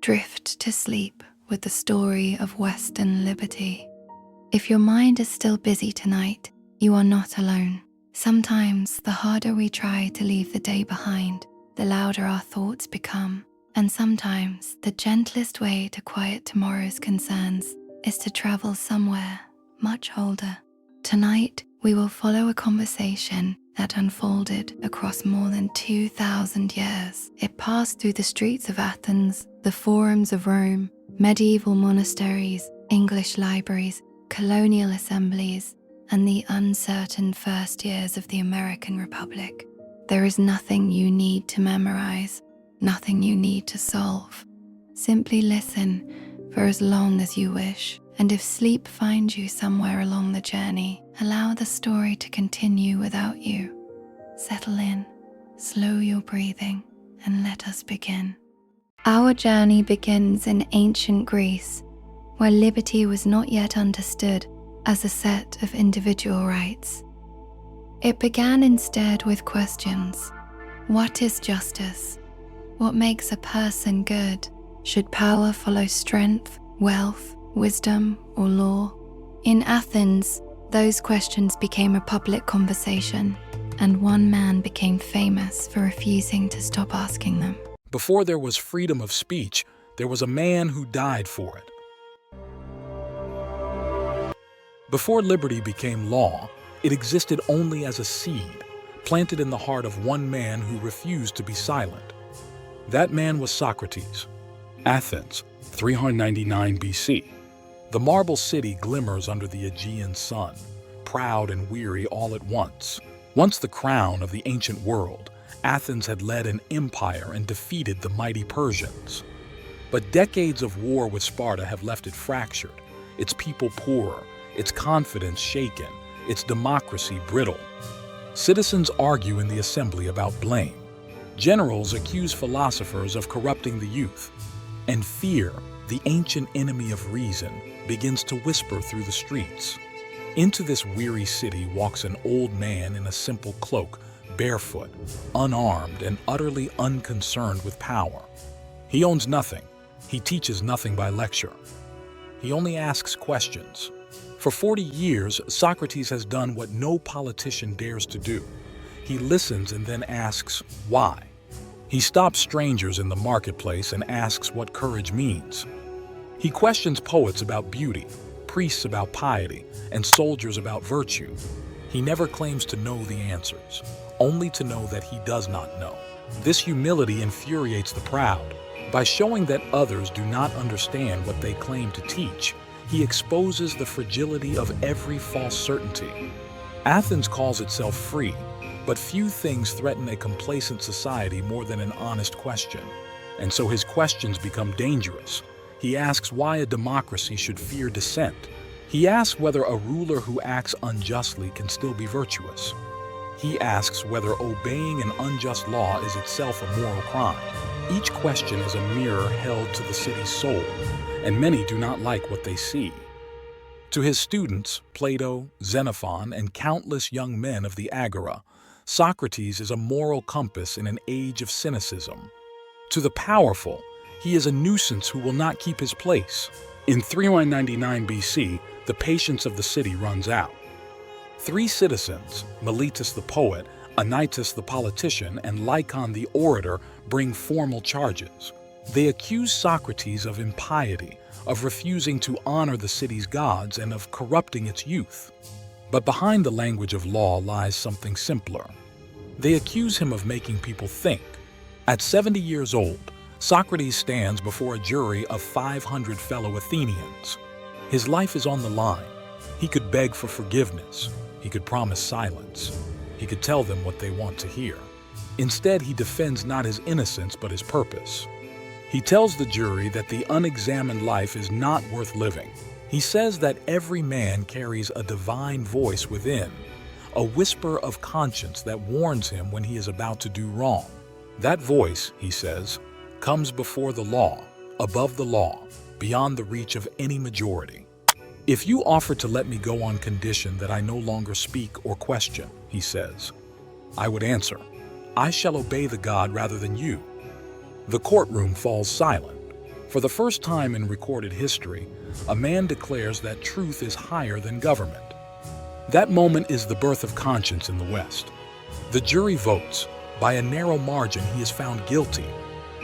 Drift to sleep with the story of Western liberty. If your mind is still busy tonight, you are not alone. Sometimes the harder we try to leave the day behind, the louder our thoughts become. And sometimes the gentlest way to quiet tomorrow's concerns is to travel somewhere much older. Tonight, we will follow a conversation that unfolded across more than 2,000 years. It passed through the streets of Athens, the forums of Rome, medieval monasteries, English libraries, colonial assemblies, and the uncertain first years of the American Republic. There is nothing you need to memorize, nothing you need to solve. Simply listen for as long as you wish, and if sleep finds you somewhere along the journey, allow the story to continue without you. Settle in, slow your breathing, and let us begin. Our journey begins in ancient Greece, where liberty was not yet understood as a set of individual rights. It began instead with questions. What is justice? What makes a person good? Should power follow strength, wealth, wisdom, or law? In Athens, those questions became a public conversation, and one man became famous for refusing to stop asking them. Before there was freedom of speech, there was a man who died for it. Before liberty became law, it existed only as a seed, planted in the heart of one man who refused to be silent. That man was Socrates. Athens, 399 BC. The marble city glimmers under the Aegean sun, proud and weary all at once. Once the crown of the ancient world, Athens had led an empire and defeated the mighty Persians. But decades of war with Sparta have left it fractured, its people poorer, its confidence shaken, its democracy brittle. Citizens argue in the assembly about blame. Generals accuse philosophers of corrupting the youth. And fear, the ancient enemy of reason, begins to whisper through the streets. Into this weary city walks an old man in a simple cloak, barefoot, unarmed, and utterly unconcerned with power. He owns nothing. He teaches nothing by lecture. He only asks questions. For 40 years, Socrates has done what no politician dares to do. He listens and then asks, why? He stops strangers in the marketplace and asks what courage means. He questions poets about beauty, priests about piety, and soldiers about virtue. He never claims to know the answers, only to know that he does not know. This humility infuriates the proud. By showing that others do not understand what they claim to teach, he exposes the fragility of every false certainty. Athens calls itself free, but few things threaten a complacent society more than an honest question. And so his questions become dangerous. He asks why a democracy should fear dissent. He asks whether a ruler who acts unjustly can still be virtuous. He asks whether obeying an unjust law is itself a moral crime. Each question is a mirror held to the city's soul, and many do not like what they see. To his students, Plato, Xenophon, and countless young men of the Agora, Socrates is a moral compass in an age of cynicism. To the powerful, he is a nuisance who will not keep his place. In 399 BC, the patience of the city runs out. 3 citizens, Meletus the poet, Anytus the politician, and Lycon the orator, bring formal charges. They accuse Socrates of impiety, of refusing to honor the city's gods, and of corrupting its youth. But behind the language of law lies something simpler. They accuse him of making people think. At 70 years old, Socrates stands before a jury of 500 fellow Athenians. His life is on the line. He could beg for forgiveness. He could promise silence. He could tell them what they want to hear. Instead, he defends not his innocence but his purpose. He tells the jury that the unexamined life is not worth living. He says that every man carries a divine voice within, a whisper of conscience that warns him when he is about to do wrong. That voice, he says, comes before the law, above the law, beyond the reach of any majority. If you offer to let me go on condition that I no longer speak or question, he says, I would answer, I shall obey the god rather than you. The courtroom falls silent. For the first time in recorded history, a man declares that truth is higher than government. That moment is the birth of conscience in the West. The jury votes. By a narrow margin, he is found guilty.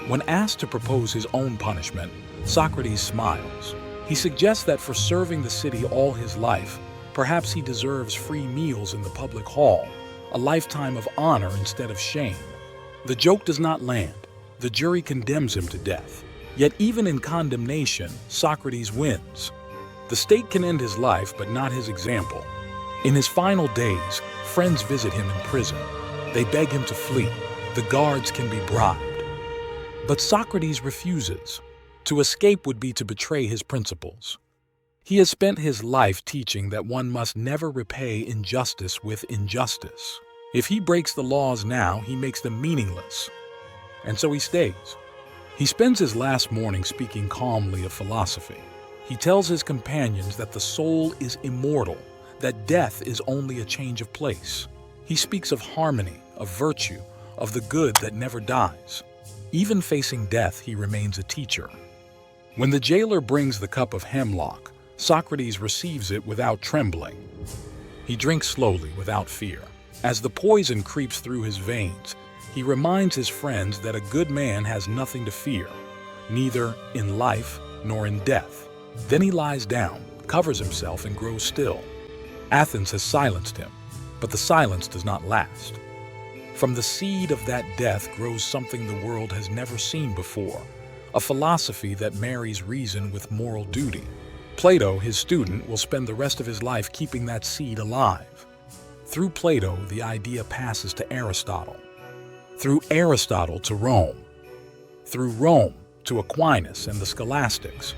When asked to propose his own punishment, Socrates smiles. He suggests that for serving the city all his life, perhaps he deserves free meals in the public hall, a lifetime of honor instead of shame. The joke does not land. The jury condemns him to death. Yet even in condemnation, Socrates wins. The state can end his life, but not his example. In his final days, friends visit him in prison. They beg him to flee. The guards can be bribed. But Socrates refuses. To escape would be to betray his principles. He has spent his life teaching that one must never repay injustice with injustice. If he breaks the laws now, he makes them meaningless. And so he stays. He spends his last morning speaking calmly of philosophy. He tells his companions that the soul is immortal, that death is only a change of place. He speaks of harmony, of virtue, of the good that never dies. Even facing death, he remains a teacher. When the jailer brings the cup of hemlock, Socrates receives it without trembling. He drinks slowly, without fear. As the poison creeps through his veins, he reminds his friends that a good man has nothing to fear, neither in life nor in death. Then he lies down, covers himself, and grows still. Athens has silenced him, but the silence does not last. From the seed of that death grows something the world has never seen before, a philosophy that marries reason with moral duty. Plato, his student, will spend the rest of his life keeping that seed alive. Through Plato, the idea passes to Aristotle. Through Aristotle to Rome. Through Rome to Aquinas and the scholastics.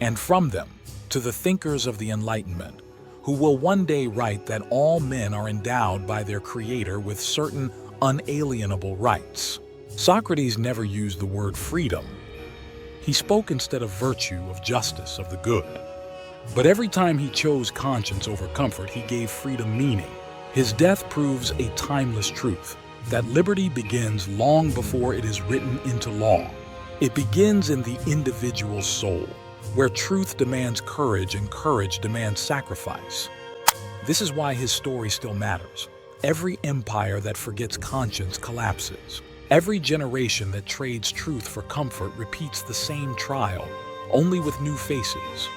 And from them to the thinkers of the Enlightenment, who will one day write that all men are endowed by their Creator with certain unalienable rights. Socrates never used the word freedom. He spoke instead of virtue, of justice, of the good. But every time he chose conscience over comfort, he gave freedom meaning. His death proves a timeless truth, that liberty begins long before it is written into law. It begins in the individual soul, where truth demands courage and courage demands sacrifice. This is why his story still matters. Every empire that forgets conscience collapses. Every generation that trades truth for comfort repeats the same trial, only with new faces.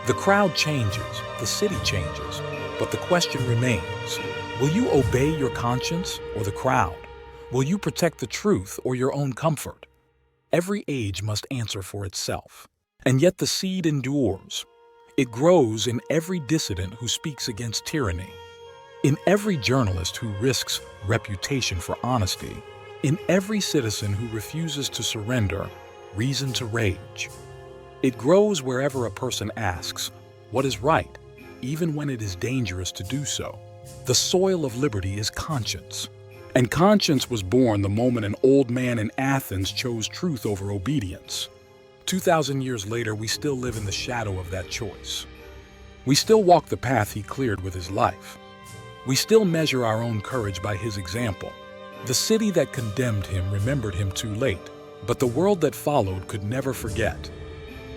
The crowd changes, the city changes, but the question remains, will you obey your conscience or the crowd? Will you protect the truth or your own comfort? Every age must answer for itself. And yet the seed endures. It grows in every dissident who speaks against tyranny, in every journalist who risks reputation for honesty, in every citizen who refuses to surrender reason to rage. It grows wherever a person asks, what is right, even when it is dangerous to do so. The soil of liberty is conscience. And conscience was born the moment an old man in Athens chose truth over obedience. 2,000 years later, we still live in the shadow of that choice. We still walk the path he cleared with his life. We still measure our own courage by his example. The city that condemned him remembered him too late, but the world that followed could never forget.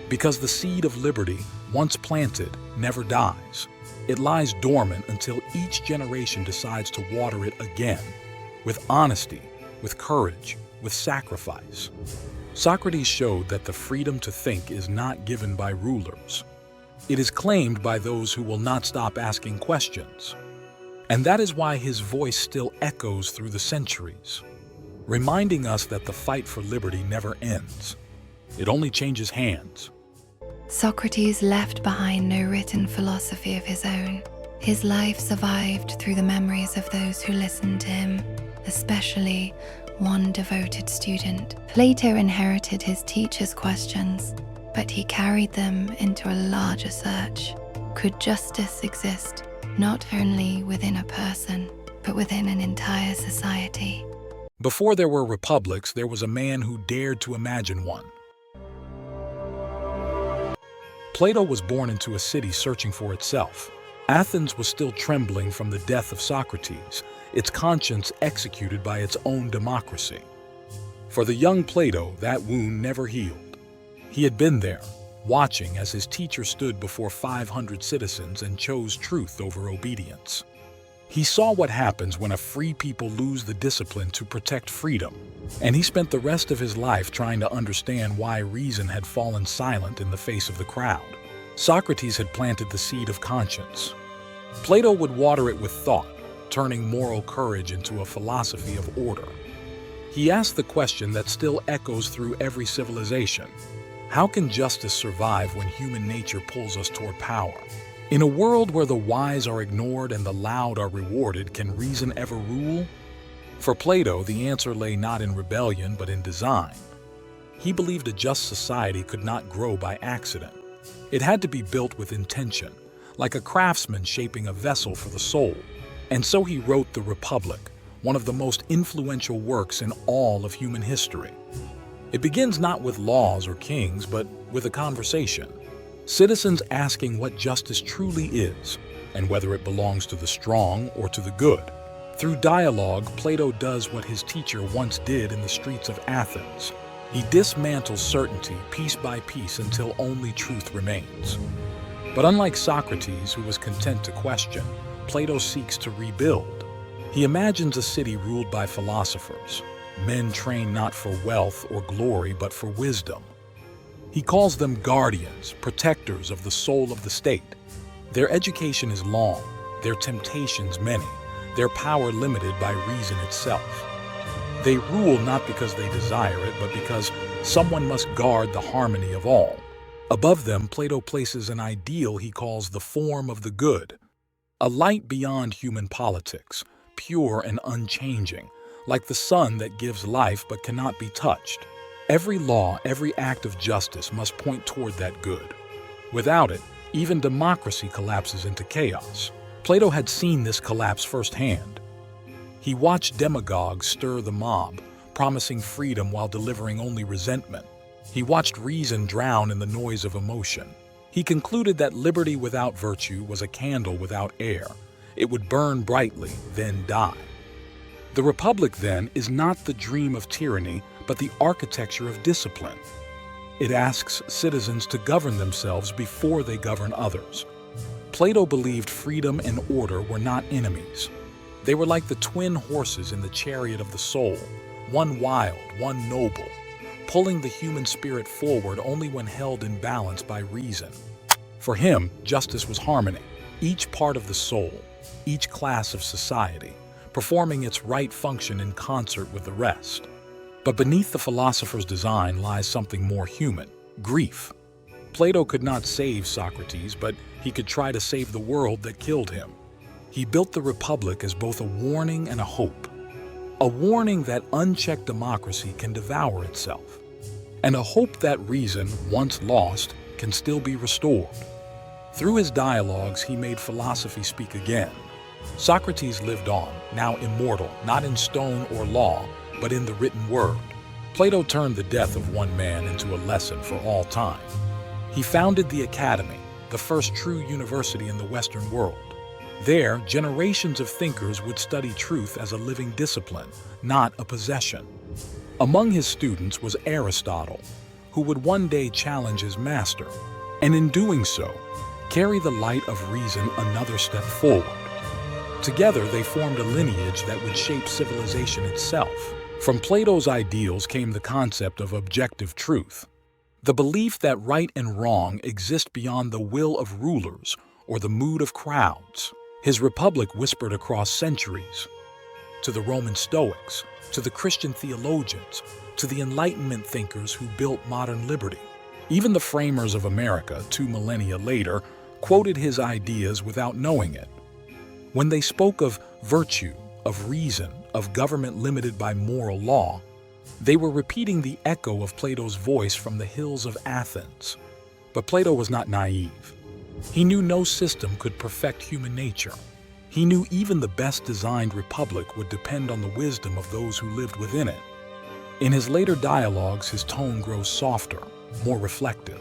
Because the seed of liberty, once planted, never dies. It lies dormant until each generation decides to water it again, with honesty, with courage, with sacrifice. Socrates showed that the freedom to think is not given by rulers. It is claimed by those who will not stop asking questions. And that is why his voice still echoes through the centuries, reminding us that the fight for liberty never ends. It only changes hands. Socrates left behind no written philosophy of his own. His life survived through the memories of those who listened to him, especially one devoted student. Plato inherited his teacher's questions, but he carried them into a larger search. Could justice exist not only within a person, but within an entire society? Before there were republics, there was a man who dared to imagine one. Plato was born into a city searching for itself. Athens was still trembling from the death of Socrates, its conscience executed by its own democracy. For the young Plato, that wound never healed. He had been there, watching as his teacher stood before 500 citizens and chose truth over obedience. He saw what happens when a free people lose the discipline to protect freedom, and he spent the rest of his life trying to understand why reason had fallen silent in the face of the crowd. Socrates had planted the seed of conscience. Plato would water it with thought, turning moral courage into a philosophy of order. He asked the question that still echoes through every civilization: how can justice survive when human nature pulls us toward power? In a world where the wise are ignored and the loud are rewarded, can reason ever rule? For Plato, the answer lay not in rebellion but in design. He believed a just society could not grow by accident. It had to be built with intention, like a craftsman shaping a vessel for the soul. And so he wrote the Republic, one of the most influential works in all of human history. It begins not with laws or kings, but with a conversation. Citizens asking what justice truly is, and whether it belongs to the strong or to the good. Through dialogue, Plato does what his teacher once did in the streets of Athens. He dismantles certainty piece by piece until only truth remains. But unlike Socrates, who was content to question, Plato seeks to rebuild. He imagines a city ruled by philosophers, men trained not for wealth or glory but for wisdom. He calls them guardians, protectors of the soul of the state. Their education is long, their temptations many, their power limited by reason itself. They rule not because they desire it, but because someone must guard the harmony of all. Above them, Plato places an ideal he calls the form of the good, a light beyond human politics, pure and unchanging, like the sun that gives life but cannot be touched. Every law, every act of justice must point toward that good. Without it, even democracy collapses into chaos. Plato had seen this collapse firsthand. He watched demagogues stir the mob, promising freedom while delivering only resentment. He watched reason drown in the noise of emotion. He concluded that liberty without virtue was a candle without air. It would burn brightly, then die. The Republic, then, is not the dream of tyranny, but the architecture of discipline. It asks citizens to govern themselves before they govern others. Plato believed freedom and order were not enemies. They were like the twin horses in the chariot of the soul, one wild, one noble, pulling the human spirit forward only when held in balance by reason. For him, justice was harmony, each part of the soul, each class of society, performing its right function in concert with the rest. But beneath the philosopher's design lies something more human: grief. Plato could not save Socrates, but he could try to save the world that killed him. He built the Republic as both a warning and a hope. A warning that unchecked democracy can devour itself, and a hope that reason, once lost, can still be restored. Through his dialogues, he made philosophy speak again. Socrates lived on, now immortal, not in stone or law, but in the written word. Plato turned the death of one man into a lesson for all time. He founded the Academy, the first true university in the Western world. There, generations of thinkers would study truth as a living discipline, not a possession. Among his students was Aristotle, who would one day challenge his master, and in doing so, carry the light of reason another step forward. Together, they formed a lineage that would shape civilization itself. From Plato's ideals came the concept of objective truth, the belief that right and wrong exist beyond the will of rulers or the mood of crowds. His Republic whispered across centuries, to the Roman Stoics, to the Christian theologians, to the Enlightenment thinkers who built modern liberty. Even the framers of America, 2 millennia later, quoted his ideas without knowing it. When they spoke of virtue, of reason, of government limited by moral law, they were repeating the echo of Plato's voice from the hills of Athens. But Plato was not naive. He knew no system could perfect human nature. He knew even the best designed republic would depend on the wisdom of those who lived within it. In his later dialogues, his tone grows softer, more reflective.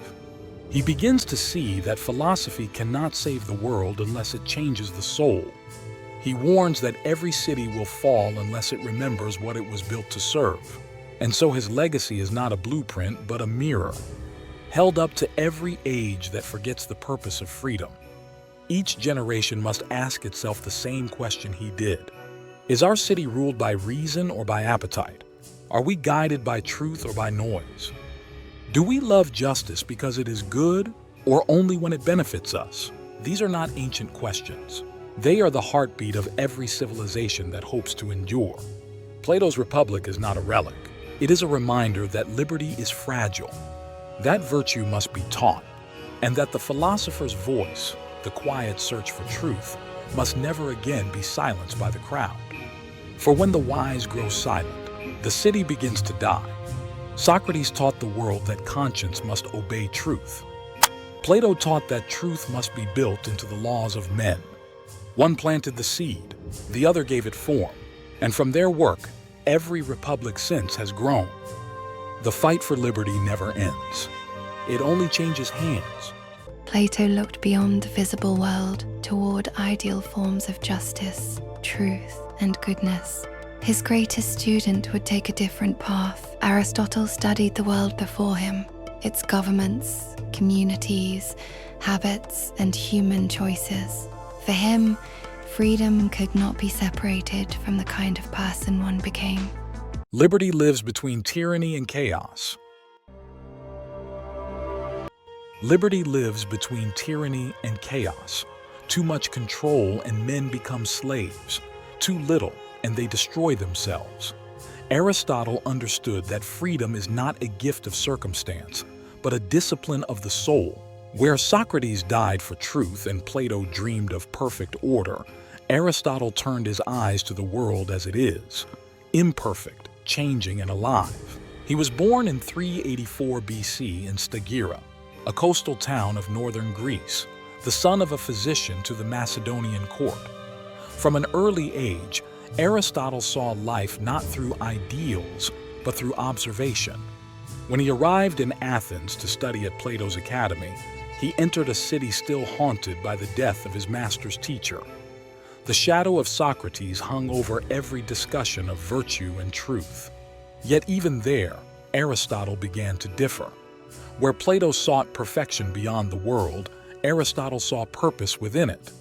He begins to see that philosophy cannot save the world unless it changes the soul. He warns that every city will fall unless it remembers what it was built to serve. And so his legacy is not a blueprint, but a mirror. held up to every age that forgets the purpose of freedom. Each generation must ask itself the same question he did. Is our city ruled by reason or by appetite? Are we guided by truth or by noise? Do we love justice because it is good or only when it benefits us? These are not ancient questions. They are the heartbeat of every civilization that hopes to endure. Plato's Republic is not a relic. It is a reminder that liberty is fragile, that virtue must be taught, and that the philosopher's voice, the quiet search for truth, must never again be silenced by the crowd. For when the wise grow silent, the city begins to die. Socrates taught the world that conscience must obey truth. Plato taught that truth must be built into the laws of men. One planted the seed, the other gave it form, and from their work, every republic since has grown. The fight for liberty never ends. It only changes hands. Plato looked beyond the visible world toward ideal forms of justice, truth, and goodness. His greatest student would take a different path. Aristotle studied the world before him, its governments, communities, habits, and human choices. For him, freedom could not be separated from the kind of person one became. Liberty lives between tyranny and chaos. Liberty lives between tyranny and chaos. Too much control and men become slaves. Too little and they destroy themselves. Aristotle understood that freedom is not a gift of circumstance, but a discipline of the soul. Where Socrates died for truth and Plato dreamed of perfect order, Aristotle turned his eyes to the world as it is, imperfect, changing, and alive. He was born in 384 BC in Stagira, a coastal town of northern Greece, the son of a physician to the Macedonian court. From an early age, Aristotle saw life not through ideals, but through observation. When he arrived in Athens to study at Plato's academy, he entered a city still haunted by the death of his master's teacher. The shadow of Socrates hung over every discussion of virtue and truth. Yet even there, Aristotle began to differ. Where Plato sought perfection beyond the world, Aristotle saw purpose within it.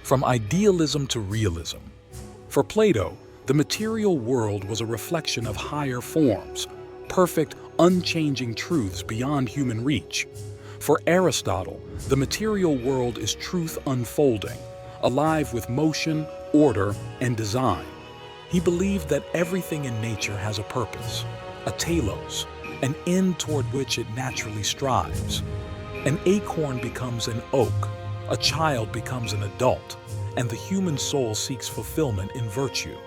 From idealism to realism. For Plato, the material world was a reflection of higher forms, perfect, unchanging truths beyond human reach. For Aristotle, the material world is truth unfolding, alive with motion, order, and design. He believed that everything in nature has a purpose, a telos, an end toward which it naturally strives. An acorn becomes an oak, a child becomes an adult, and the human soul seeks fulfillment in virtue.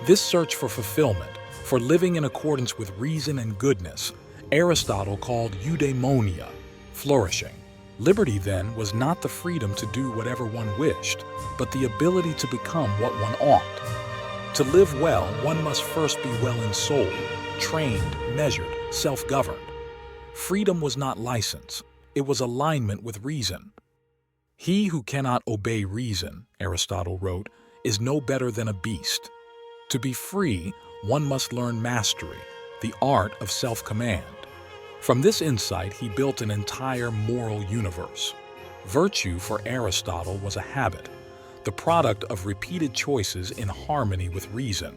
This search for fulfillment, for living in accordance with reason and goodness, Aristotle called eudaimonia, flourishing. Liberty, then, was not the freedom to do whatever one wished, but the ability to become what one ought. To live well, one must first be well in soul, trained, measured, self-governed. Freedom was not license, it was alignment with reason. He who cannot obey reason, Aristotle wrote, is no better than a beast. To be free, one must learn mastery, the art of self-command. From this insight, he built an entire moral universe. Virtue for Aristotle was a habit, the product of repeated choices in harmony with reason.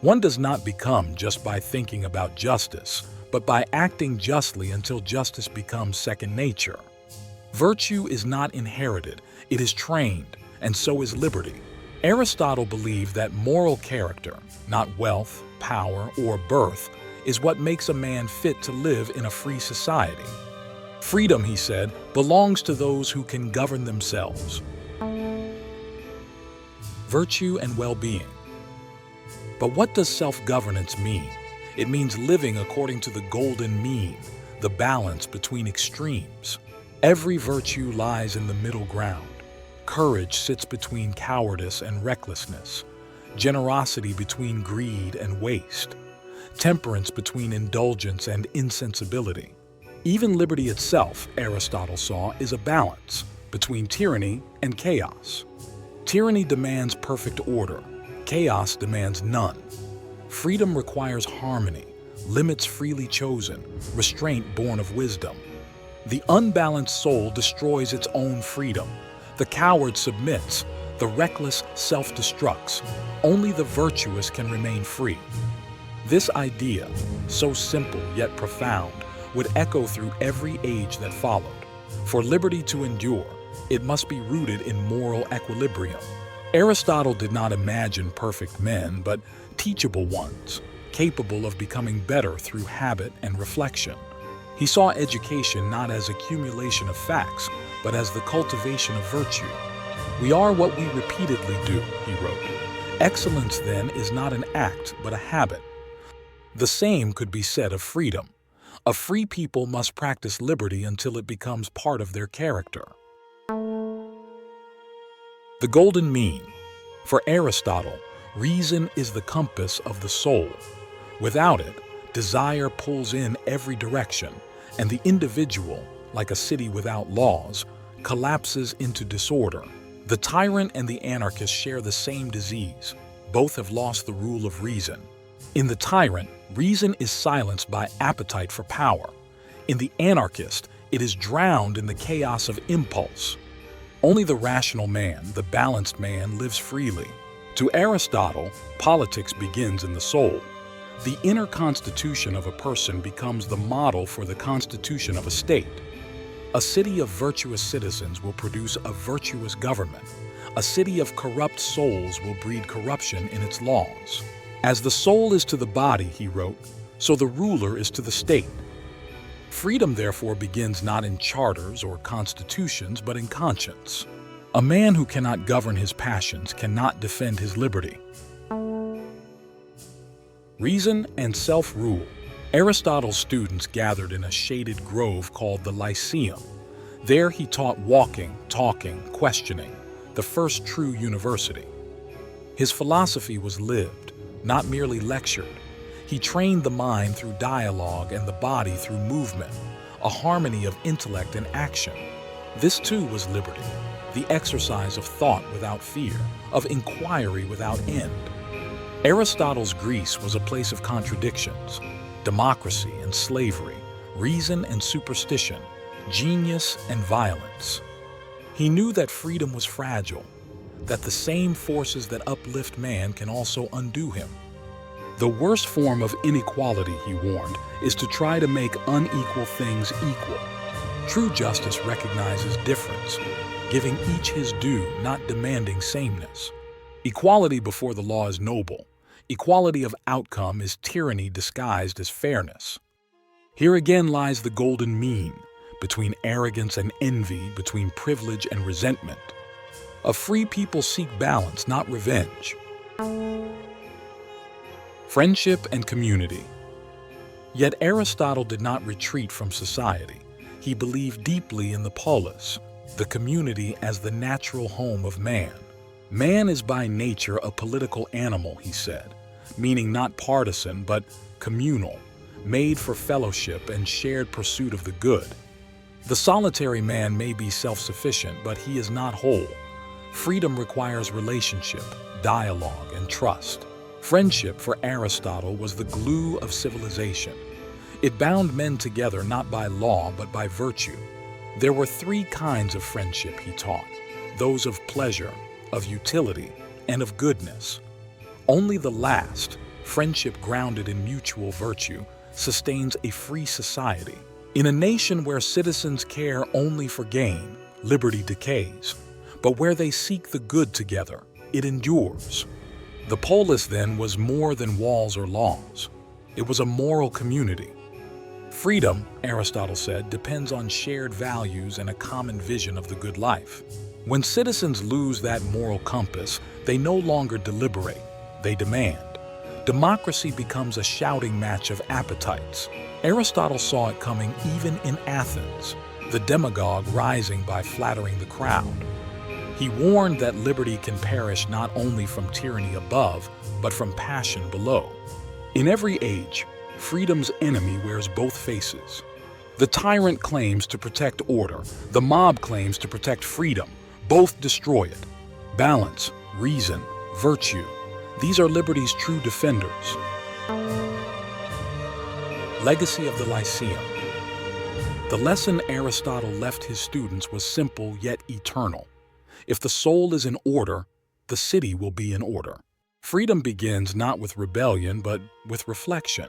One does not become just by thinking about justice, but by acting justly until justice becomes second nature. Virtue is not inherited, it is trained, and so is liberty. Aristotle believed that moral character, not wealth, power, or birth, is what makes a man fit to live in a free society. Freedom, he said, belongs to those who can govern themselves. Virtue and well-being. But what does self-governance mean? It means living according to the golden mean, the balance between extremes. Every virtue lies in the middle ground. Courage sits between cowardice and recklessness, generosity between greed and waste, temperance between indulgence and insensibility. Even liberty itself, Aristotle saw, is a balance between tyranny and chaos. Tyranny demands perfect order, chaos demands none. Freedom requires harmony, limits freely chosen, restraint born of wisdom. The unbalanced soul destroys its own freedom. The coward submits, the reckless self-destructs. Only the virtuous can remain free. This idea, so simple yet profound, would echo through every age that followed. For liberty to endure, it must be rooted in moral equilibrium. Aristotle did not imagine perfect men, but teachable ones, capable of becoming better through habit and reflection. He saw education not as accumulation of facts, but as the cultivation of virtue. We are what we repeatedly do, he wrote. Excellence, then, is not an act, but a habit. The same could be said of freedom. A free people must practice liberty until it becomes part of their character. The golden mean. For Aristotle, reason is the compass of the soul. Without it, desire pulls in every direction, and the individual, like a city without laws, collapses into disorder. The tyrant and the anarchist share the same disease. Both have lost the rule of reason. In the tyrant, reason is silenced by appetite for power. In the anarchist, it is drowned in the chaos of impulse. Only the rational man, the balanced man, lives freely. To Aristotle, politics begins in the soul. The inner constitution of a person becomes the model for the constitution of a state. A city of virtuous citizens will produce a virtuous government. A city of corrupt souls will breed corruption in its laws. As the soul is to the body, he wrote, so the ruler is to the state. Freedom, therefore, begins not in charters or constitutions, but in conscience. A man who cannot govern his passions cannot defend his liberty. Reason and self-rule. Aristotle's students gathered in a shaded grove called the Lyceum. There he taught walking, talking, questioning, the first true university. His philosophy was lived, not merely lectured. He trained the mind through dialogue and the body through movement, a harmony of intellect and action. This too was liberty, the exercise of thought without fear, of inquiry without end. Aristotle's Greece was a place of contradictions, democracy and slavery, reason and superstition, genius and violence. He knew that freedom was fragile, that the same forces that uplift man can also undo him. The worst form of inequality, he warned, is to try to make unequal things equal. True justice recognizes difference, giving each his due, not demanding sameness. Equality before the law is noble. Equality of outcome is tyranny disguised as fairness. Here again lies the golden mean, between arrogance and envy, between privilege and resentment. A free people seek balance, not revenge. Friendship and community. Yet Aristotle did not retreat from society. He believed deeply in the polis, the community as the natural home of man. Man is by nature a political animal, he said, meaning not partisan but communal, made for fellowship and shared pursuit of the good. The solitary man may be self-sufficient, but he is not whole. Freedom requires relationship, dialogue, and trust. Friendship for Aristotle was the glue of civilization. It bound men together not by law but by virtue. There were three kinds of friendship, he taught, those of pleasure, of utility, and of goodness. Only the last, friendship grounded in mutual virtue, sustains a free society. In a nation where citizens care only for gain, liberty decays. But where they seek the good together, it endures. The polis, then, was more than walls or laws. It was a moral community. Freedom, Aristotle said, depends on shared values and a common vision of the good life. When citizens lose that moral compass, they no longer deliberate, they demand. Democracy becomes a shouting match of appetites. Aristotle saw it coming even in Athens, the demagogue rising by flattering the crowd. He warned that liberty can perish not only from tyranny above, but from passion below. In every age, freedom's enemy wears both faces. The tyrant claims to protect order, the mob claims to protect freedom. Both destroy it. Balance, reason, virtue. These are liberty's true defenders. Legacy of the Lyceum. The lesson Aristotle left his students was simple yet eternal. If the soul is in order, the city will be in order. Freedom begins not with rebellion, but with reflection.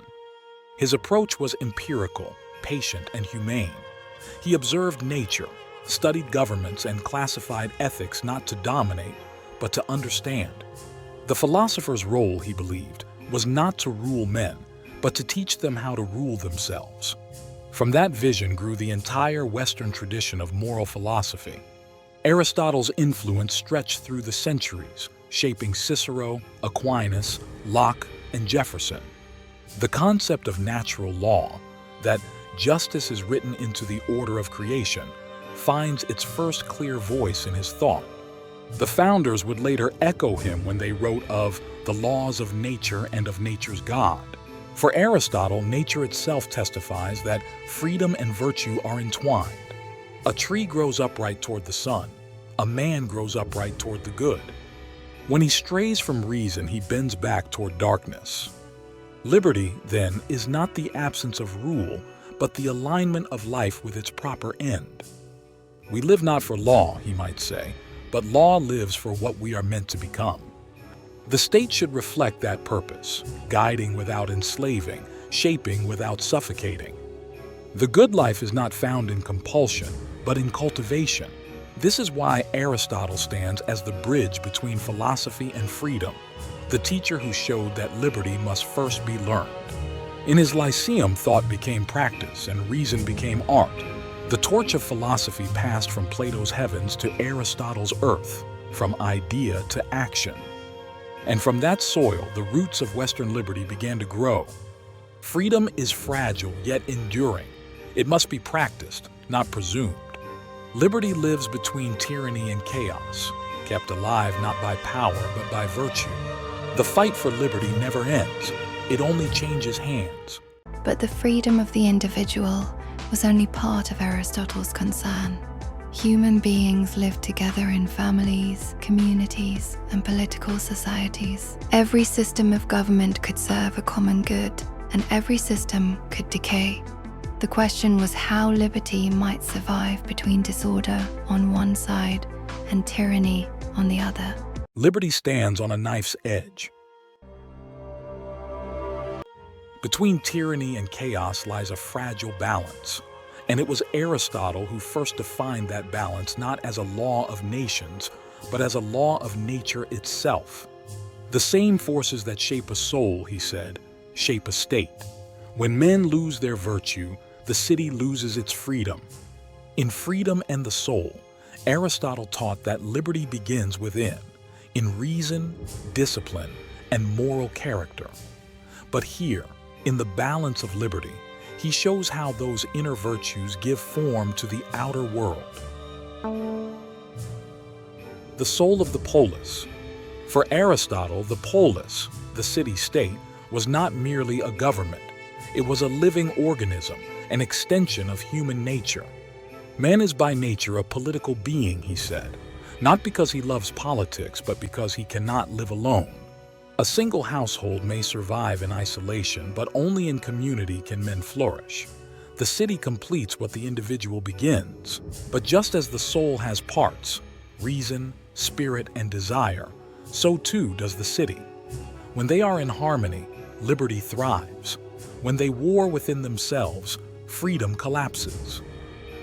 His approach was empirical, patient, and humane. He observed nature, studied governments, and classified ethics not to dominate, but to understand. The philosopher's role, he believed, was not to rule men, but to teach them how to rule themselves. From that vision grew the entire Western tradition of moral philosophy. Aristotle's influence stretched through the centuries, shaping Cicero, Aquinas, Locke, and Jefferson. The concept of natural law, that justice is written into the order of creation, finds its first clear voice in his thought. The founders would later echo him when they wrote of the laws of nature and of nature's God. For Aristotle, nature itself testifies that freedom and virtue are entwined. A tree grows upright toward the sun. A man grows upright toward the good. When he strays from reason, he bends back toward darkness. Liberty, then, is not the absence of rule, but the alignment of life with its proper end. We live not for law, he might say, but law lives for what we are meant to become. The state should reflect that purpose, guiding without enslaving, shaping without suffocating. The good life is not found in compulsion, but in cultivation. This is why Aristotle stands as the bridge between philosophy and freedom, the teacher who showed that liberty must first be learned. In his Lyceum, thought became practice and reason became art. The torch of philosophy passed from Plato's heavens to Aristotle's earth, from idea to action. And from that soil, the roots of Western liberty began to grow. Freedom is fragile yet enduring. It must be practiced, not presumed. Liberty lives between tyranny and chaos, kept alive not by power but by virtue. The fight for liberty never ends. It only changes hands. But the freedom of the individual was only part of Aristotle's concern. Human beings lived together in families, communities, and political societies. Every system of government could serve a common good, and every system could decay. The question was how liberty might survive between disorder on one side and tyranny on the other. Liberty stands on a knife's edge. Between tyranny and chaos lies a fragile balance. And it was Aristotle who first defined that balance not as a law of nations, but as a law of nature itself. The same forces that shape a soul, he said, shape a state. When men lose their virtue, the city loses its freedom. In Freedom and the Soul, Aristotle taught that liberty begins within, in reason, discipline, and moral character. But here, in the balance of liberty, he shows how those inner virtues give form to the outer world. The soul of the polis. For Aristotle, the polis, the city-state, was not merely a government. It was a living organism, an extension of human nature. Man is by nature a political being, he said, not because he loves politics, but because he cannot live alone. A single household may survive in isolation, but only in community can men flourish. The city completes what the individual begins. But just as the soul has parts, reason, spirit, and desire, so too does the city. When they are in harmony, liberty thrives. When they war within themselves, freedom collapses.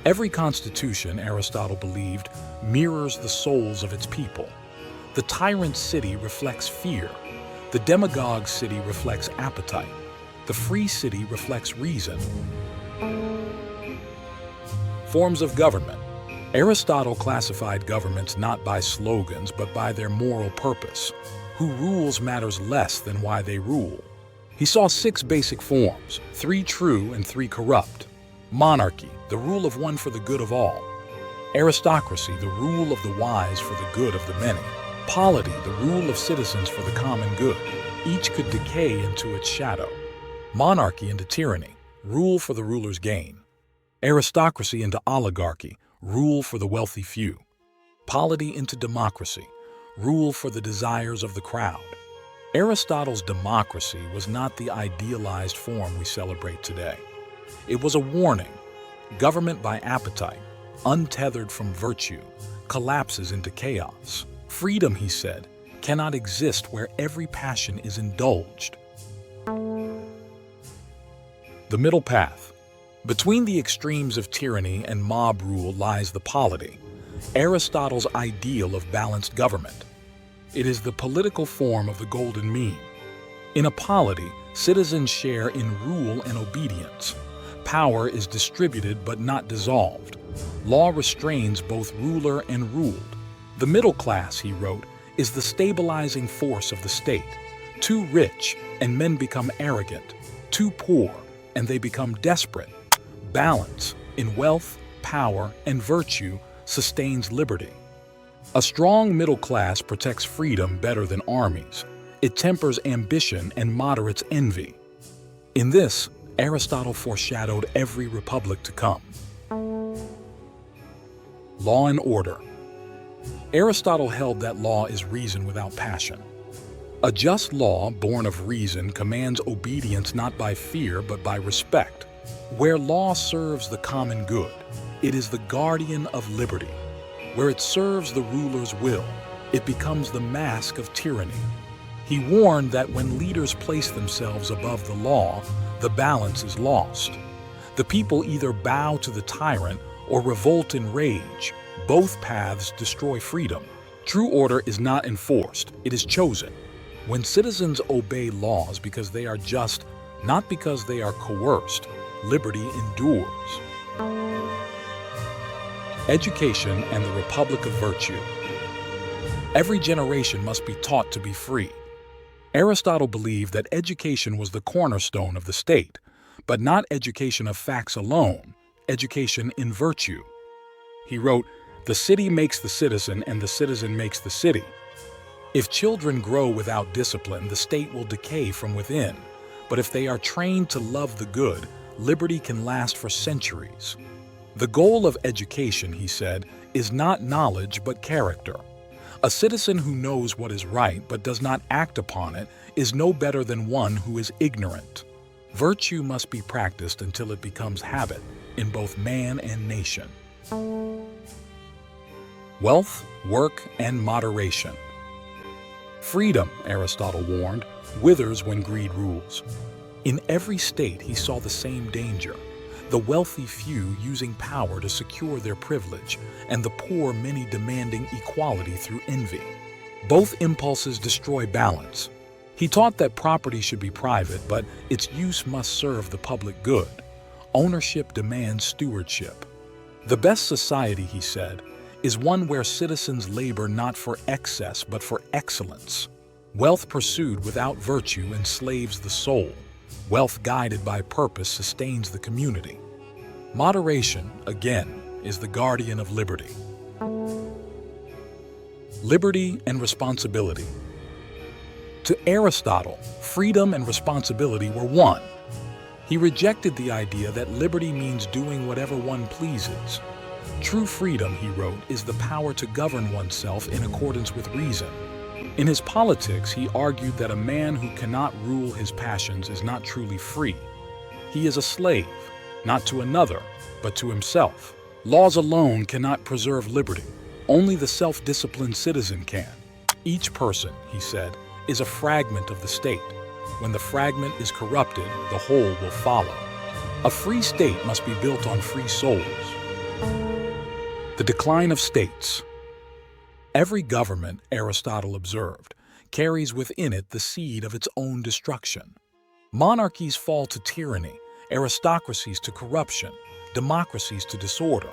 Every constitution, Aristotle believed, mirrors the souls of its people. The tyrant city reflects fear. The demagogue city reflects appetite. The free city reflects reason. Forms of government. Aristotle classified governments not by slogans, but by their moral purpose. Who rules matters less than why they rule. He saw 6 basic forms, 3 true and 3 corrupt. Monarchy, the rule of one for the good of all. Aristocracy, the rule of the wise for the good of the many. Polity, the rule of citizens for the common good. Each could decay into its shadow. Monarchy into tyranny, rule for the ruler's gain. Aristocracy into oligarchy, rule for the wealthy few. Polity into democracy, rule for the desires of the crowd. Aristotle's democracy was not the idealized form we celebrate today. It was a warning. Government by appetite, untethered from virtue, collapses into chaos. Freedom, he said, cannot exist where every passion is indulged. The middle path. Between the extremes of tyranny and mob rule lies the polity, Aristotle's ideal of balanced government. It is the political form of the golden mean. In a polity, citizens share in rule and obedience. Power is distributed but not dissolved. Law restrains both ruler and ruled. The middle class, he wrote, is the stabilizing force of the state. Too rich, and men become arrogant. Too poor, and they become desperate. Balance in wealth, power, and virtue sustains liberty. A strong middle class protects freedom better than armies. It tempers ambition and moderates envy. In this, Aristotle foreshadowed every republic to come. Law and order. Aristotle held that law is reason without passion. A just law, born of reason, commands obedience not by fear but by respect. Where law serves the common good, it is the guardian of liberty. Where it serves the ruler's will, it becomes the mask of tyranny. He warned that when leaders place themselves above the law, the balance is lost. The people either bow to the tyrant or revolt in rage. Both paths destroy freedom. True order is not enforced, it is chosen. When citizens obey laws because they are just, not because they are coerced, liberty endures. Education and the Republic of Virtue. Every generation must be taught to be free. Aristotle believed that education was the cornerstone of the state, but not education of facts alone, education in virtue. He wrote, "The city makes the citizen and the citizen makes the city." If children grow without discipline, the state will decay from within. But if they are trained to love the good, liberty can last for centuries. The goal of education, he said, is not knowledge but character. A citizen who knows what is right but does not act upon it is no better than one who is ignorant. Virtue must be practiced until it becomes habit in both man and nation. Wealth, work, and moderation. Freedom, Aristotle warned, withers when greed rules. In every state he saw the same danger. The wealthy few using power to secure their privilege, and the poor many demanding equality through envy. Both impulses destroy balance. He taught that property should be private, but its use must serve the public good. Ownership demands stewardship. The best society, he said, is one where citizens labor not for excess but for excellence. Wealth pursued without virtue enslaves the soul. Wealth guided by purpose sustains the community. Moderation, again, is the guardian of liberty. Liberty and responsibility. To Aristotle, freedom and responsibility were one. He rejected the idea that liberty means doing whatever one pleases. True freedom, he wrote, is the power to govern oneself in accordance with reason. In his politics, he argued that a man who cannot rule his passions is not truly free. He is a slave, not to another, but to himself. Laws alone cannot preserve liberty. Only the self-disciplined citizen can. Each person, he said, is a fragment of the state. When the fragment is corrupted, the whole will follow. A free state must be built on free souls. The decline of states. Every government, Aristotle observed, carries within it the seed of its own destruction. Monarchies fall to tyranny, aristocracies to corruption, democracies to disorder.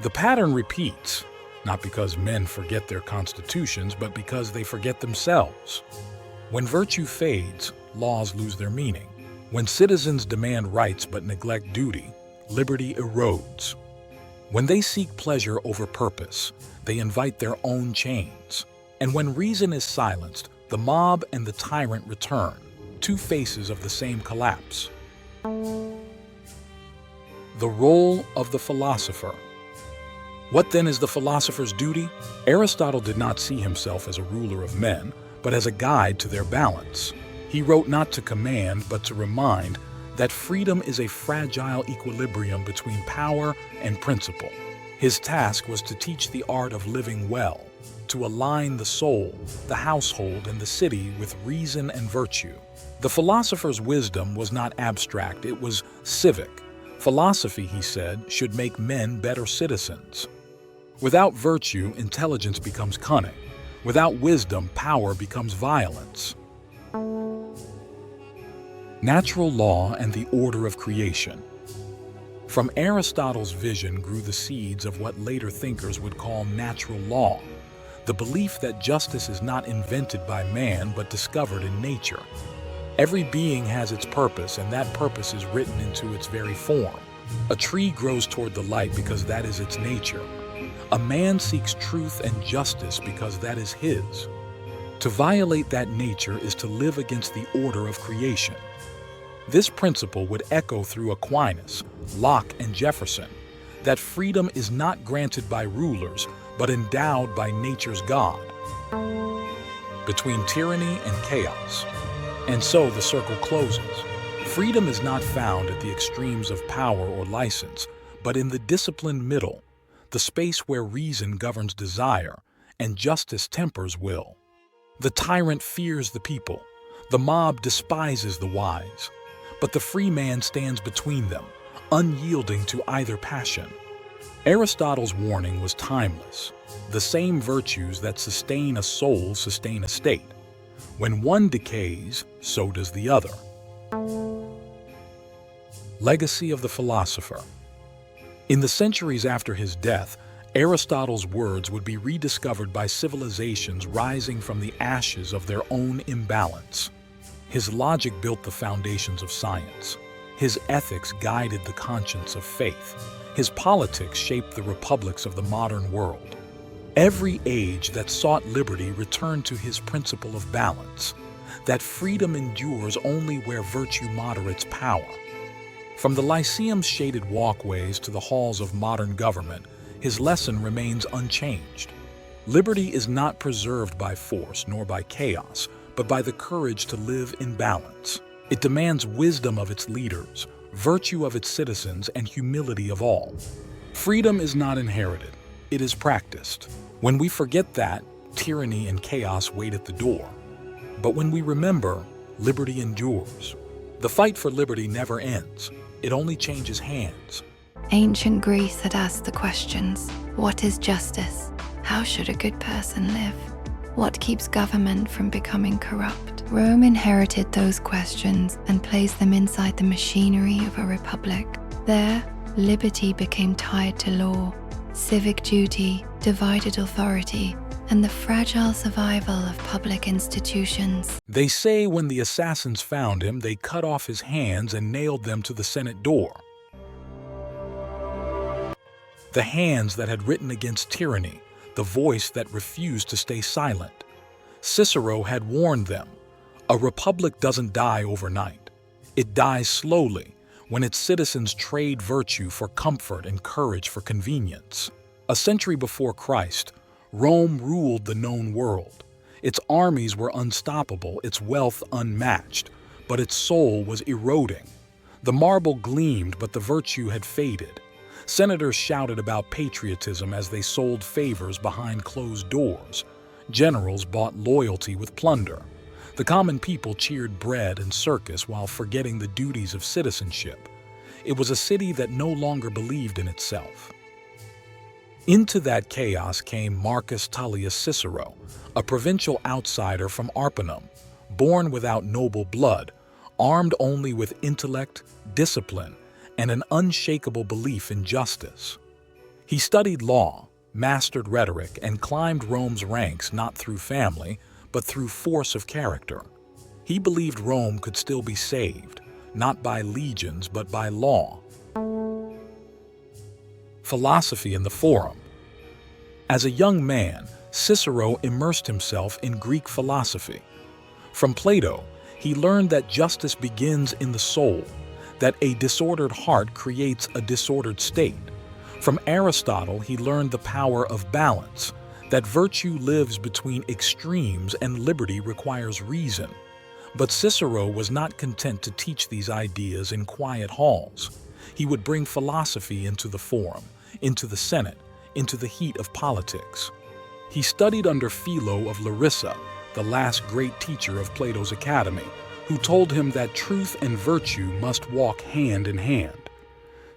The pattern repeats, not because men forget their constitutions, but because they forget themselves. When virtue fades, laws lose their meaning. When citizens demand rights but neglect duty, liberty erodes. When they seek pleasure over purpose, they invite their own chains. And when reason is silenced, the mob and the tyrant return, two faces of the same collapse. The role of the philosopher. What then is the philosopher's duty? Aristotle did not see himself as a ruler of men, but as a guide to their balance. He wrote not to command, but to remind that freedom is a fragile equilibrium between power and principle. His task was to teach the art of living well, to align the soul, the household, and the city with reason and virtue. The philosopher's wisdom was not abstract, it was civic. Philosophy, he said, should make men better citizens. Without virtue, intelligence becomes cunning. Without wisdom, power becomes violence. Natural law and the order of creation. From Aristotle's vision grew the seeds of what later thinkers would call natural law, the belief that justice is not invented by man but discovered in nature. Every being has its purpose, and that purpose is written into its very form. A tree grows toward the light because that is its nature. A man seeks truth and justice because that is his. To violate that nature is to live against the order of creation. This principle would echo through Aquinas, Locke, and Jefferson, that freedom is not granted by rulers, but endowed by nature's God. Between tyranny and chaos. And so the circle closes. Freedom is not found at the extremes of power or license, but in the disciplined middle, the space where reason governs desire and justice tempers will. The tyrant fears the people, the mob despises the wise, but the free man stands between them, unyielding to either passion. Aristotle's warning was timeless. The same virtues that sustain a soul sustain a state. When one decays, so does the other. Legacy of the philosopher. In the centuries after his death, Aristotle's words would be rediscovered by civilizations rising from the ashes of their own imbalance. His logic built the foundations of science. His ethics guided the conscience of faith. His politics shaped the republics of the modern world. Every age that sought liberty returned to his principle of balance, that freedom endures only where virtue moderates power. From the Lyceum's shaded walkways to the halls of modern government, his lesson remains unchanged. Liberty is not preserved by force nor by chaos, but by the courage to live in balance. It demands wisdom of its leaders, virtue of its citizens, and humility of all. Freedom is not inherited, it is practiced. When we forget that, tyranny and chaos wait at the door. But when we remember, liberty endures. The fight for liberty never ends, it only changes hands. Ancient Greece had asked the questions: what is justice? How should a good person live? What keeps government from becoming corrupt? Rome inherited those questions and placed them inside the machinery of a republic. There, liberty became tied to law, civic duty, divided authority, and the fragile survival of public institutions. They say when the assassins found him, they cut off his hands and nailed them to the Senate door. The hands that had written against tyranny, the voice that refused to stay silent. Cicero had warned them, a republic doesn't die overnight. It dies slowly when its citizens trade virtue for comfort and courage for convenience. A century before Christ, Rome ruled the known world. Its armies were unstoppable, its wealth unmatched, but its soul was eroding. The marble gleamed, but the virtue had faded. Senators shouted about patriotism as they sold favors behind closed doors. Generals bought loyalty with plunder. The common people cheered bread and circus while forgetting the duties of citizenship. It was a city that no longer believed in itself. Into that chaos came Marcus Tullius Cicero, a provincial outsider from Arpinum, born without noble blood, armed only with intellect, discipline, and an unshakable belief in justice. He studied law, mastered rhetoric, and climbed Rome's ranks not through family, but through force of character. He believed Rome could still be saved, not by legions, but by law. Philosophy in the Forum. As a young man, Cicero immersed himself in Greek philosophy. From Plato, he learned that justice begins in the soul, that a disordered heart creates a disordered state. From Aristotle, he learned the power of balance, that virtue lives between extremes and liberty requires reason. But Cicero was not content to teach these ideas in quiet halls. He would bring philosophy into the forum, into the Senate, into the heat of politics. He studied under Philo of Larissa, the last great teacher of Plato's academy, who told him that truth and virtue must walk hand in hand.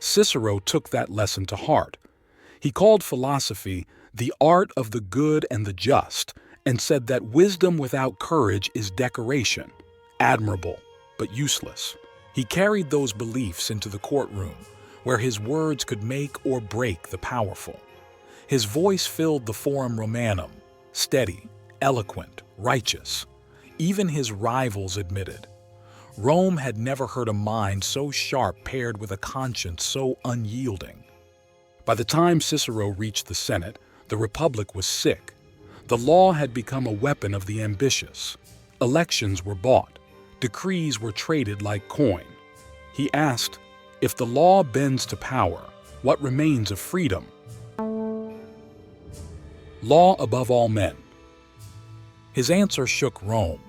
Cicero took that lesson to heart. He called philosophy the art of the good and the just, and said that wisdom without courage is decoration, admirable, but useless. He carried those beliefs into the courtroom, where his words could make or break the powerful. His voice filled the Forum Romanum, steady, eloquent, righteous. Even his rivals admitted. Rome had never heard a mind so sharp paired with a conscience so unyielding. By the time Cicero reached the Senate, the Republic was sick. The law had become a weapon of the ambitious. Elections were bought. Decrees were traded like coin. He asked, if the law bends to power, what remains of freedom? Law above all men. His answer shook Rome.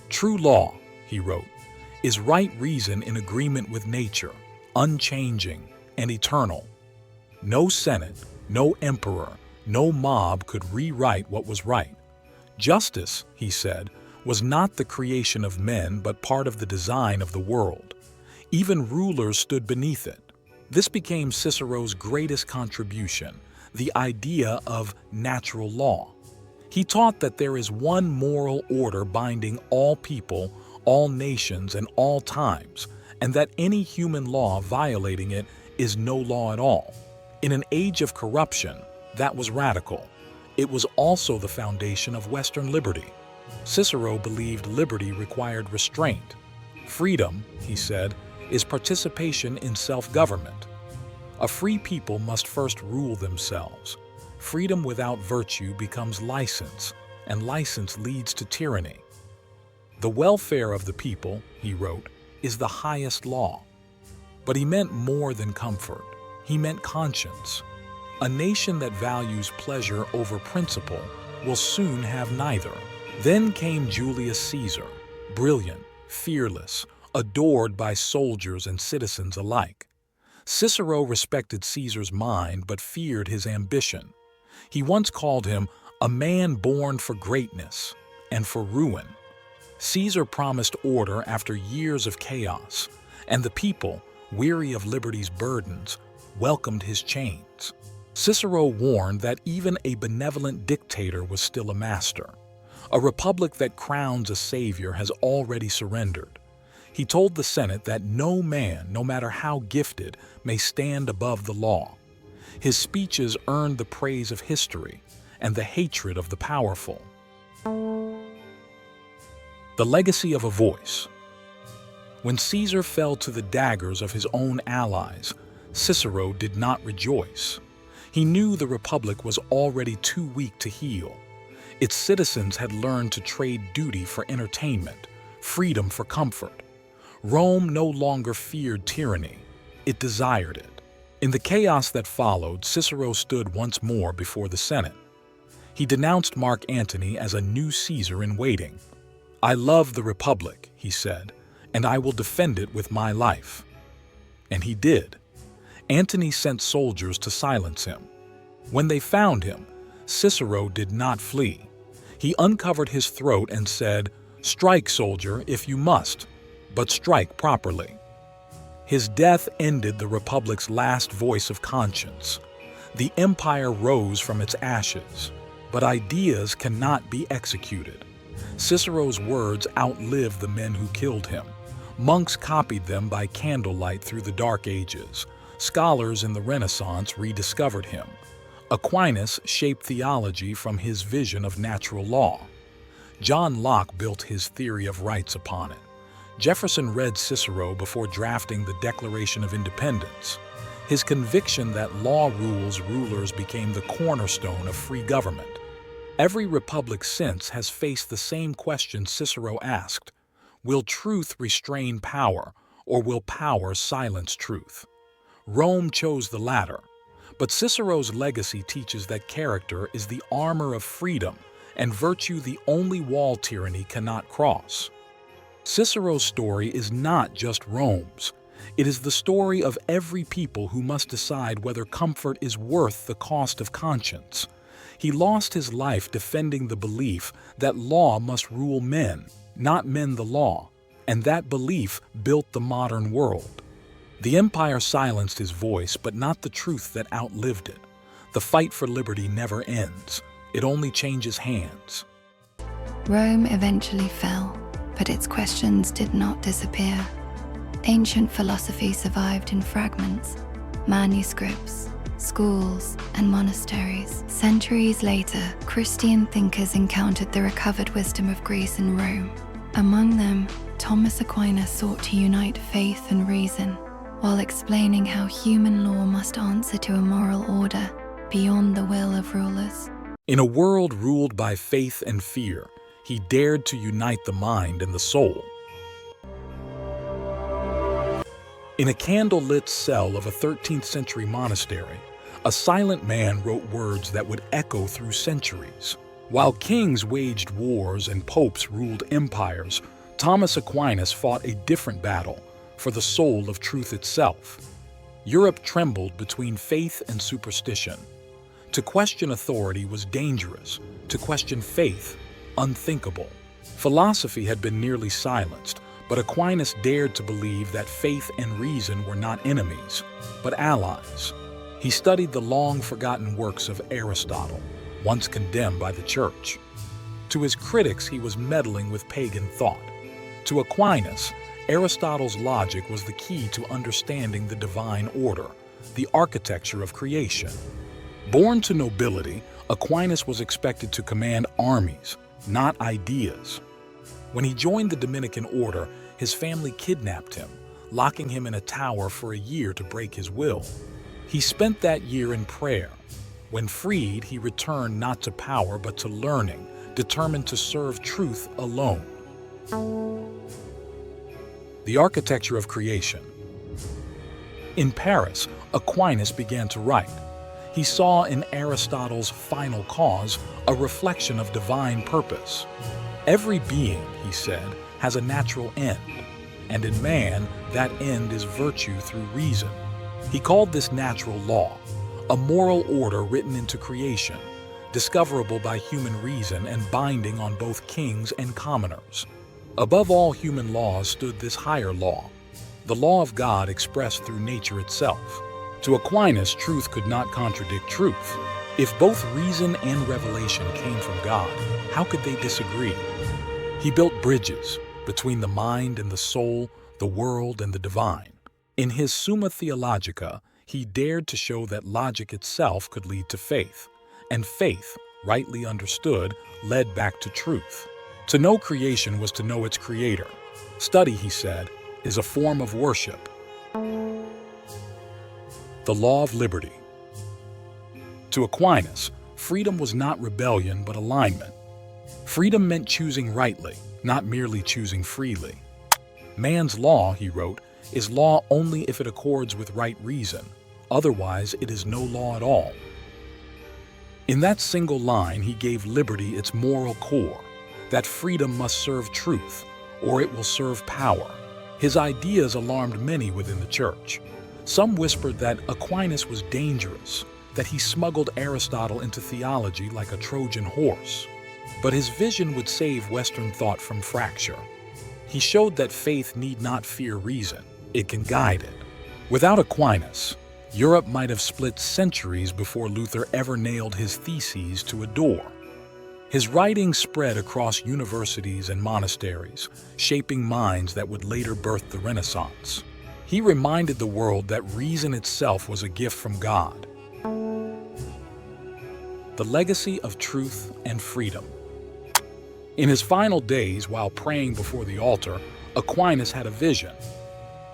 True law, he wrote, is right reason in agreement with nature, unchanging and eternal. No senate, no emperor, no mob could rewrite what was right. Justice, he said, was not the creation of men but part of the design of the world. Even rulers stood beneath it. This became Cicero's greatest contribution, the idea of natural law. He taught that there is one moral order binding all people, all nations, and all times, and that any human law violating it is no law at all. In an age of corruption, that was radical. It was also the foundation of Western liberty. Cicero believed liberty required restraint. Freedom, he said, is participation in self-government. A free people must first rule themselves. Freedom without virtue becomes license, and license leads to tyranny. The welfare of the people, he wrote, is the highest law. But he meant more than comfort. He meant conscience. A nation that values pleasure over principle will soon have neither. Then came Julius Caesar, brilliant, fearless, adored by soldiers and citizens alike. Cicero respected Caesar's mind but feared his ambition. He once called him a man born for greatness and for ruin. Caesar promised order after years of chaos, and the people, weary of liberty's burdens, welcomed his chains. Cicero warned that even a benevolent dictator was still a master. A republic that crowns a savior has already surrendered. He told the Senate that no man, no matter how gifted, may stand above the law. His speeches earned the praise of history and the hatred of the powerful. The legacy of a voice. When Caesar fell to the daggers of his own allies, Cicero did not rejoice. He knew the Republic was already too weak to heal. Its citizens had learned to trade duty for entertainment, freedom for comfort. Rome no longer feared tyranny. It desired it. In the chaos that followed, Cicero stood once more before the Senate. He denounced Mark Antony as a new Caesar in waiting. "I love the Republic," he said, "and I will defend it with my life." And he did. Antony sent soldiers to silence him. When they found him, Cicero did not flee. He uncovered his throat and said, "Strike, soldier, if you must, but strike properly." His death ended the Republic's last voice of conscience. The empire rose from its ashes, but ideas cannot be executed. Cicero's words outlived the men who killed him. Monks copied them by candlelight through the Dark Ages. Scholars in the Renaissance rediscovered him. Aquinas shaped theology from his vision of natural law. John Locke built his theory of rights upon it. Jefferson read Cicero before drafting the Declaration of Independence. His conviction that law rules rulers became the cornerstone of free government. Every republic since has faced the same question Cicero asked: will truth restrain power, or will power silence truth? Rome chose the latter, But Cicero's legacy teaches that character is the armor of freedom and virtue the only wall tyranny cannot cross. Cicero's story is not just Rome's. It is the story of every people who must decide whether comfort is worth the cost of conscience. He lost his life defending the belief that law must rule men, not men the law, and that belief built the modern world. The empire silenced his voice, but not the truth that outlived it. The fight for liberty never ends. It only changes hands. Rome eventually fell, but its questions did not disappear. Ancient philosophy survived in fragments, manuscripts, schools, and monasteries. Centuries later, Christian thinkers encountered the recovered wisdom of Greece and Rome. Among them, Thomas Aquinas sought to unite faith and reason, while explaining how human law must answer to a moral order beyond the will of rulers. In a world ruled by faith and fear, he dared to unite the mind and the soul. In a candle-lit cell of a 13th century monastery, a silent man wrote words that would echo through centuries. While kings waged wars and popes ruled empires, Thomas Aquinas fought a different battle for the soul of truth itself. Europe trembled between faith and superstition. To question authority was dangerous, to question faith, unthinkable. Philosophy had been nearly silenced, but Aquinas dared to believe that faith and reason were not enemies, but allies. He studied the long-forgotten works of Aristotle, once condemned by the Church. To his critics, he was meddling with pagan thought. To Aquinas, Aristotle's logic was the key to understanding the divine order, the architecture of creation. Born to nobility, Aquinas was expected to command armies, not ideas. When he joined the Dominican order, his family kidnapped him, locking him in a tower for a year to break his will. He spent that year in prayer. When freed, he returned not to power but to learning, determined to serve truth alone. The architecture of creation. In Paris, Aquinas began to write. He saw in Aristotle's final cause a reflection of divine purpose. Every being, he said, has a natural end, and in man, that end is virtue through reason. He called this natural law, a moral order written into creation, discoverable by human reason and binding on both kings and commoners. Above all human laws stood this higher law, the law of God expressed through nature itself. To Aquinas, truth could not contradict truth. If both reason and revelation came from God, how could they disagree? He built bridges between the mind and the soul, the world and the divine. In his Summa Theologica, he dared to show that logic itself could lead to faith, and faith, rightly understood, led back to truth. To know creation was to know its creator. Study, he said, is a form of worship. The law of liberty. To Aquinas, freedom was not rebellion but alignment. Freedom meant choosing rightly, not merely choosing freely. Man's law, he wrote, is law only if it accords with right reason. Otherwise, it is no law at all. In that single line, he gave liberty its moral core, that freedom must serve truth, or it will serve power. His ideas alarmed many within the church. Some whispered that Aquinas was dangerous, that he smuggled Aristotle into theology like a Trojan horse. But his vision would save Western thought from fracture. He showed that faith need not fear reason, it can guide it. Without Aquinas, Europe might have split centuries before Luther ever nailed his theses to a door. His writings spread across universities and monasteries, shaping minds that would later birth the Renaissance. He reminded the world that reason itself was a gift from God. The legacy of truth and freedom. In his final days, while praying before the altar, Aquinas had a vision.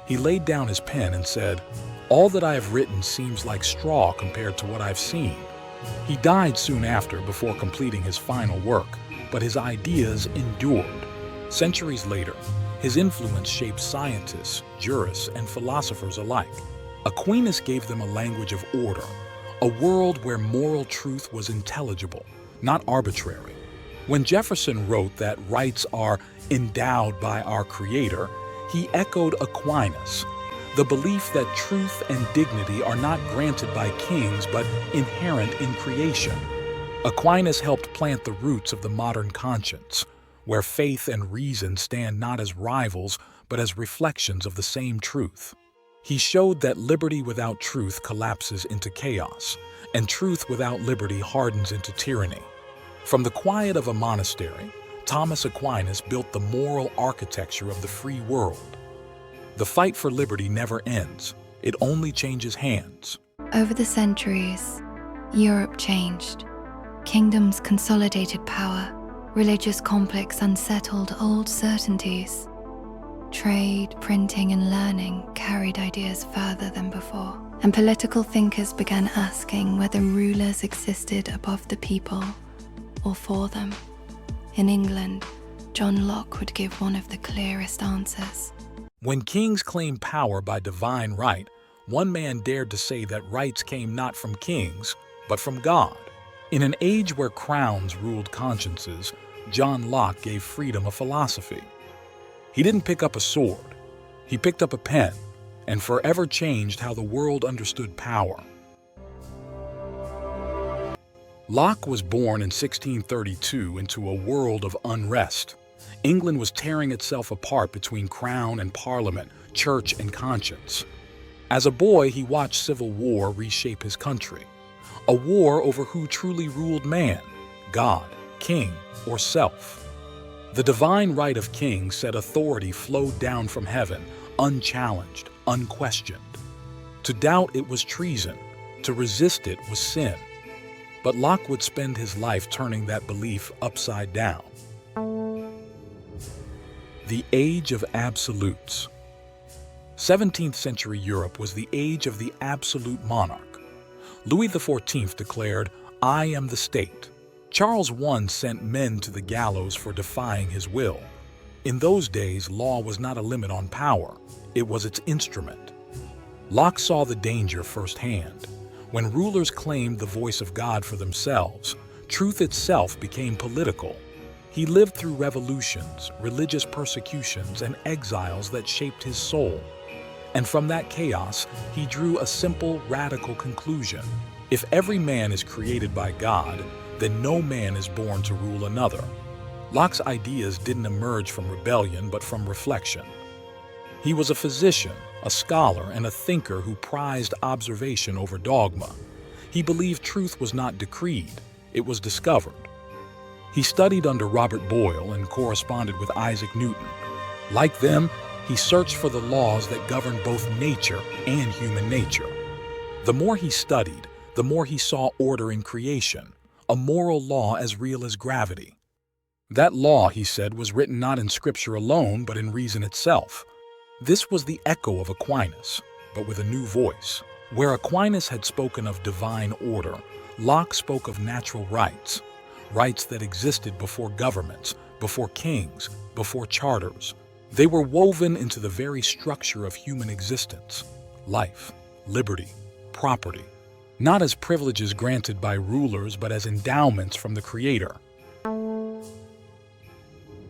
He laid down his pen and said, "All that I have written seems like straw compared to what I've seen." He died soon after, before completing his final work, but his ideas endured. Centuries later, his influence shaped scientists, jurists, and philosophers alike. Aquinas gave them a language of order, a world where moral truth was intelligible, not arbitrary. When Jefferson wrote that rights are endowed by our Creator, he echoed Aquinas, the belief that truth and dignity are not granted by kings but inherent in creation. Aquinas helped plant the roots of the modern conscience, where faith and reason stand not as rivals but as reflections of the same truth. He showed that liberty without truth collapses into chaos, and truth without liberty hardens into tyranny. From the quiet of a monastery, Thomas Aquinas built the moral architecture of the free world. The fight for liberty never ends. It only changes hands. Over the centuries, Europe changed. Kingdoms consolidated power. Religious conflicts unsettled old certainties. Trade, printing, and learning carried ideas further than before. And political thinkers began asking whether rulers existed above the people or for them. In England, John Locke would give one of the clearest answers. When kings claimed power by divine right, one man dared to say that rights came not from kings, but from God. In an age where crowns ruled consciences, John Locke gave freedom a philosophy. He didn't pick up a sword. He picked up a pen and forever changed how the world understood power. Locke was born in 1632 into a world of unrest. England was tearing itself apart between crown and parliament, church and conscience. As a boy, he watched civil war reshape his country. A war over who truly ruled man, God, king, or self. The divine right of kings said authority flowed down from heaven, unchallenged, unquestioned. To doubt it was treason, to resist it was sin. But Locke would spend his life turning that belief upside down. The Age of Absolutes. 17th century Europe was the age of the absolute monarch. Louis XIV declared, "I am the state." Charles I sent men to the gallows for defying his will. In those days, law was not a limit on power, it was its instrument. Locke saw the danger firsthand. When rulers claimed the voice of God for themselves, truth itself became political. He lived through revolutions, religious persecutions, and exiles that shaped his soul. And from that chaos, he drew a simple, radical conclusion. If every man is created by God, then no man is born to rule another. Locke's ideas didn't emerge from rebellion, but from reflection. He was a physician, a scholar, and a thinker who prized observation over dogma. He believed truth was not decreed, it was discovered. He studied under Robert Boyle and corresponded with Isaac Newton. Like them, he searched for the laws that govern both nature and human nature. The more he studied, the more he saw order in creation, a moral law as real as gravity. That law, he said, was written not in Scripture alone, but in reason itself. This was the echo of Aquinas, but with a new voice. Where Aquinas had spoken of divine order, Locke spoke of natural rights, rights that existed before governments, before kings, before charters. They were woven into the very structure of human existence: life, liberty, property, not as privileges granted by rulers, but as endowments from the Creator.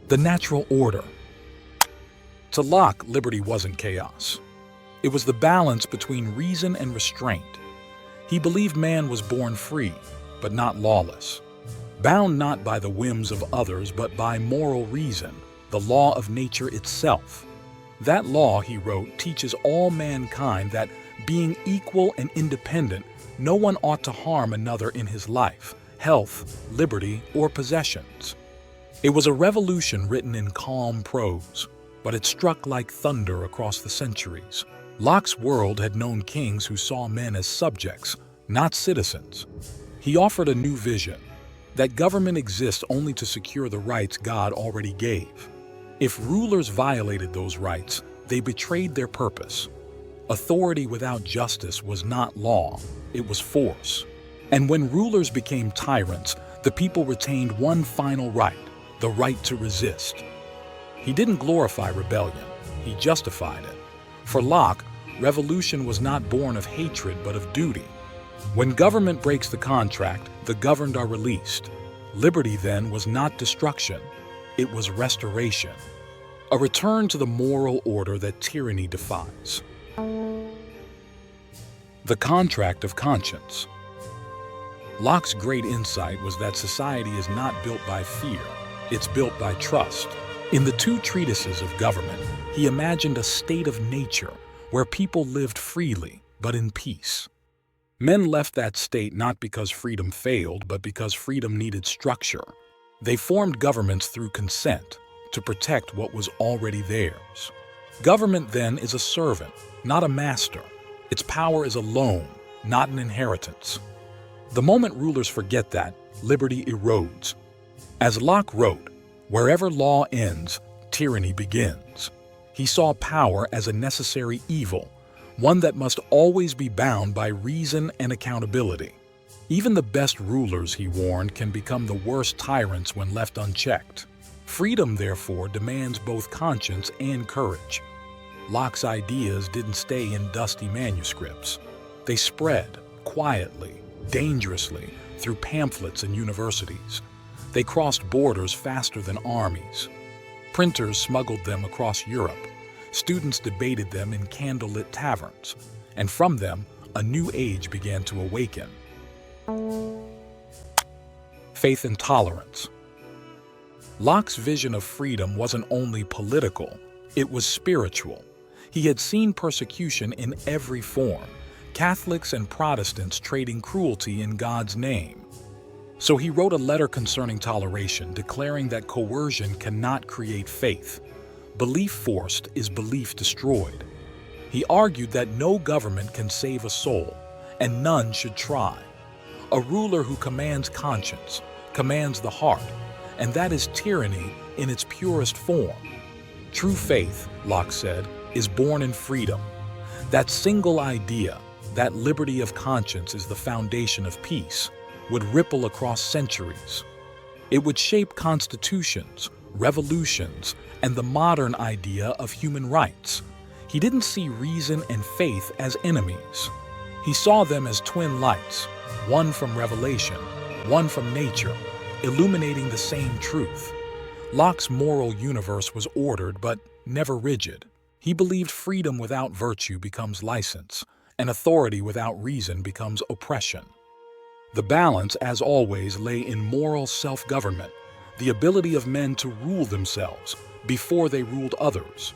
The natural order. To Locke, liberty wasn't chaos. It was the balance between reason and restraint. He believed man was born free, but not lawless. Bound not by the whims of others, but by moral reason, the law of nature itself. That law, he wrote, teaches all mankind that, being equal and independent, no one ought to harm another in his life, health, liberty, or possessions. It was a revolution written in calm prose, but it struck like thunder across the centuries. Locke's world had known kings who saw men as subjects, not citizens. He offered a new vision, that government exists only to secure the rights God already gave. If rulers violated those rights, they betrayed their purpose. Authority without justice was not law, it was force. And when rulers became tyrants, the people retained one final right, the right to resist. He didn't glorify rebellion, he justified it. For Locke, revolution was not born of hatred but of duty. When government breaks the contract, the governed are released. Liberty then was not destruction, it was restoration. A return to the moral order that tyranny defies. The contract of conscience. Locke's great insight was that society is not built by fear, it's built by trust. In the two treatises of government, he imagined a state of nature where people lived freely, but in peace. Men left that state not because freedom failed, but because freedom needed structure. They formed governments through consent to protect what was already theirs. Government then is a servant, not a master. Its power is a loan, not an inheritance. The moment rulers forget that, liberty erodes. As Locke wrote, "Wherever law ends, tyranny begins." He saw power as a necessary evil, one that must always be bound by reason and accountability. Even the best rulers, he warned, can become the worst tyrants when left unchecked. Freedom, therefore, demands both conscience and courage. Locke's ideas didn't stay in dusty manuscripts. They spread, quietly, dangerously, through pamphlets and universities. They crossed borders faster than armies. Printers smuggled them across Europe. Students debated them in candlelit taverns. And from them, a new age began to awaken. Faith and tolerance. Locke's vision of freedom wasn't only political, it was spiritual. He had seen persecution in every form, Catholics and Protestants trading cruelty in God's name. So he wrote a letter concerning toleration, declaring that coercion cannot create faith. Belief forced is belief destroyed. He argued that no government can save a soul, and none should try. A ruler who commands conscience commands the heart, and that is tyranny in its purest form. True faith, Locke said, is born in freedom. That single idea, that liberty of conscience is the foundation of peace, would ripple across centuries. It would shape constitutions, revolutions, and the modern idea of human rights. He didn't see reason and faith as enemies. He saw them as twin lights, one from revelation, one from nature, illuminating the same truth. Locke's moral universe was ordered but never rigid. He believed freedom without virtue becomes license, and authority without reason becomes oppression. The balance, as always, lay in moral self-government, the ability of men to rule themselves before they ruled others.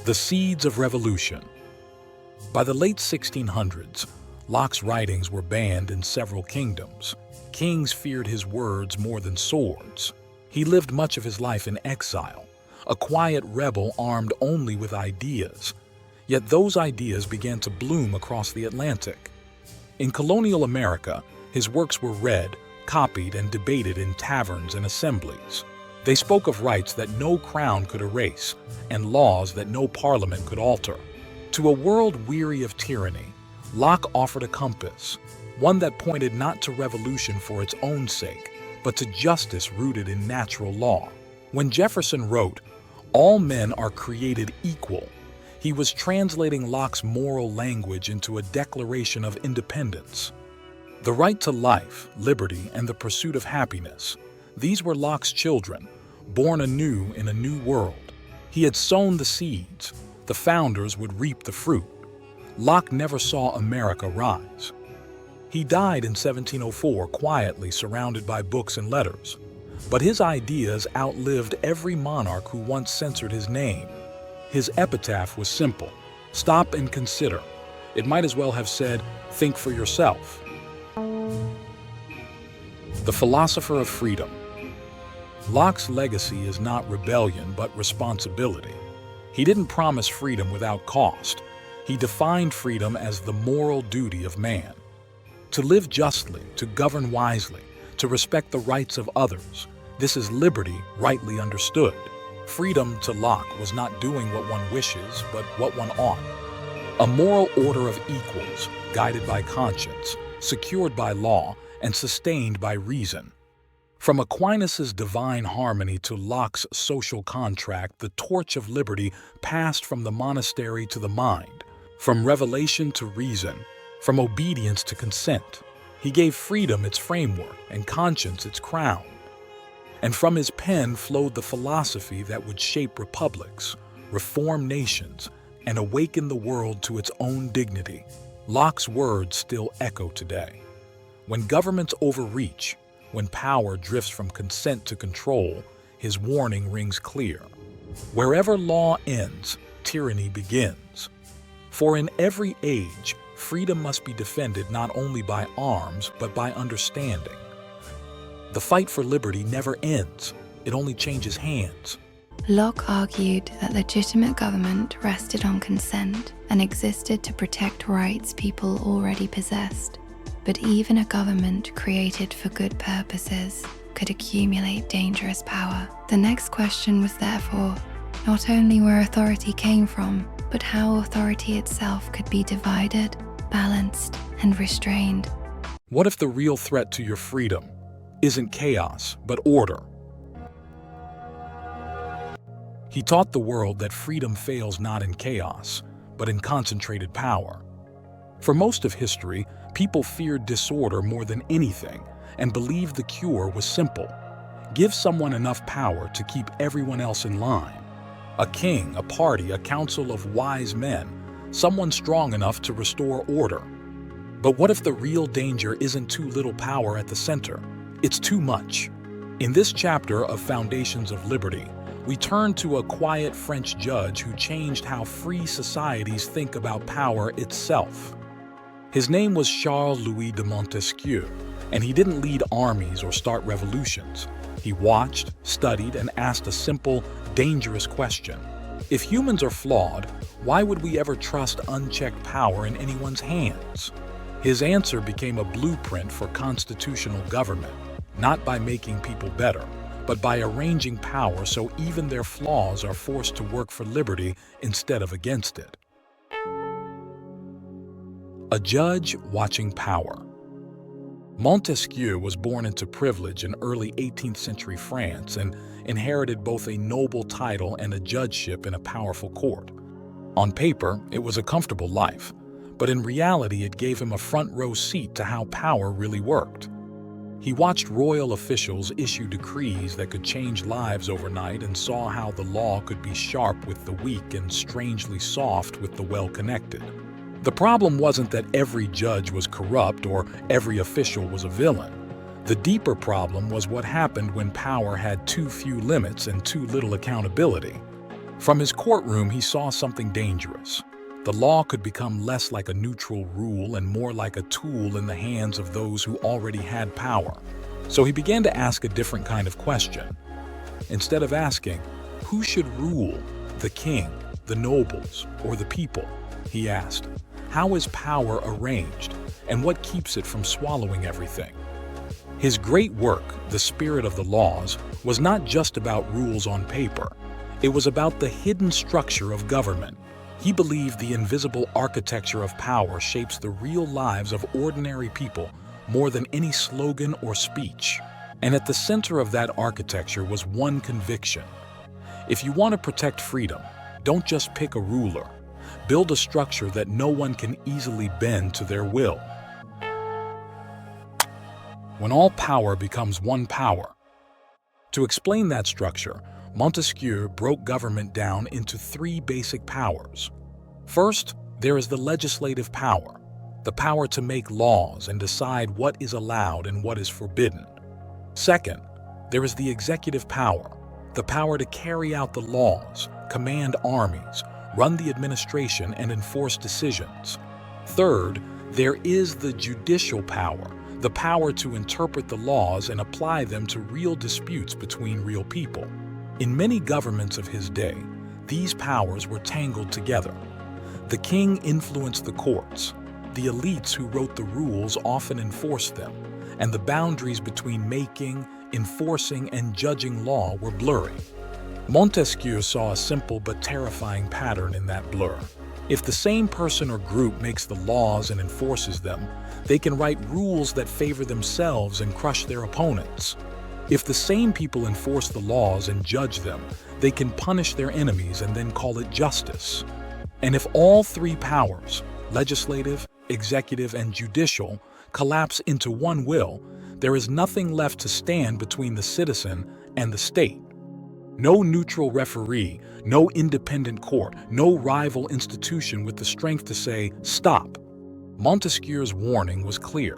The seeds of revolution. By the late 1600s, Locke's writings were banned in several kingdoms. Kings feared his words more than swords. He lived much of his life in exile, a quiet rebel armed only with ideas. Yet those ideas began to bloom across the Atlantic. In colonial America, his works were read, copied, and debated in taverns and assemblies. They spoke of rights that no crown could erase, and laws that no parliament could alter. To a world weary of tyranny, Locke offered a compass, one that pointed not to revolution for its own sake, but to justice rooted in natural law. When Jefferson wrote, "All men are created equal," he was translating Locke's moral language into a declaration of independence. The right to life, liberty, and the pursuit of happiness, these were Locke's children, born anew in a new world. He had sown the seeds. The founders would reap the fruit. Locke never saw America rise. He died in 1704 quietly, surrounded by books and letters. But his ideas outlived every monarch who once censored his name. His epitaph was simple: stop and consider. It might as well have said, think for yourself. The philosopher of freedom. Locke's legacy is not rebellion, but responsibility. He didn't promise freedom without cost. He defined freedom as the moral duty of man. To live justly, to govern wisely, to respect the rights of others. This is liberty rightly understood. Freedom to Locke was not doing what one wishes, but what one ought. A moral order of equals, guided by conscience, secured by law, and sustained by reason. From Aquinas's divine harmony to Locke's social contract, the torch of liberty passed from the monastery to the mind, from revelation to reason, from obedience to consent. He gave freedom its framework and conscience its crown. And from his pen flowed the philosophy that would shape republics, reform nations, and awaken the world to its own dignity. Locke's words still echo today. When governments overreach, when power drifts from consent to control, his warning rings clear. Wherever law ends, tyranny begins. For in every age, freedom must be defended not only by arms, but by understanding. The fight for liberty never ends, it only changes hands. Locke argued that legitimate government rested on consent and existed to protect rights people already possessed. But even a government created for good purposes could accumulate dangerous power. The next question was therefore not only where authority came from, but how authority itself could be divided, balanced, and restrained. What if the real threat to your freedom isn't chaos, but order? He taught the world that freedom fails not in chaos, but in concentrated power. For most of history, people feared disorder more than anything and believed the cure was simple. Give someone enough power to keep everyone else in line. A king, a party, a council of wise men, someone strong enough to restore order. But what if the real danger isn't too little power at the center? It's too much. In this chapter of Foundations of Liberty, we turn to a quiet French judge who changed how free societies think about power itself. His name was Charles-Louis de Montesquieu, and he didn't lead armies or start revolutions. He watched, studied, and asked a simple, dangerous question. If humans are flawed, why would we ever trust unchecked power in anyone's hands? His answer became a blueprint for constitutional government, not by making people better, but by arranging power so even their flaws are forced to work for liberty instead of against it. A judge watching power. Montesquieu was born into privilege in early 18th century France and inherited both a noble title and a judgeship in a powerful court. On paper, it was a comfortable life, but in reality it gave him a front-row seat to how power really worked. He watched royal officials issue decrees that could change lives overnight and saw how the law could be sharp with the weak and strangely soft with the well-connected. The problem wasn't that every judge was corrupt or every official was a villain. The deeper problem was what happened when power had too few limits and too little accountability. From his courtroom, he saw something dangerous. The law could become less like a neutral rule and more like a tool in the hands of those who already had power. So he began to ask a different kind of question. Instead of asking, who should rule, the king, the nobles, or the people, he asked, how is power arranged, and what keeps it from swallowing everything? His great work, The Spirit of the Laws, was not just about rules on paper. It was about the hidden structure of government. He believed the invisible architecture of power shapes the real lives of ordinary people more than any slogan or speech. And at the center of that architecture was one conviction. If you want to protect freedom, don't just pick a ruler. Build a structure that no one can easily bend to their will. When all power becomes one power. To explain that structure, Montesquieu broke government down into three basic powers. First, there is the legislative power, the power to make laws and decide what is allowed and what is forbidden. Second, there is the executive power, the power to carry out the laws, command armies, run the administration, and enforce decisions. Third, there is the judicial power, the power to interpret the laws and apply them to real disputes between real people. In many governments of his day, these powers were tangled together. The king influenced the courts. The elites who wrote the rules often enforced them, and the boundaries between making, enforcing, and judging law were blurry. Montesquieu saw a simple but terrifying pattern in that blur. If the same person or group makes the laws and enforces them, they can write rules that favor themselves and crush their opponents. If the same people enforce the laws and judge them, they can punish their enemies and then call it justice. And if all three powers, legislative, executive, and judicial, collapse into one will, there is nothing left to stand between the citizen and the state. No neutral referee, no independent court, no rival institution with the strength to say, "Stop." Montesquieu's warning was clear.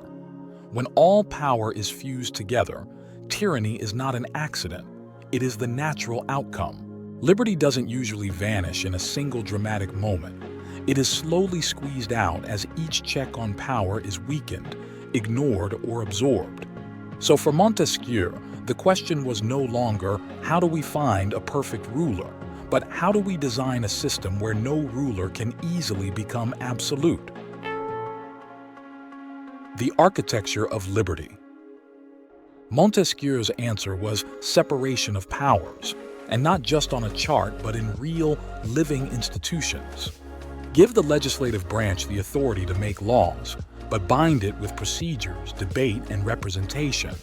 When all power is fused together, tyranny is not an accident, it is the natural outcome. Liberty doesn't usually vanish in a single dramatic moment. It is slowly squeezed out as each check on power is weakened, ignored, or absorbed. So for Montesquieu, the question was no longer, how do we find a perfect ruler, but how do we design a system where no ruler can easily become absolute? The architecture of liberty. Montesquieu's answer was separation of powers, and not just on a chart, but in real, living institutions. Give the legislative branch the authority to make laws, but bind it with procedures, debate, and representation.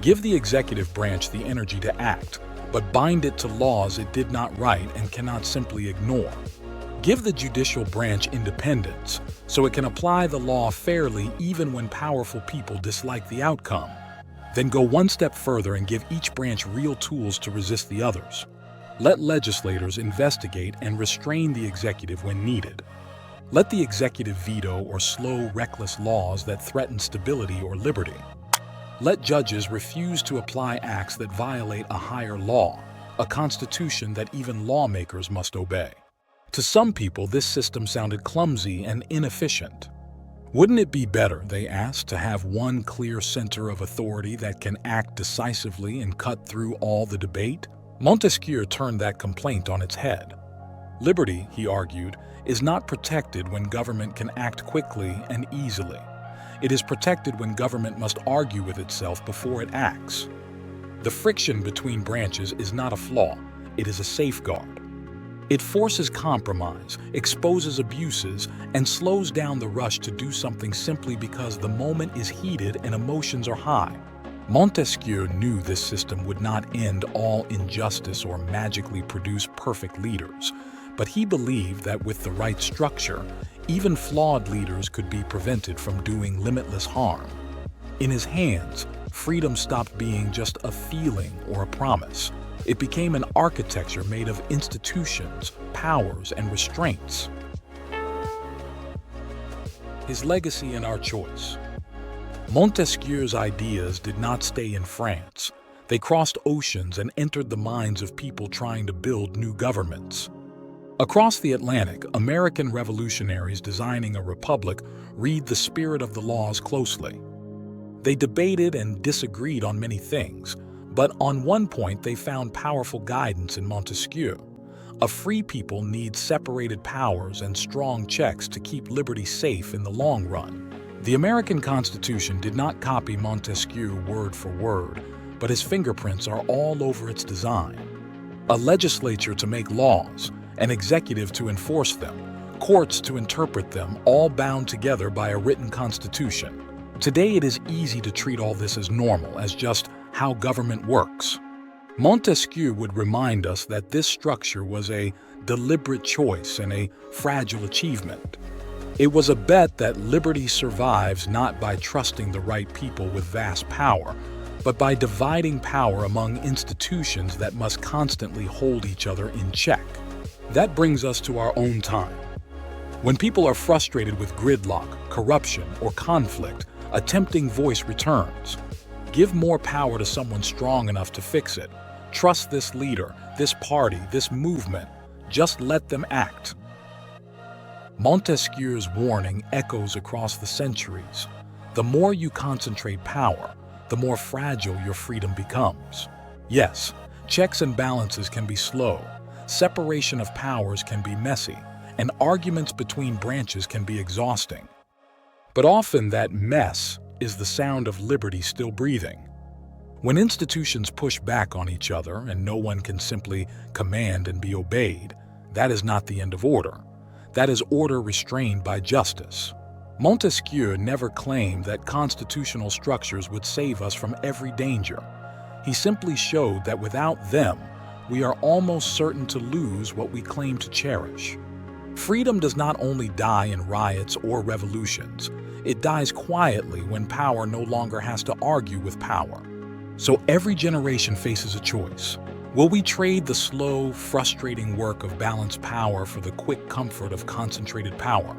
Give the executive branch the energy to act, but bind it to laws it did not write and cannot simply ignore. Give the judicial branch independence, so it can apply the law fairly even when powerful people dislike the outcome. Then go one step further and give each branch real tools to resist the others. Let legislators investigate and restrain the executive when needed. Let the executive veto or slow, reckless laws that threaten stability or liberty. Let judges refuse to apply acts that violate a higher law, a constitution that even lawmakers must obey. To some people, this system sounded clumsy and inefficient. Wouldn't it be better, they asked, to have one clear center of authority that can act decisively and cut through all the debate? Montesquieu turned that complaint on its head. Liberty, he argued, is not protected when government can act quickly and easily. It is protected when government must argue with itself before it acts. The friction between branches is not a flaw, it is a safeguard. It forces compromise, exposes abuses, and slows down the rush to do something simply because the moment is heated and emotions are high. Montesquieu knew this system would not end all injustice or magically produce perfect leaders, but he believed that with the right structure, even flawed leaders could be prevented from doing limitless harm. In his hands, freedom stopped being just a feeling or a promise. It became an architecture made of institutions, powers, and restraints. His legacy and our choice. Montesquieu's ideas did not stay in France. They crossed oceans and entered the minds of people trying to build new governments. Across the Atlantic, American revolutionaries designing a republic read the spirit of the laws closely. They debated and disagreed on many things, but on one point they found powerful guidance in Montesquieu. A free people needs separated powers and strong checks to keep liberty safe in the long run. The American Constitution did not copy Montesquieu word for word, but his fingerprints are all over its design. A legislature to make laws, an executive to enforce them, courts to interpret them, all bound together by a written constitution. Today it is easy to treat all this as normal, as just how government works. Montesquieu would remind us that this structure was a deliberate choice and a fragile achievement. It was a bet that liberty survives not by trusting the right people with vast power, but by dividing power among institutions that must constantly hold each other in check. That brings us to our own time. When people are frustrated with gridlock, corruption, or conflict, a tempting voice returns. Give more power to someone strong enough to fix it. Trust this leader, this party, this movement. Just let them act. Montesquieu's warning echoes across the centuries. The more you concentrate power, the more fragile your freedom becomes. Yes, checks and balances can be slow, separation of powers can be messy, and arguments between branches can be exhausting. But often that mess is the sound of liberty still breathing. When institutions push back on each other and no one can simply command and be obeyed, that is not the end of order. That is order restrained by justice. Montesquieu never claimed that constitutional structures would save us from every danger. He simply showed that without them, we are almost certain to lose what we claim to cherish. Freedom does not only die in riots or revolutions, it dies quietly when power no longer has to argue with power. So every generation faces a choice. Will we trade the slow, frustrating work of balanced power for the quick comfort of concentrated power?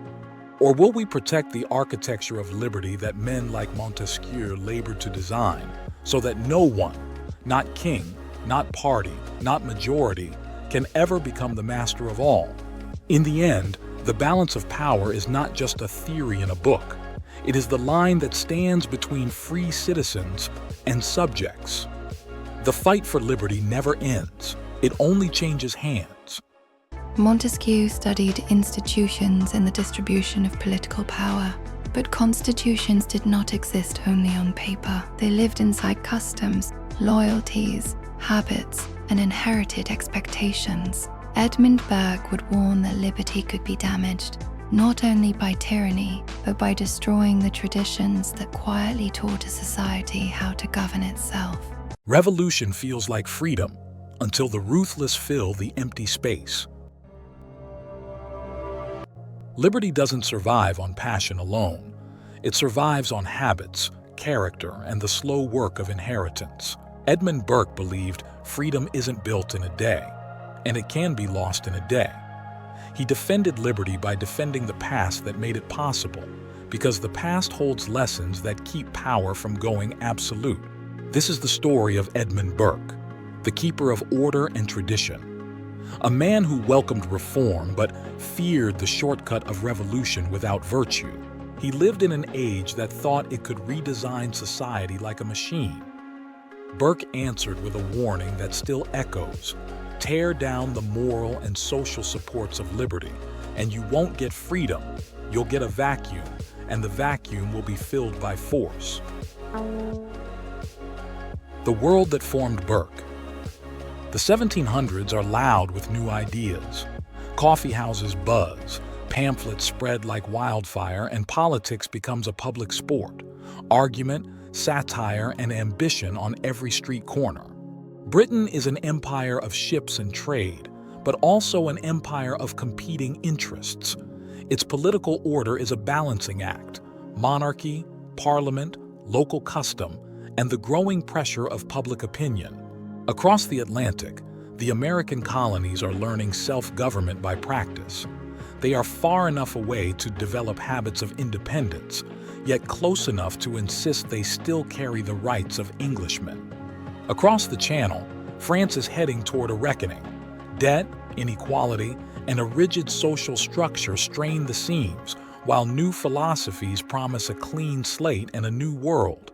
Or will we protect the architecture of liberty that men like Montesquieu labored to design, so that no one, not king, not party, not majority, can ever become the master of all? In the end, the balance of power is not just a theory in a book. It is the line that stands between free citizens and subjects. The fight for liberty never ends. It only changes hands. Montesquieu studied institutions in the distribution of political power, but constitutions did not exist only on paper. They lived inside customs, loyalties, habits, and inherited expectations. Edmund Burke would warn that liberty could be damaged, not only by tyranny, but by destroying the traditions that quietly taught a society how to govern itself. Revolution feels like freedom until the ruthless fill the empty space. Liberty doesn't survive on passion alone. It survives on habits, character, and the slow work of inheritance. Edmund Burke believed freedom isn't built in a day, and it can be lost in a day. He defended liberty by defending the past that made it possible, because the past holds lessons that keep power from going absolute. This is the story of Edmund Burke, the keeper of order and tradition. A man who welcomed reform but feared the shortcut of revolution without virtue. He lived in an age that thought it could redesign society like a machine. Burke answered with a warning that still echoes: tear down the moral and social supports of liberty, and you won't get freedom. You'll get a vacuum, and the vacuum will be filled by force. The world that formed Burke. The 1700s are loud with new ideas. Coffee houses buzz, pamphlets spread like wildfire, and politics becomes a public sport. Argument, satire, and ambition on every street corner. Britain is an empire of ships and trade, but also an empire of competing interests. Its political order is a balancing act: monarchy, parliament, local custom, and the growing pressure of public opinion. Across the Atlantic, the American colonies are learning self-government by practice. They are far enough away to develop habits of independence, yet close enough to insist they still carry the rights of Englishmen. Across the Channel, France is heading toward a reckoning. Debt, inequality, and a rigid social structure strain the seams, while new philosophies promise a clean slate and a new world.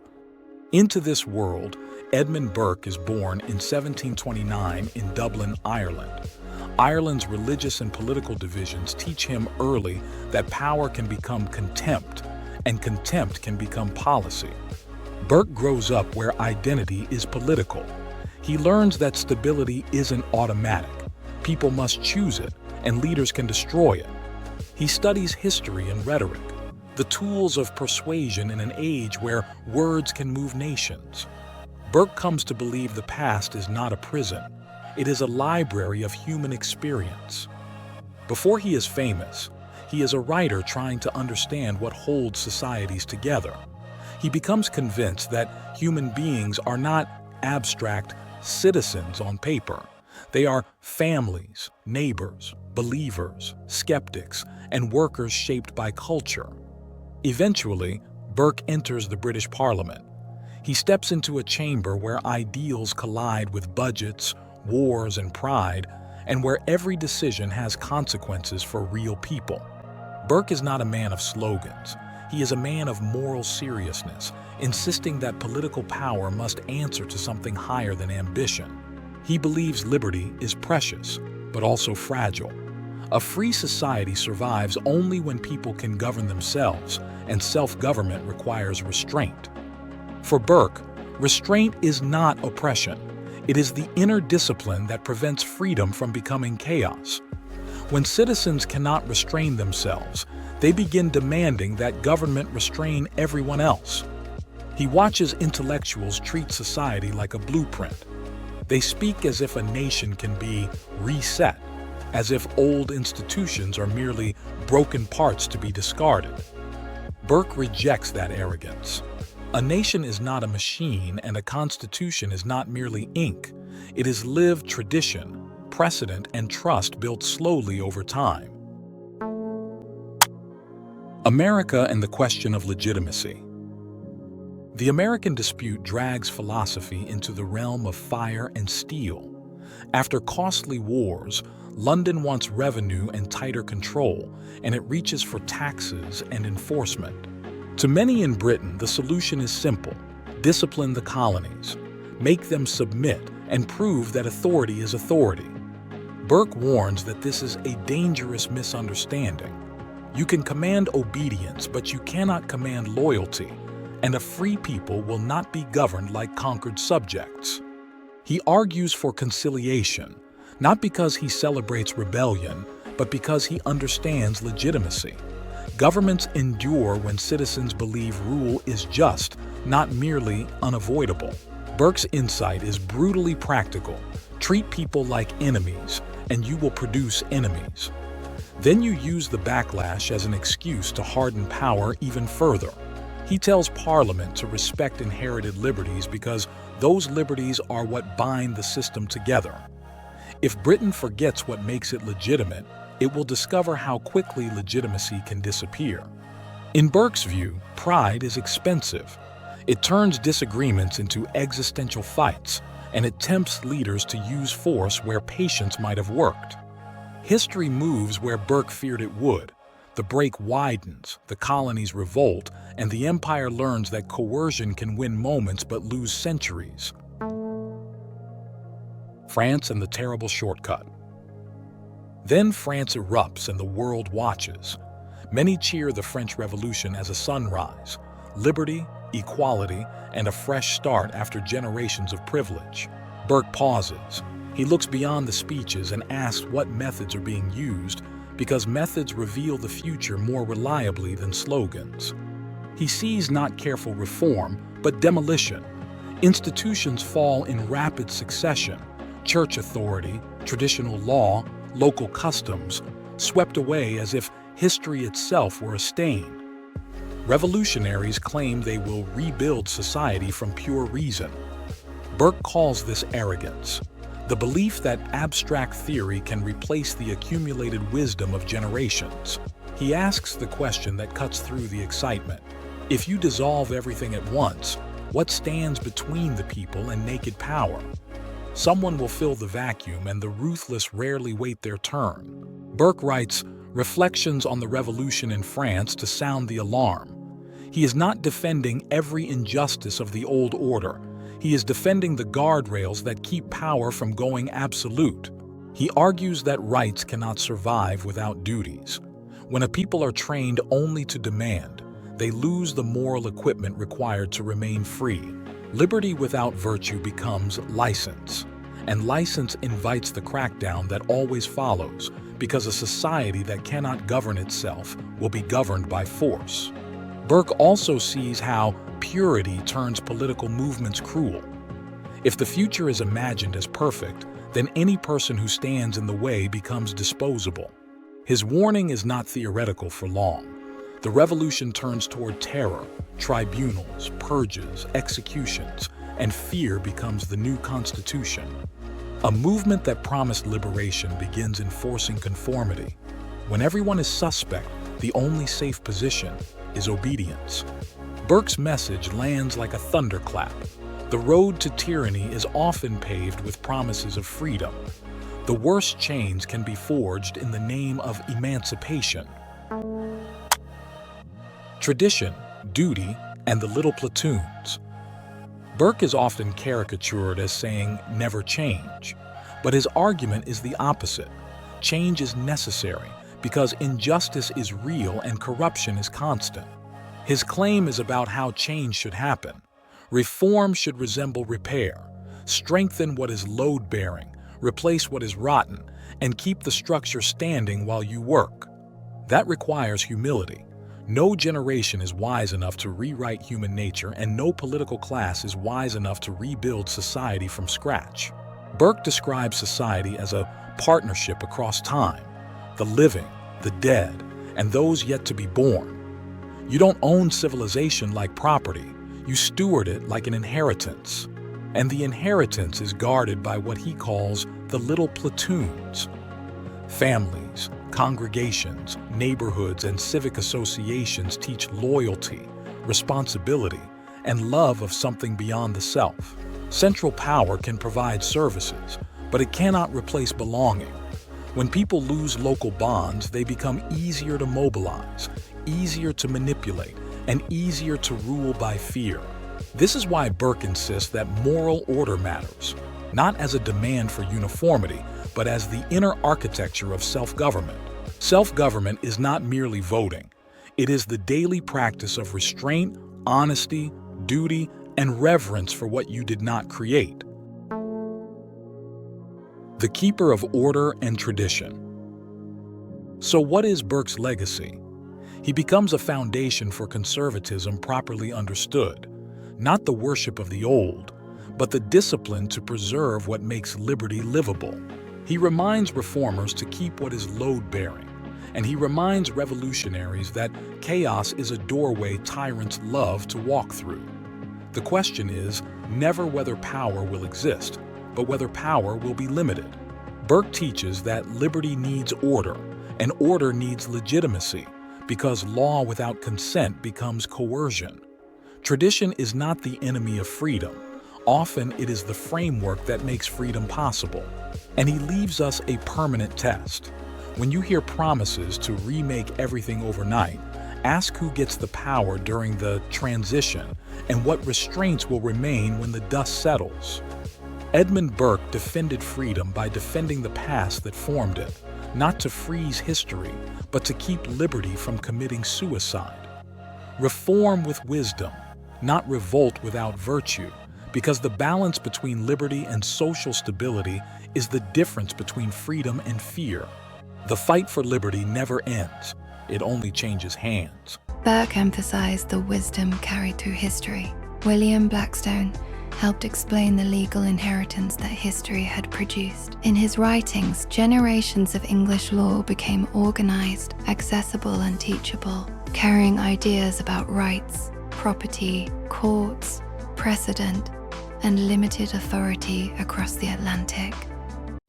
Into this world, Edmund Burke is born in 1729 in Dublin, Ireland. Ireland's religious and political divisions teach him early that power can become contempt, and contempt can become policy. Burke grows up where identity is political. He learns that stability isn't automatic. People must choose it, and leaders can destroy it. He studies history and rhetoric, the tools of persuasion in an age where words can move nations. Burke comes to believe the past is not a prison. It is a library of human experience. Before he is famous, he is a writer trying to understand what holds societies together. He becomes convinced that human beings are not abstract citizens on paper. They are families, neighbors, believers, skeptics, and workers shaped by culture. Eventually, Burke enters the British Parliament. He steps into a chamber where ideals collide with budgets, wars, and pride, and where every decision has consequences for real people. Burke is not a man of slogans. He is a man of moral seriousness, insisting that political power must answer to something higher than ambition. He believes liberty is precious, but also fragile. A free society survives only when people can govern themselves, and self-government requires restraint. For Burke, restraint is not oppression. It is the inner discipline that prevents freedom from becoming chaos. When citizens cannot restrain themselves, they begin demanding that government restrain everyone else. He watches intellectuals treat society like a blueprint. They speak as if a nation can be reset, as if old institutions are merely broken parts to be discarded. Burke rejects that arrogance. A nation is not a machine, and a constitution is not merely ink. It is lived tradition, precedent, and trust built slowly over time. America and the question of legitimacy. The American dispute drags philosophy into the realm of fire and steel. After costly wars, London wants revenue and tighter control, and it reaches for taxes and enforcement. To many in Britain, the solution is simple: discipline the colonies, make them submit, and prove that authority is authority. Burke warns that this is a dangerous misunderstanding. You can command obedience, but you cannot command loyalty, and a free people will not be governed like conquered subjects. He argues for conciliation, not because he celebrates rebellion, but because he understands legitimacy. Governments endure when citizens believe rule is just, not merely unavoidable. Burke's insight is brutally practical. Treat people like enemies, and you will produce enemies. Then you use the backlash as an excuse to harden power even further. He tells Parliament to respect inherited liberties because those liberties are what bind the system together. If Britain forgets what makes it legitimate, it will discover how quickly legitimacy can disappear. In Burke's view, pride is expensive. It turns disagreements into existential fights, and it tempts leaders to use force where patience might have worked. History moves where Burke feared it would. The break widens, the colonies revolt, and the empire learns that coercion can win moments but lose centuries. France and the terrible shortcut. Then France erupts and the world watches. Many cheer the French Revolution as a sunrise: liberty, equality, and a fresh start after generations of privilege. Burke pauses. He looks beyond the speeches and asks what methods are being used, because methods reveal the future more reliably than slogans. He sees not careful reform, but demolition. Institutions fall in rapid succession: church authority, traditional law, local customs, swept away as if history itself were a stain. Revolutionaries claim they will rebuild society from pure reason. Burke calls this arrogance, the belief that abstract theory can replace the accumulated wisdom of generations. He asks the question that cuts through the excitement: if you dissolve everything at once, what stands between the people and naked power? Someone will fill the vacuum, and the ruthless rarely wait their turn. Burke writes Reflections on the Revolution in France to sound the alarm. He is not defending every injustice of the old order. He is defending the guardrails that keep power from going absolute. He argues that rights cannot survive without duties. When a people are trained only to demand, they lose the moral equipment required to remain free. Liberty without virtue becomes license, and license invites the crackdown that always follows, because a society that cannot govern itself will be governed by force. Burke also sees how purity turns political movements cruel. If the future is imagined as perfect, then any person who stands in the way becomes disposable. His warning is not theoretical for long. The revolution turns toward terror, tribunals, purges, executions, and fear becomes the new constitution. A movement that promised liberation begins enforcing conformity. When everyone is suspect, the only safe position is obedience. Burke's message lands like a thunderclap. The road to tyranny is often paved with promises of freedom. The worst chains can be forged in the name of emancipation. Tradition, duty, and the little platoons. Burke is often caricatured as saying, "never change." But his argument is the opposite. Change is necessary because injustice is real and corruption is constant. His claim is about how change should happen. Reform should resemble repair. Strengthen what is load-bearing, replace what is rotten, and keep the structure standing while you work. That requires humility. No generation is wise enough to rewrite human nature, and no political class is wise enough to rebuild society from scratch. Burke describes society as a partnership across time, the living, the dead, and those yet to be born. You don't own civilization like property, you steward it like an inheritance. And the inheritance is guarded by what he calls the little platoons. Families, congregations, neighborhoods, and civic associations teach loyalty, responsibility, and love of something beyond the self. Central power can provide services, but it cannot replace belonging. When people lose local bonds, they become easier to mobilize, easier to manipulate, and easier to rule by fear. This is why Burke insists that moral order matters, not as a demand for uniformity, but as the inner architecture of self-government. Self-government is not merely voting. It is the daily practice of restraint, honesty, duty, and reverence for what you did not create. The keeper of order and tradition. So what is Burke's legacy? He becomes a foundation for conservatism properly understood, not the worship of the old, but the discipline to preserve what makes liberty livable. He reminds reformers to keep what is load-bearing, and he reminds revolutionaries that chaos is a doorway tyrants love to walk through. The question is never whether power will exist, but whether power will be limited. Burke teaches that liberty needs order, and order needs legitimacy, because law without consent becomes coercion. Tradition is not the enemy of freedom. Often it is the framework that makes freedom possible. And he leaves us a permanent test. When you hear promises to remake everything overnight, ask who gets the power during the transition and what restraints will remain when the dust settles. Edmund Burke defended freedom by defending the past that formed it, not to freeze history, but to keep liberty from committing suicide. Reform with wisdom, not revolt without virtue, because the balance between liberty and social stability is the difference between freedom and fear. The fight for liberty never ends, it only changes hands. Burke emphasized the wisdom carried through history. William Blackstone helped explain the legal inheritance that history had produced. In his writings, generations of English law became organized, accessible, and teachable, carrying ideas about rights, property, courts, precedent, and limited authority across the Atlantic.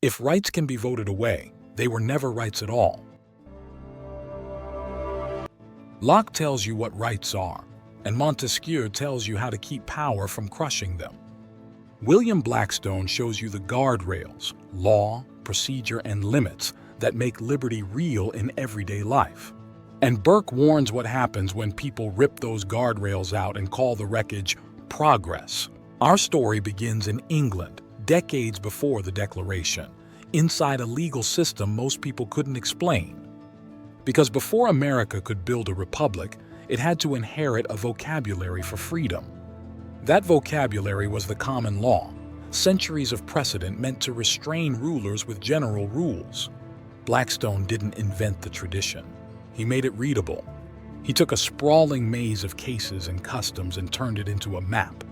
If rights can be voted away, they were never rights at all. Locke tells you what rights are, and Montesquieu tells you how to keep power from crushing them. William Blackstone shows you the guardrails, law, procedure, and limits that make liberty real in everyday life. And Burke warns what happens when people rip those guardrails out and call the wreckage progress. Our story begins in England, decades before the Declaration, inside a legal system most people couldn't explain. Because before America could build a republic, it had to inherit a vocabulary for freedom. That vocabulary was the common law, centuries of precedent meant to restrain rulers with general rules. Blackstone didn't invent the tradition. He made it readable. He took a sprawling maze of cases and customs and turned it into a map.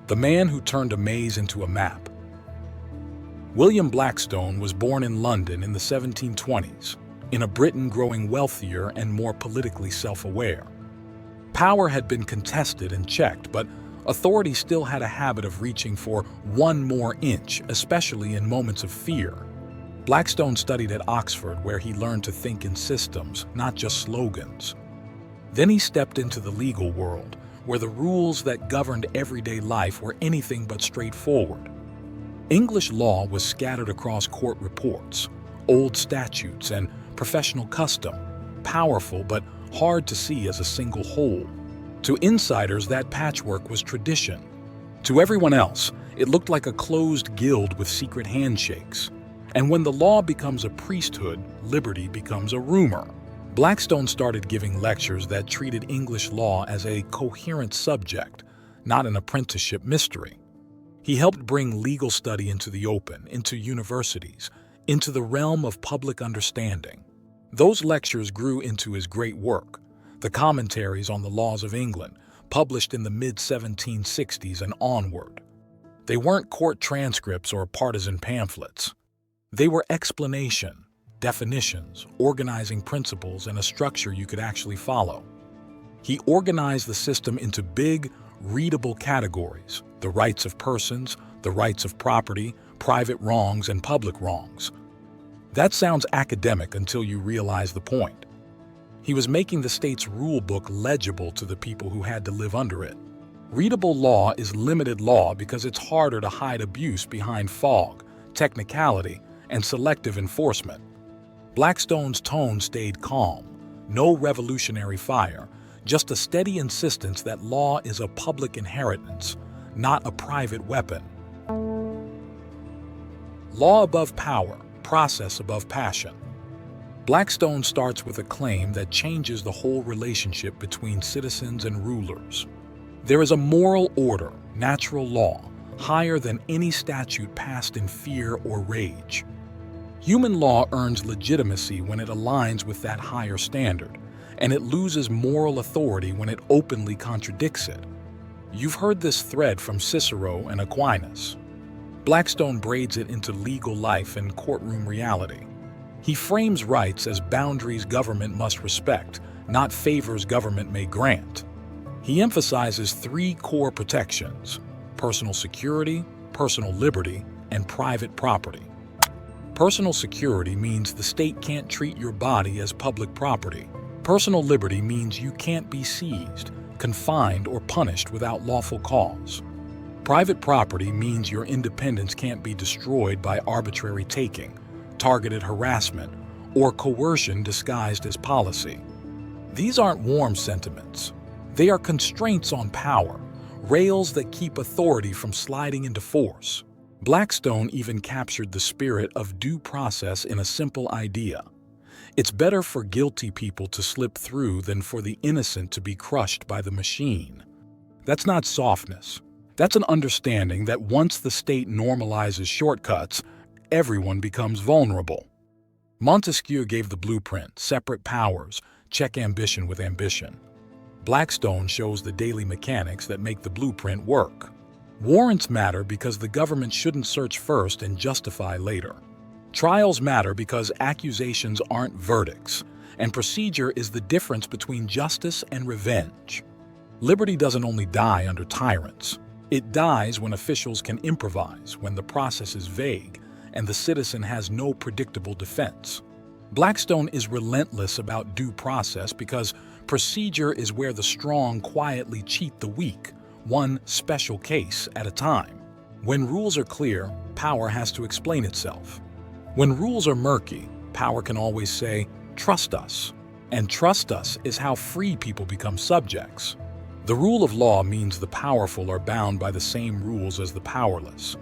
The man who turned a maze into a map. William Blackstone was born in London in the 1720s, in a Britain growing wealthier and more politically self-aware. Power had been contested and checked, but authority still had a habit of reaching for one more inch, especially in moments of fear. Blackstone studied at Oxford, where he learned to think in systems, not just slogans. Then he stepped into the legal world, where the rules that governed everyday life were anything but straightforward. English law was scattered across court reports, old statutes, and professional custom, powerful but hard to see as a single whole. To insiders, that patchwork was tradition. To everyone else, it looked like a closed guild with secret handshakes. And when the law becomes a priesthood, liberty becomes a rumor. Blackstone started giving lectures that treated English law as a coherent subject, not an apprenticeship mystery. He helped bring legal study into the open, into universities, into the realm of public understanding. Those lectures grew into his great work, the Commentaries on the Laws of England, published in the mid-1760s and onward. They weren't court transcripts or partisan pamphlets. They were explanation, definitions, organizing principles, and a structure you could actually follow. He organized the system into big, readable categories: the rights of persons, the rights of property, private wrongs, and public wrongs. That sounds academic until you realize the point. He was making the state's rule book legible to the people who had to live under it. Readable law is limited law because it's harder to hide abuse behind fog, technicality, and selective enforcement. Blackstone's tone stayed calm. No revolutionary fire, just a steady insistence that law is a public inheritance, not a private weapon. Law above power, process above passion. Blackstone starts with a claim that changes the whole relationship between citizens and rulers. There is a moral order, natural law, higher than any statute passed in fear or rage. Human law earns legitimacy when it aligns with that higher standard, and it loses moral authority when it openly contradicts it. You've heard this thread from Cicero and Aquinas. Blackstone braids it into legal life and courtroom reality. He frames rights as boundaries government must respect, not favors government may grant. He emphasizes three core protections: personal security, personal liberty, and private property. Personal security means the state can't treat your body as public property. Personal liberty means you can't be seized, confined, or punished without lawful cause. Private property means your independence can't be destroyed by arbitrary taking, targeted harassment, or coercion disguised as policy. These aren't warm sentiments. They are constraints on power, rails that keep authority from sliding into force. Blackstone even captured the spirit of due process in a simple idea. It's better for guilty people to slip through than for the innocent to be crushed by the machine. That's not softness. That's an understanding that once the state normalizes shortcuts, everyone becomes vulnerable. Montesquieu gave the blueprint: separate powers, check ambition with ambition. Blackstone shows the daily mechanics that make the blueprint work. Warrants matter because the government shouldn't search first and justify later. Trials matter because accusations aren't verdicts, and procedure is the difference between justice and revenge. Liberty doesn't only die under tyrants. It dies when officials can improvise, when the process is vague, and the citizen has no predictable defense. Blackstone is relentless about due process because procedure is where the strong quietly cheat the weak, one special case at a time. When rules are clear, power has to explain itself. When rules are murky, power can always say, "Trust us." And trust us is how free people become subjects. The rule of law means the powerful are bound by the same rules as the powerless.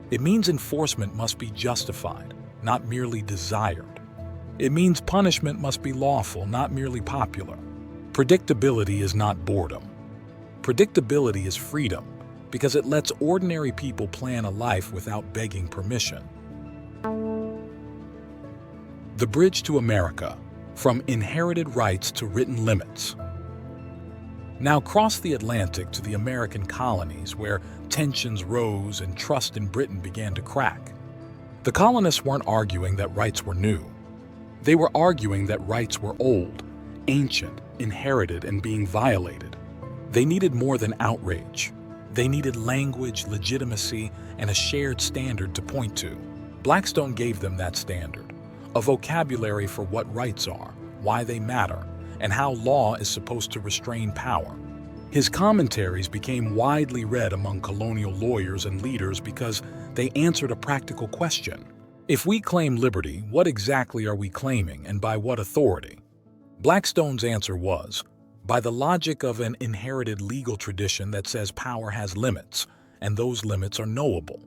It means enforcement must be justified, not merely desired. It means punishment must be lawful, not merely popular. Predictability is not boredom. Predictability is freedom, because it lets ordinary people plan a life without begging permission. The Bridge to America, from inherited rights to written limits. Now cross the Atlantic to the American colonies, where tensions rose and trust in Britain began to crack. The colonists weren't arguing that rights were new. They were arguing that rights were old, ancient, inherited, and being violated. They needed more than outrage. They needed language, legitimacy, and a shared standard to point to. Blackstone gave them that standard, a vocabulary for what rights are, why they matter, and how law is supposed to restrain power. His commentaries became widely read among colonial lawyers and leaders because they answered a practical question. If we claim liberty, what exactly are we claiming, and by what authority? Blackstone's answer was, by the logic of an inherited legal tradition that says power has limits, and those limits are knowable.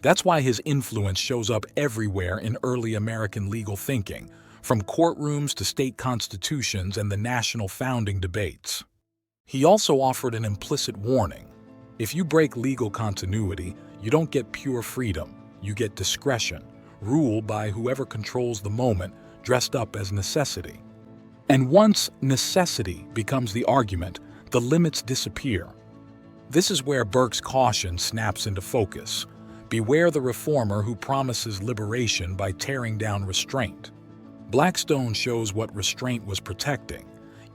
That's why his influence shows up everywhere in early American legal thinking, from courtrooms to state constitutions and the national founding debates. He also offered an implicit warning. If you break legal continuity, you don't get pure freedom, you get discretion, ruled by whoever controls the moment, dressed up as necessity. And once necessity becomes the argument, the limits disappear. This is where Burke's caution snaps into focus. Beware the reformer who promises liberation by tearing down restraint. Blackstone shows what restraint was protecting: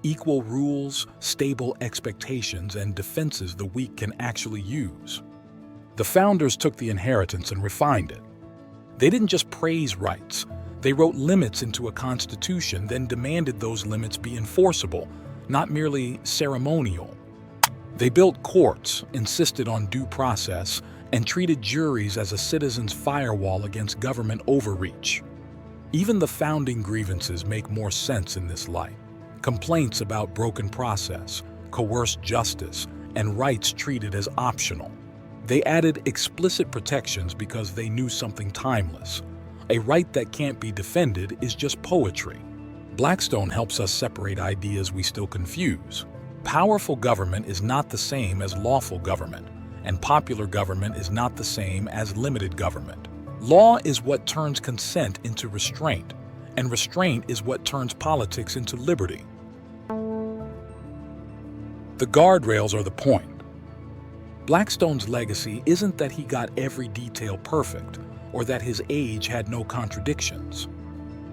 equal rules, stable expectations, and defenses the weak can actually use. The founders took the inheritance and refined it. They didn't just praise rights. They wrote limits into a constitution, then demanded those limits be enforceable, not merely ceremonial. They built courts, insisted on due process, and treated juries as a citizen's firewall against government overreach. Even the founding grievances make more sense in this light. Complaints about broken process, coerced justice, and rights treated as optional. They added explicit protections because they knew something timeless. A right that can't be defended is just poetry. Blackstone helps us separate ideas we still confuse. Powerful government is not the same as lawful government, and popular government is not the same as limited government. Law is what turns consent into restraint, and restraint is what turns politics into liberty. The guardrails are the point. Blackstone's legacy isn't that he got every detail perfect, or that his age had no contradictions.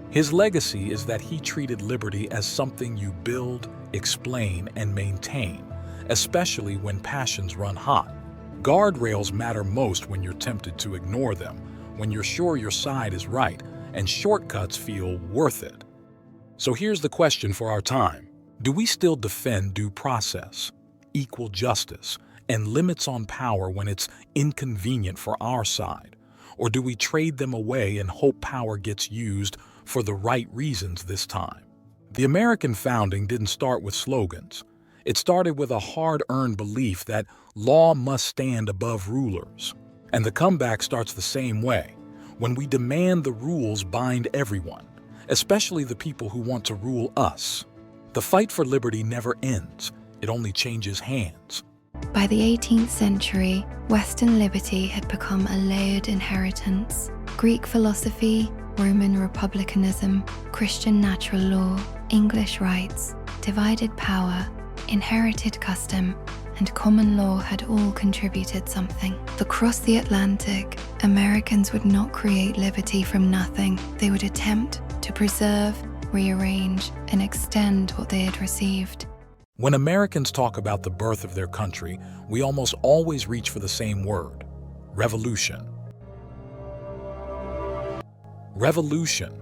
His legacy is that he treated liberty as something you build, explain, and maintain, especially when passions run hot. Guardrails matter most when you're tempted to ignore them, when you're sure your side is right, and shortcuts feel worth it. So here's the question for our time. Do we still defend due process, equal justice, and limits on power when it's inconvenient for our side? Or do we trade them away and hope power gets used for the right reasons this time? The American founding didn't start with slogans. It started with a hard-earned belief that law must stand above rulers. And the comeback starts the same way, when we demand the rules bind everyone, especially the people who want to rule us. The fight for liberty never ends, it only changes hands. By the 18th century, Western liberty had become a layered inheritance. Greek philosophy, Roman republicanism, Christian natural law, English rights, divided power, inherited custom, and common law had all contributed something. Across the Atlantic, Americans would not create liberty from nothing. They would attempt to preserve, rearrange, and extend what they had received. When Americans talk about the birth of their country, we almost always reach for the same word: revolution. Revolution,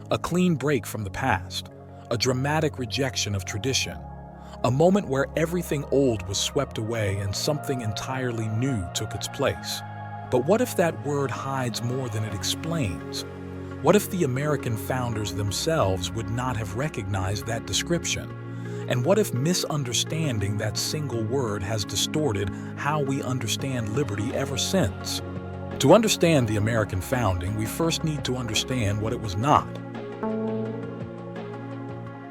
a clean break from the past, a dramatic rejection of tradition, a moment where everything old was swept away and something entirely new took its place. But what if that word hides more than it explains? What if the American founders themselves would not have recognized that description? And what if misunderstanding that single word has distorted how we understand liberty ever since? To understand the American founding, we first need to understand what it was not.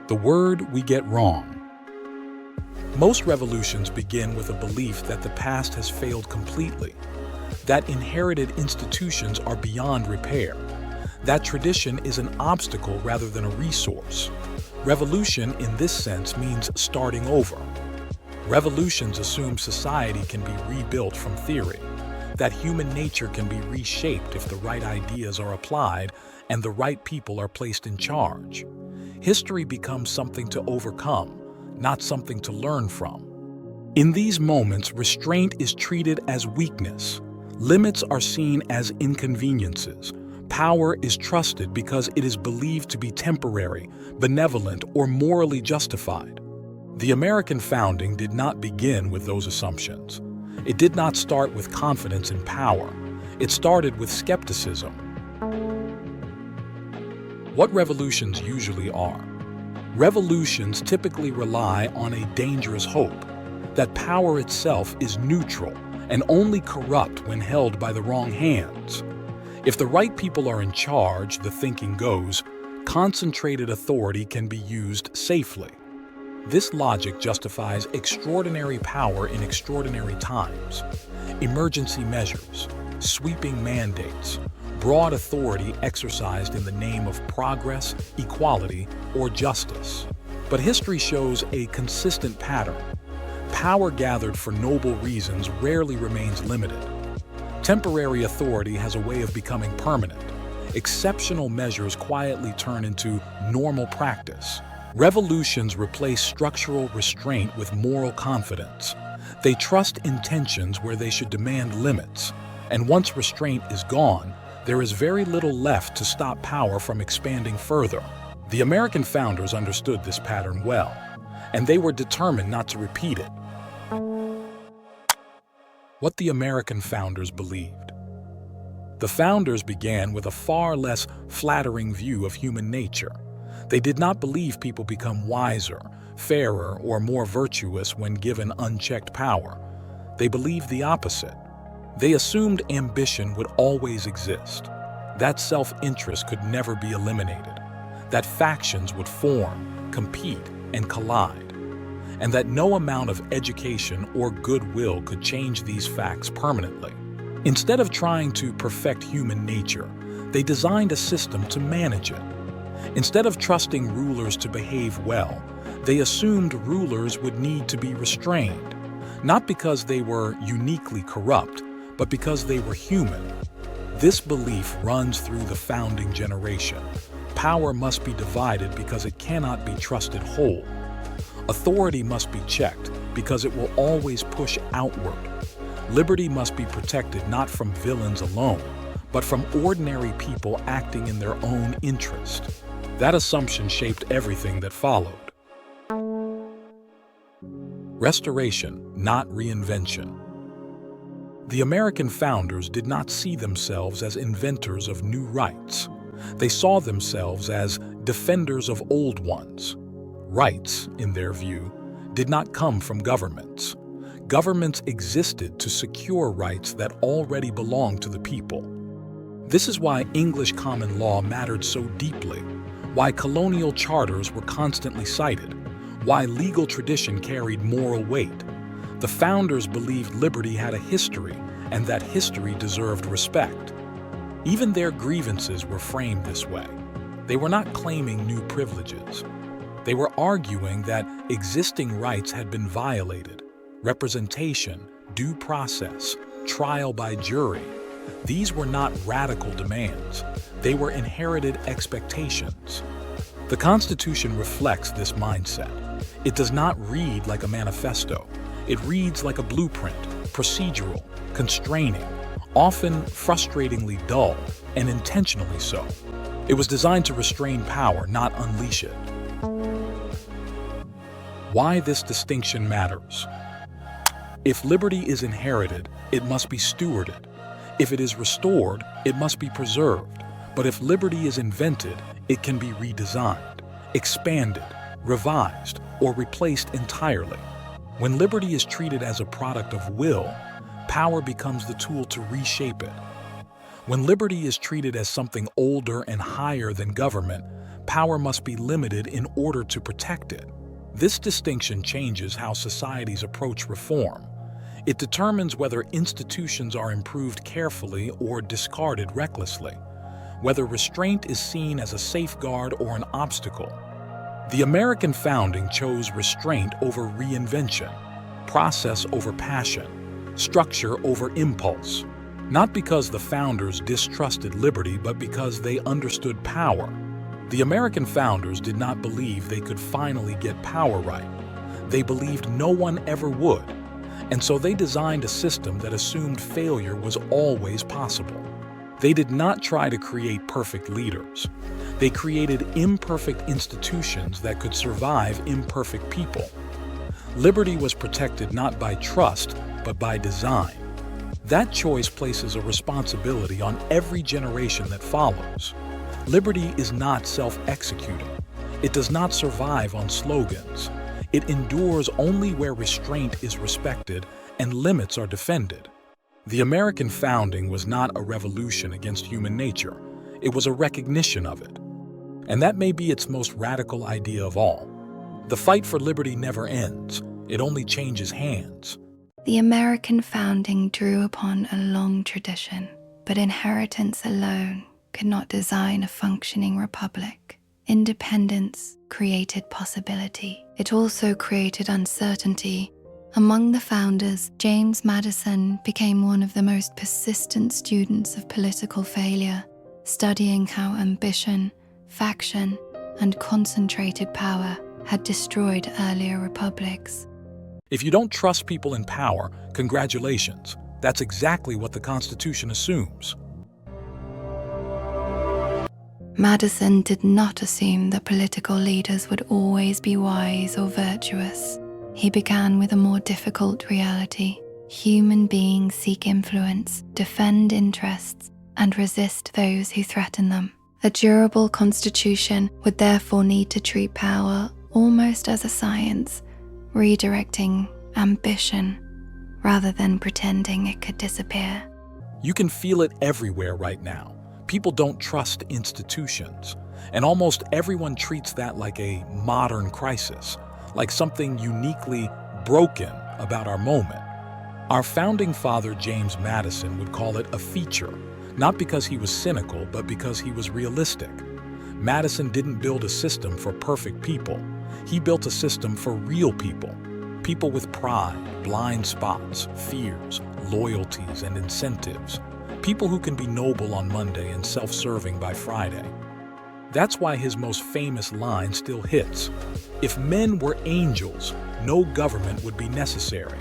The word we get wrong. Most revolutions begin with a belief that the past has failed completely, that inherited institutions are beyond repair, that tradition is an obstacle rather than a resource. Revolution in this sense means starting over. Revolutions assume society can be rebuilt from theory, that human nature can be reshaped if the right ideas are applied and the right people are placed in charge. History becomes something to overcome, not something to learn from. In these moments, restraint is treated as weakness. Limits are seen as inconveniences. Power is trusted because it is believed to be temporary, benevolent, or morally justified. The American founding did not begin with those assumptions. It did not start with confidence in power. It started with skepticism. What revolutions usually are? Revolutions typically rely on a dangerous hope that power itself is neutral and only corrupt when held by the wrong hands. If the right people are in charge, the thinking goes, concentrated authority can be used safely. This logic justifies extraordinary power in extraordinary times. Emergency measures, sweeping mandates, broad authority exercised in the name of progress, equality, or justice. But history shows a consistent pattern. Power gathered for noble reasons rarely remains limited. Temporary authority has a way of becoming permanent. Exceptional measures quietly turn into normal practice. Revolutions replace structural restraint with moral confidence. They trust intentions where they should demand limits. And once restraint is gone, there is very little left to stop power from expanding further. The American founders understood this pattern well, and they were determined not to repeat it. What the American founders believed. The founders began with a far less flattering view of human nature. They did not believe people become wiser, fairer, or more virtuous when given unchecked power. They believed the opposite. They assumed ambition would always exist, that self-interest could never be eliminated, that factions would form, compete, and collide, and that no amount of education or goodwill could change these facts permanently. Instead of trying to perfect human nature, they designed a system to manage it. Instead of trusting rulers to behave well, they assumed rulers would need to be restrained, not because they were uniquely corrupt, but because they were human. This belief runs through the founding generation. Power must be divided because it cannot be trusted whole. Authority must be checked because it will always push outward. Liberty must be protected not from villains alone, but from ordinary people acting in their own interest. That assumption shaped everything that followed. Restoration, not reinvention. The American founders did not see themselves as inventors of new rights. They saw themselves as defenders of old ones. Rights, in their view, did not come from governments. Governments existed to secure rights that already belonged to the people. This is why English common law mattered so deeply, why colonial charters were constantly cited, why legal tradition carried moral weight. The founders believed liberty had a history and that history deserved respect. Even their grievances were framed this way. They were not claiming new privileges. They were arguing that existing rights had been violated. Representation, due process, trial by jury. These were not radical demands. They were inherited expectations. The Constitution reflects this mindset. It does not read like a manifesto. It reads like a blueprint, procedural, constraining, often frustratingly dull, and intentionally so. It was designed to restrain power, not unleash it. Why this distinction matters. If liberty is inherited, it must be stewarded. If it is restored, it must be preserved. But if liberty is invented, it can be redesigned, expanded, revised, or replaced entirely. When liberty is treated as a product of will, power becomes the tool to reshape it. When liberty is treated as something older and higher than government, power must be limited in order to protect it. This distinction changes how societies approach reform. It determines whether institutions are improved carefully or discarded recklessly, whether restraint is seen as a safeguard or an obstacle. The American founding chose restraint over reinvention, process over passion, structure over impulse, not because the founders distrusted liberty, but because they understood power. The American founders did not believe they could finally get power right. They believed no one ever would, and so they designed a system that assumed failure was always possible. They did not try to create perfect leaders. They created imperfect institutions that could survive imperfect people. Liberty was protected not by trust, but by design. That choice places a responsibility on every generation that follows. Liberty is not self-executing. It does not survive on slogans. It endures only where restraint is respected and limits are defended. The American founding was not a revolution against human nature. It was a recognition of it. And that may be its most radical idea of all. The fight for liberty never ends. It only changes hands. The American founding drew upon a long tradition, but inheritance alone could not design a functioning republic. Independence created possibility. It also created uncertainty, Among the founders, James Madison became one of the most persistent students of political failure, studying how ambition, faction, and concentrated power had destroyed earlier republics. If you don't trust people in power, congratulations. That's exactly what the Constitution assumes. Madison did not assume that political leaders would always be wise or virtuous. He began with a more difficult reality. Human beings seek influence, defend interests, and resist those who threaten them. A durable constitution would therefore need to treat power almost as a science, redirecting ambition rather than pretending it could disappear. You can feel it everywhere right now. People don't trust institutions, and almost everyone treats that like a modern crisis, like something uniquely broken about our moment. Our founding father, James Madison, would call it a feature, not because he was cynical, but because he was realistic. Madison didn't build a system for perfect people. He built a system for real people. People with pride, blind spots, fears, loyalties, and incentives. People who can be noble on Monday and self-serving by Friday. That's why his most famous line still hits. If men were angels, no government would be necessary.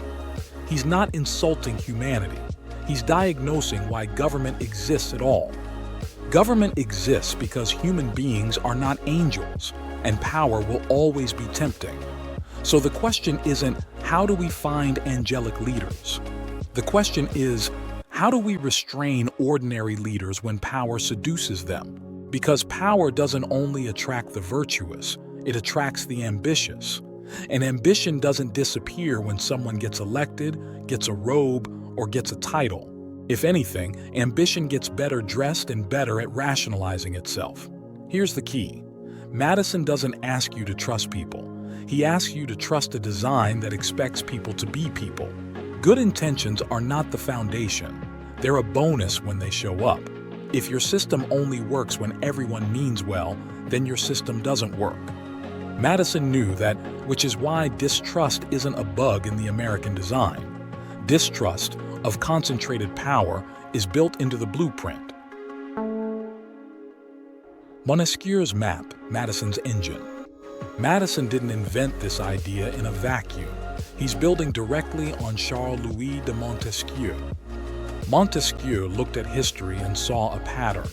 He's not insulting humanity. He's diagnosing why government exists at all. Government exists because human beings are not angels, and power will always be tempting. So the question isn't, how do we find angelic leaders? The question is, how do we restrain ordinary leaders when power seduces them? Because power doesn't only attract the virtuous, it attracts the ambitious. And ambition doesn't disappear when someone gets elected, gets a robe, or gets a title. If anything, ambition gets better dressed and better at rationalizing itself. Here's the key. Madison doesn't ask you to trust people. He asks you to trust a design that expects people to be people. Good intentions are not the foundation. They're a bonus when they show up. If your system only works when everyone means well, then your system doesn't work. Madison knew that, which is why distrust isn't a bug in the American design. Distrust of concentrated power is built into the blueprint. Montesquieu's map, Madison's engine. Madison didn't invent this idea in a vacuum. He's building directly on Charles-Louis de Montesquieu. Montesquieu looked at history and saw a pattern.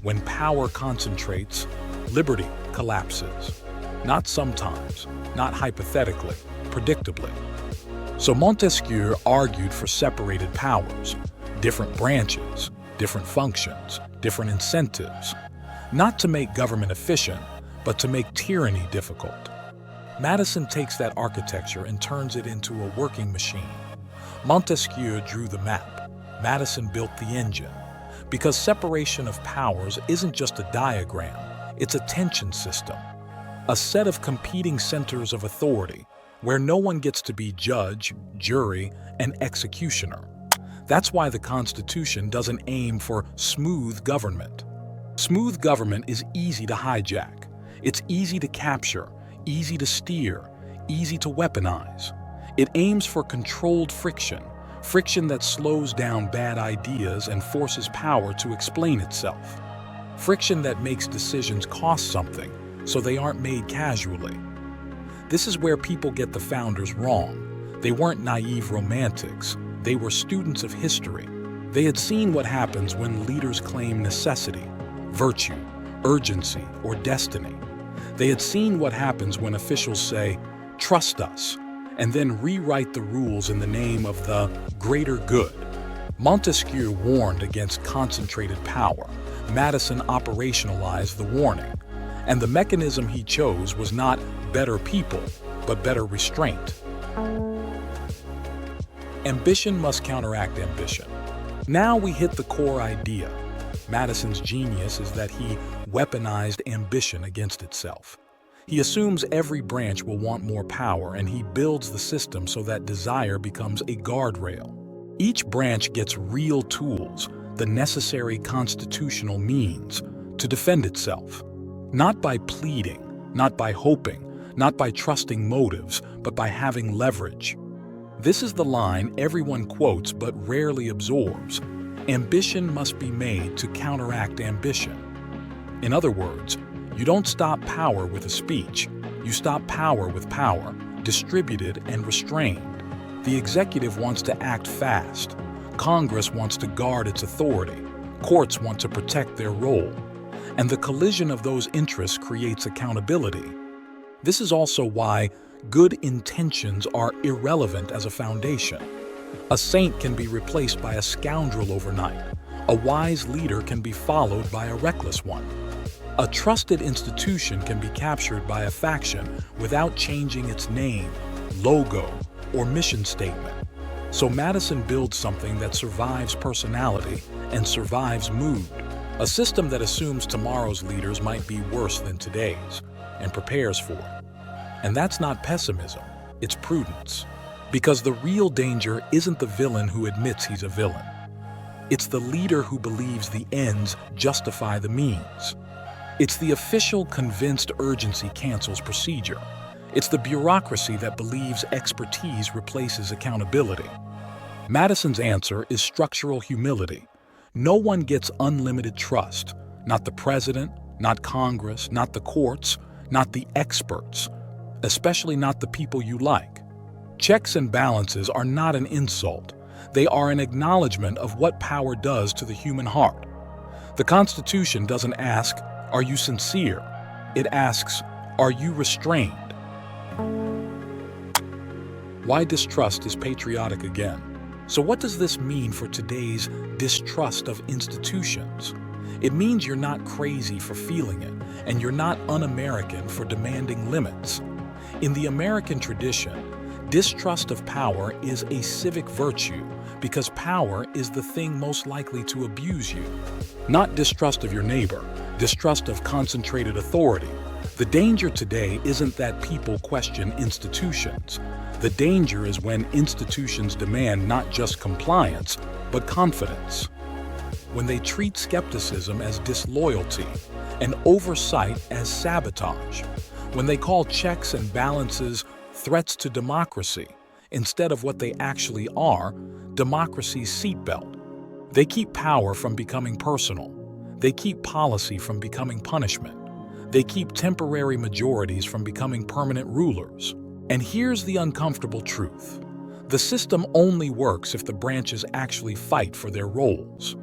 When power concentrates, liberty collapses. Not sometimes, not hypothetically, predictably. So Montesquieu argued for separated powers, different branches, different functions, different incentives, not to make government efficient, but to make tyranny difficult. Madison takes that architecture and turns it into a working machine. Montesquieu drew the map. Madison built the engine. Because separation of powers isn't just a diagram, it's a tension system. A set of competing centers of authority where no one gets to be judge, jury, and executioner. That's why the Constitution doesn't aim for smooth government. Smooth government is easy to hijack. It's easy to capture, easy to steer, easy to weaponize. It aims for controlled friction, friction that slows down bad ideas and forces power to explain itself. Friction that makes decisions cost something, so they aren't made casually. This is where people get the founders wrong. They weren't naive romantics. They were students of history. They had seen what happens when leaders claim necessity, virtue, urgency, or destiny. They had seen what happens when officials say, "Trust us," and then rewrite the rules in the name of the greater good. Montesquieu warned against concentrated power. Madison operationalized the warning. And the mechanism he chose was not better people, but better restraint. Ambition must counteract ambition. Now we hit the core idea. Madison's genius is that he weaponized ambition against itself. He assumes every branch will want more power, and he builds the system so that desire becomes a guardrail. Each branch gets real tools, the necessary constitutional means, to defend itself. Not by pleading, not by hoping, not by trusting motives, but by having leverage. This is the line everyone quotes but rarely absorbs. Ambition must be made to counteract ambition. In other words, you don't stop power with a speech. You stop power with power, distributed and restrained. The executive wants to act fast. Congress wants to guard its authority. Courts want to protect their role. And the collision of those interests creates accountability. This is also why good intentions are irrelevant as a foundation. A saint can be replaced by a scoundrel overnight. A wise leader can be followed by a reckless one. A trusted institution can be captured by a faction without changing its name, logo, or mission statement. So Madison builds something that survives personality and survives mood. A system that assumes tomorrow's leaders might be worse than today's and prepares for it. And that's not pessimism, it's prudence. Because the real danger isn't the villain who admits he's a villain. It's the leader who believes the ends justify the means. It's the official convinced urgency cancels procedure. It's the bureaucracy that believes expertise replaces accountability. Madison's answer is structural humility. No one gets unlimited trust. Not the president, not Congress, not the courts, not the experts, especially not the people you like. Checks and balances are not an insult. They are an acknowledgement of what power does to the human heart. The Constitution doesn't ask, "Are you sincere?" It asks, "Are you restrained?" Why distrust is patriotic again. So what does this mean for today's distrust of institutions? It means you're not crazy for feeling it, and you're not un-American for demanding limits. In the American tradition, distrust of power is a civic virtue because power is the thing most likely to abuse you. Not distrust of your neighbor, distrust of concentrated authority. The danger today isn't that people question institutions. The danger is when institutions demand not just compliance, but confidence. When they treat skepticism as disloyalty and oversight as sabotage. When they call checks and balances threats to democracy instead of what they actually are, democracy's seatbelt. They keep power from becoming personal. They keep policy from becoming punishment. They keep temporary majorities from becoming permanent rulers. And here's the uncomfortable truth. The system only works if the branches actually fight for their roles.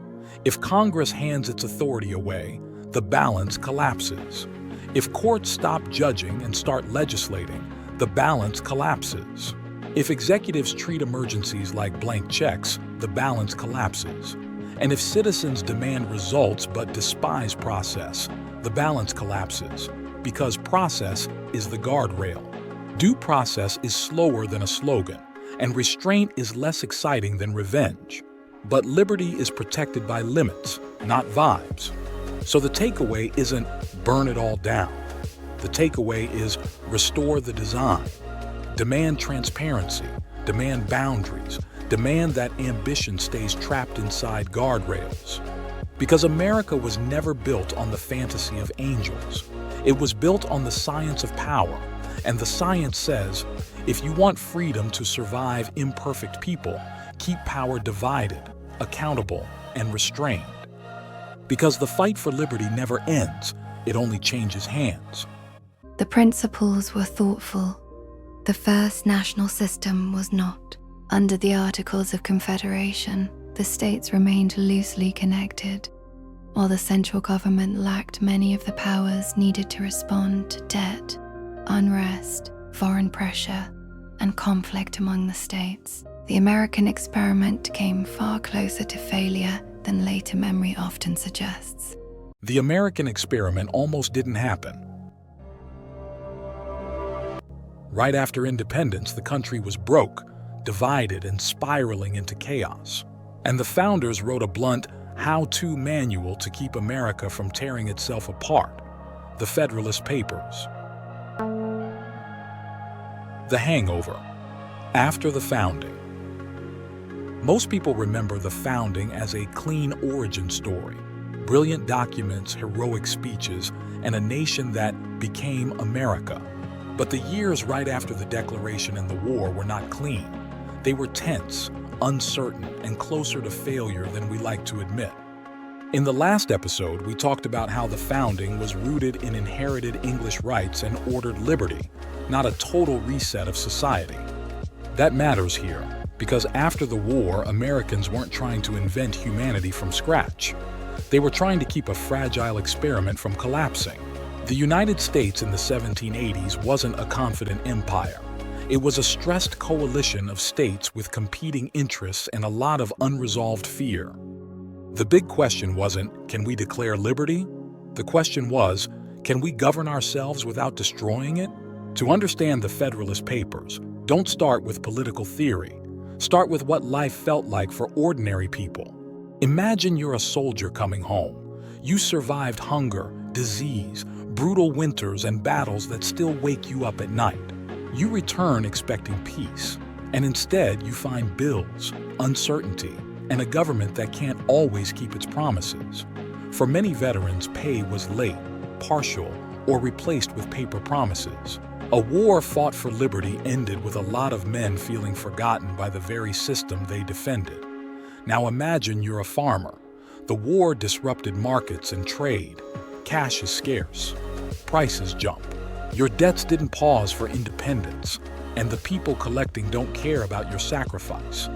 If Congress hands its authority away, the balance collapses. If courts stop judging and start legislating, the balance collapses. If executives treat emergencies like blank checks, the balance collapses. And if citizens demand results but despise process, the balance collapses. Because process is the guardrail. Due process is slower than a slogan, and restraint is less exciting than revenge. But liberty is protected by limits, not vibes. So the takeaway isn't burn it all down. The takeaway is restore the design. Demand transparency, demand boundaries, demand that ambition stays trapped inside guardrails. Because America was never built on the fantasy of angels. It was built on the science of power. And the science says, if you want freedom to survive imperfect people, keep power divided, accountable, and restrained. Because the fight for liberty never ends, it only changes hands. The principles were thoughtful. The first national system was not. Under the Articles of Confederation, the states remained loosely connected, while the central government lacked many of the powers needed to respond to debt, unrest, foreign pressure, and conflict among the states. The American experiment came far closer to failure than later memory often suggests. The American experiment almost didn't happen. Right after independence, the country was broke, divided, and spiraling into chaos. And the founders wrote a blunt how-to manual to keep America from tearing itself apart, the Federalist Papers. The hangover. After the founding. Most people remember the founding as a clean origin story, brilliant documents, heroic speeches, and a nation that became America. But the years right after the Declaration and the war were not clean. They were tense, uncertain, and closer to failure than we like to admit. In the last episode, we talked about how the founding was rooted in inherited English rights and ordered liberty, not a total reset of society. That matters here, because after the war, Americans weren't trying to invent humanity from scratch. They were trying to keep a fragile experiment from collapsing. The United States in the 1780s wasn't a confident empire. It was a stressed coalition of states with competing interests and a lot of unresolved fear. The big question wasn't, can we declare liberty? The question was, can we govern ourselves without destroying it? To understand the Federalist Papers, don't start with political theory. Start with what life felt like for ordinary people. Imagine you're a soldier coming home. You survived hunger, disease, brutal winters, and battles that still wake you up at night. You return expecting peace, and instead you find bills, uncertainty, and a government that can't always keep its promises. For many veterans, pay was late, partial, or replaced with paper promises. A war fought for liberty ended with a lot of men feeling forgotten by the very system they defended. Now imagine you're a farmer. The war disrupted markets and trade. Cash is scarce. Prices jump. Your debts didn't pause for independence, and the people collecting don't care about your sacrifice.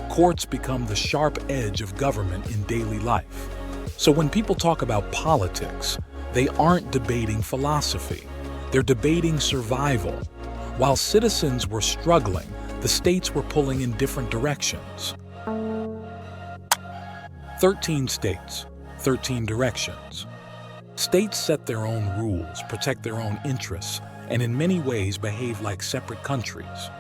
Courts become the sharp edge of government in daily life. So when people talk about politics, they aren't debating philosophy. They're debating survival. While citizens were struggling, the states were pulling in different directions. 13 states, 13 directions. States set their own rules, protect their own interests, and in many ways behave like separate countries.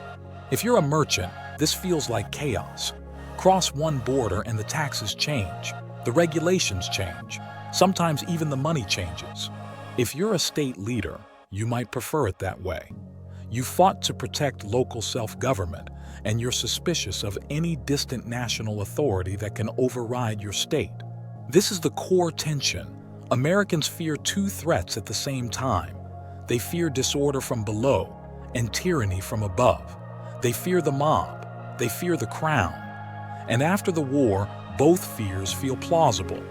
If you're a merchant, this feels like chaos. Cross one border and the taxes change. The regulations change. Sometimes even the money changes. If you're a state leader, you might prefer it that way. You fought to protect local self-government, and you're suspicious of any distant national authority that can override your state. This is the core tension. Americans fear two threats at the same time. They fear disorder from below and tyranny from above. They fear the mob. They fear the crown. And after the war, both fears feel plausible.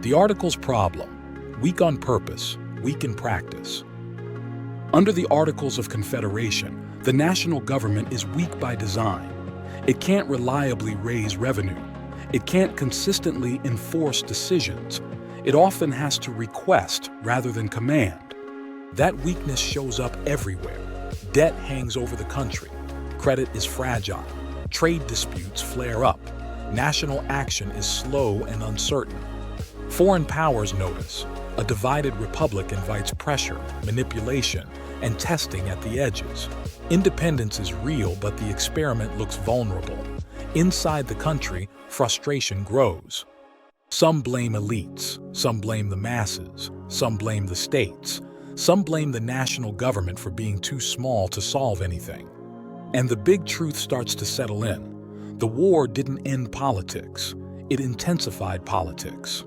The Article's problem: weak on purpose, weak in practice. Under the Articles of Confederation, the national government is weak by design. It can't reliably raise revenue. It can't consistently enforce decisions. It often has to request rather than command. That weakness shows up everywhere. Debt hangs over the country. Credit is fragile. Trade disputes flare up. National action is slow and uncertain. Foreign powers notice. A divided republic invites pressure, manipulation, and testing at the edges. Independence is real, but the experiment looks vulnerable. Inside the country, frustration grows. Some blame elites, some blame the masses, some blame the states, some blame the national government for being too small to solve anything. And the big truth starts to settle in. The war didn't end politics, it intensified politics.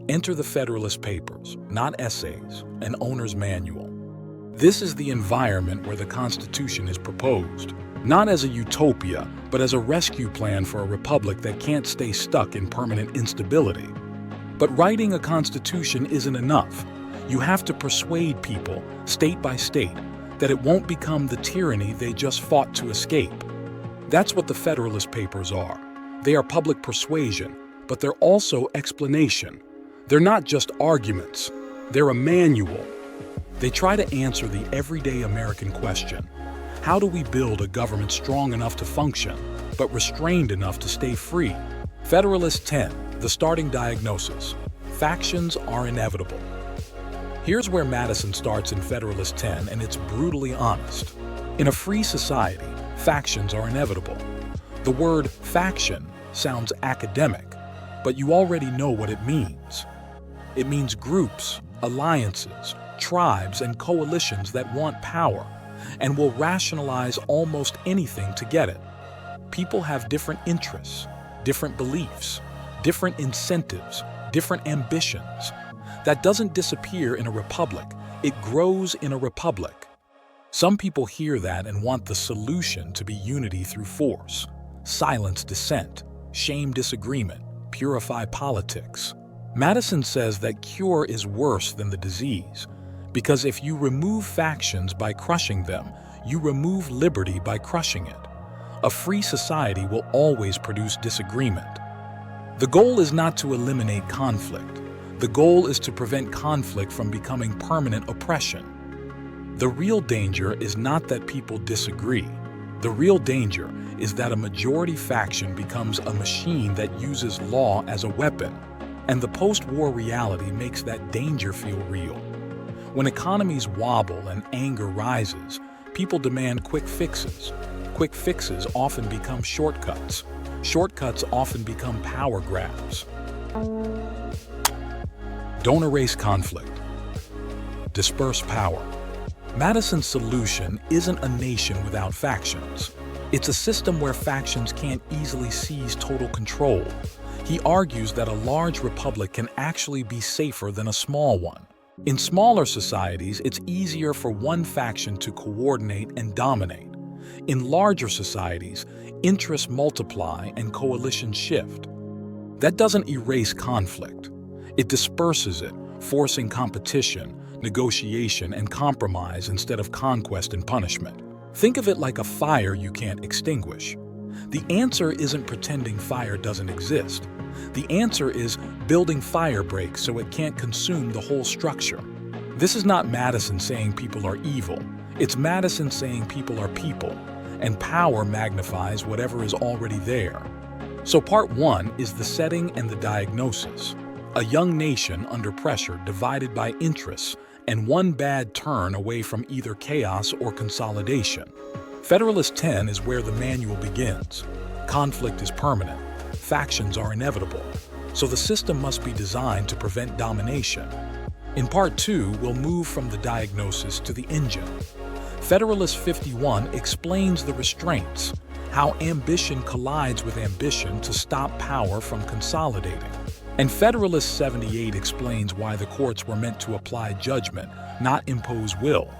Enter the Federalist Papers, not essays, an owner's manual. This is the environment where the Constitution is proposed, not as a utopia, but as a rescue plan for a republic that can't stay stuck in permanent instability. But writing a constitution isn't enough. You have to persuade people, state by state, that it won't become the tyranny they just fought to escape. That's what the Federalist Papers are. They are public persuasion, but they're also explanation. They're not just arguments. They're a manual. They try to answer the everyday American question: how do we build a government strong enough to function, but restrained enough to stay free? Federalist 10, the starting diagnosis: factions are inevitable. Here's where Madison starts in Federalist 10, and it's brutally honest. In a free society, factions are inevitable. The word faction sounds academic, but you already know what it means. It means groups, alliances, tribes, and coalitions that want power and will rationalize almost anything to get it. People have different interests, different beliefs, different incentives, different ambitions. That doesn't disappear in a republic. It grows in a republic. Some people hear that and want the solution to be unity through force, silence dissent, shame disagreement, purify politics. Madison says that cure is worse than the disease, because if you remove factions by crushing them, you remove liberty by crushing it. A free society will always produce disagreement. The goal is not to eliminate conflict. The goal is to prevent conflict from becoming permanent oppression. The real danger is not that people disagree. The real danger is that a majority faction becomes a machine that uses law as a weapon, and the post-war reality makes that danger feel real. When economies wobble and anger rises, people demand quick fixes. Quick fixes often become shortcuts. Shortcuts often become power grabs. Don't erase conflict. Disperse power. Madison's solution isn't a nation without factions. It's a system where factions can't easily seize total control. He argues that a large republic can actually be safer than a small one. In smaller societies, it's easier for one faction to coordinate and dominate. In larger societies, interests multiply and coalitions shift. That doesn't erase conflict. It disperses it, forcing competition, negotiation, and compromise instead of conquest and punishment. Think of it like a fire you can't extinguish. The answer isn't pretending fire doesn't exist. The answer is building fire breaks so it can't consume the whole structure. This is not Madison saying people are evil. It's Madison saying people are people, and power magnifies whatever is already there. So part one is the setting and the diagnosis. A young nation under pressure divided by interests and one bad turn away from either chaos or consolidation. Federalist 10 is where the manual begins. Conflict is permanent. Factions are inevitable. So the system must be designed to prevent domination. In part 2, we'll move from the diagnosis to the engine. Federalist 51 explains the restraints, how ambition collides with ambition to stop power from consolidating. And Federalist 78 explains why the courts were meant to apply judgment, not impose will.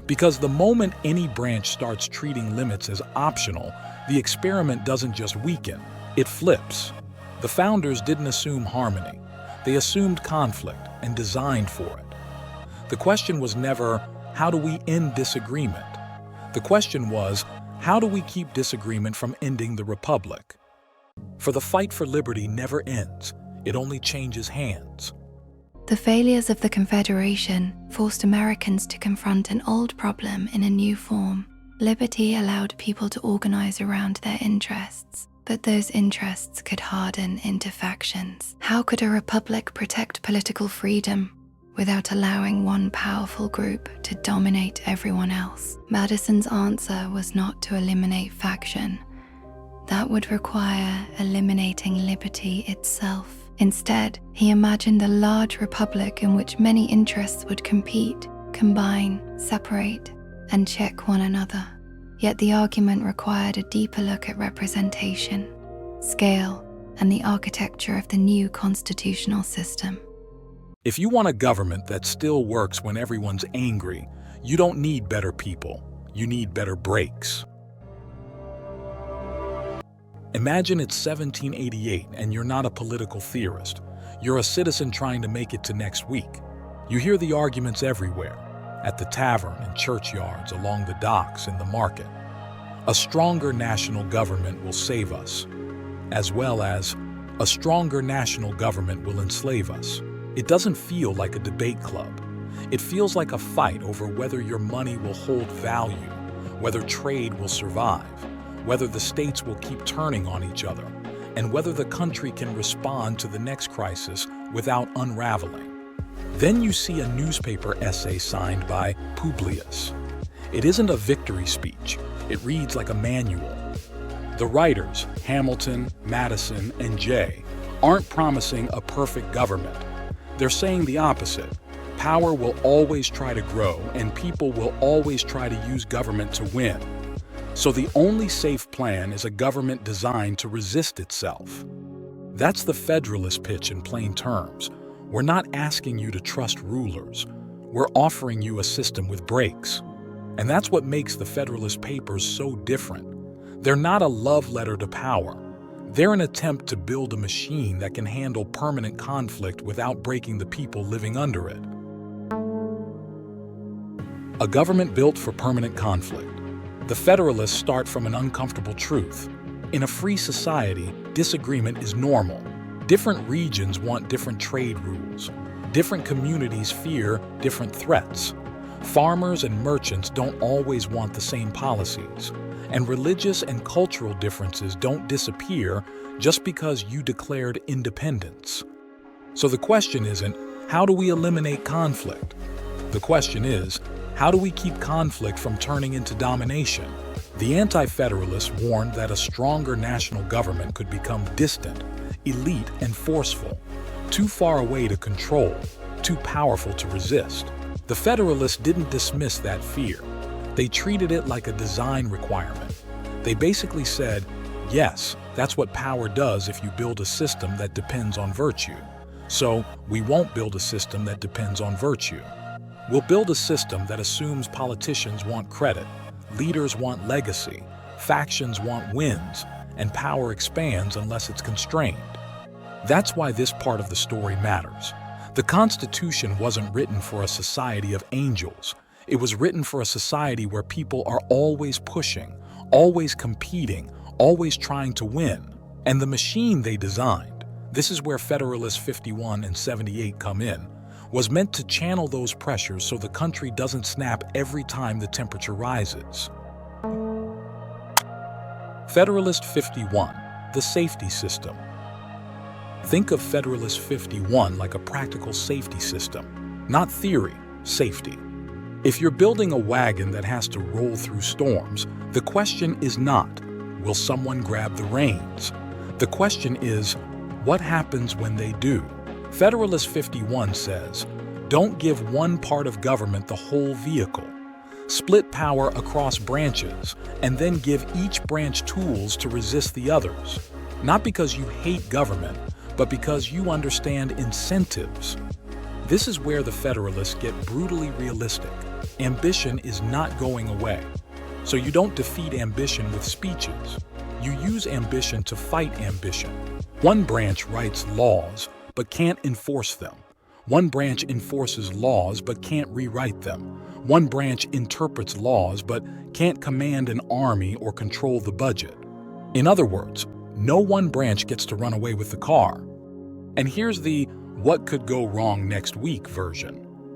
Because the moment any branch starts treating limits as optional, the experiment doesn't just weaken, it flips. The founders didn't assume harmony. They assumed conflict and designed for it. The question was never, how do we end disagreement? The question was, how do we keep disagreement from ending the republic? For the fight for liberty never ends. It only changes hands. The failures of the Confederation forced Americans to confront an old problem in a new form. Liberty allowed people to organize around their interests, but those interests could harden into factions. How could a republic protect political freedom without allowing one powerful group to dominate everyone else? Madison's answer was not to eliminate faction. That would require eliminating liberty itself. Instead, he imagined a large republic in which many interests would compete, combine, separate, and check one another. Yet the argument required a deeper look at representation, scale, and the architecture of the new constitutional system. If you want a government that still works when everyone's angry, you don't need better people. You need better brakes. Imagine it's 1788 and you're not a political theorist. You're a citizen trying to make it to next week. You hear the arguments everywhere, at the tavern, in churchyards, along the docks, in the market. A stronger national government will save us, as well as a stronger national government will enslave us. It doesn't feel like a debate club. It feels like a fight over whether your money will hold value, whether trade will survive, whether the states will keep turning on each other, and whether the country can respond to the next crisis without unraveling. Then you see a newspaper essay signed by Publius. It isn't a victory speech. It reads like a manual. The writers, Hamilton, Madison, and Jay, aren't promising a perfect government. They're saying the opposite. Power will always try to grow, and people will always try to use government to win. So the only safe plan is a government designed to resist itself. That's the Federalist pitch in plain terms. We're not asking you to trust rulers. We're offering you a system with brakes. And that's what makes the Federalist Papers so different. They're not a love letter to power. They're an attempt to build a machine that can handle permanent conflict without breaking the people living under it. A government built for permanent conflict. The Federalists start from an uncomfortable truth. In a free society, disagreement is normal. Different regions want different trade rules. Different communities fear different threats. Farmers and merchants don't always want the same policies. And religious and cultural differences don't disappear just because you declared independence. So the question isn't, how do we eliminate conflict? The question is, how do we keep conflict from turning into domination? The Anti-Federalists warned that a stronger national government could become distant, elite, and forceful, too far away to control, too powerful to resist. The Federalists didn't dismiss that fear. They treated it like a design requirement. They basically said, yes, that's what power does if you build a system that depends on virtue. So we won't build a system that depends on virtue. We'll build a system that assumes politicians want credit, leaders want legacy, factions want wins, and power expands unless it's constrained. That's why this part of the story matters. The Constitution wasn't written for a society of angels. It was written for a society where people are always pushing, always competing, always trying to win. And the machine they designed, this is where Federalists 51 and 78 come in, was meant to channel those pressures so the country doesn't snap every time the temperature rises. Federalist 51, the safety system. Think of Federalist 51 like a practical safety system, not theory, safety. If you're building a wagon that has to roll through storms, the question is not, will someone grab the reins? The question is, what happens when they do? Federalist 51 says, don't give one part of government the whole vehicle. Split power across branches, and then give each branch tools to resist the others. Not because you hate government, but because you understand incentives. This is where the Federalists get brutally realistic. Ambition is not going away. So you don't defeat ambition with speeches. You use ambition to fight ambition. One branch writes laws, but can't enforce them. One branch enforces laws, but can't rewrite them. One branch interprets laws, but can't command an army or control the budget. In other words, no one branch gets to run away with the car. And here's the what could go wrong next week version.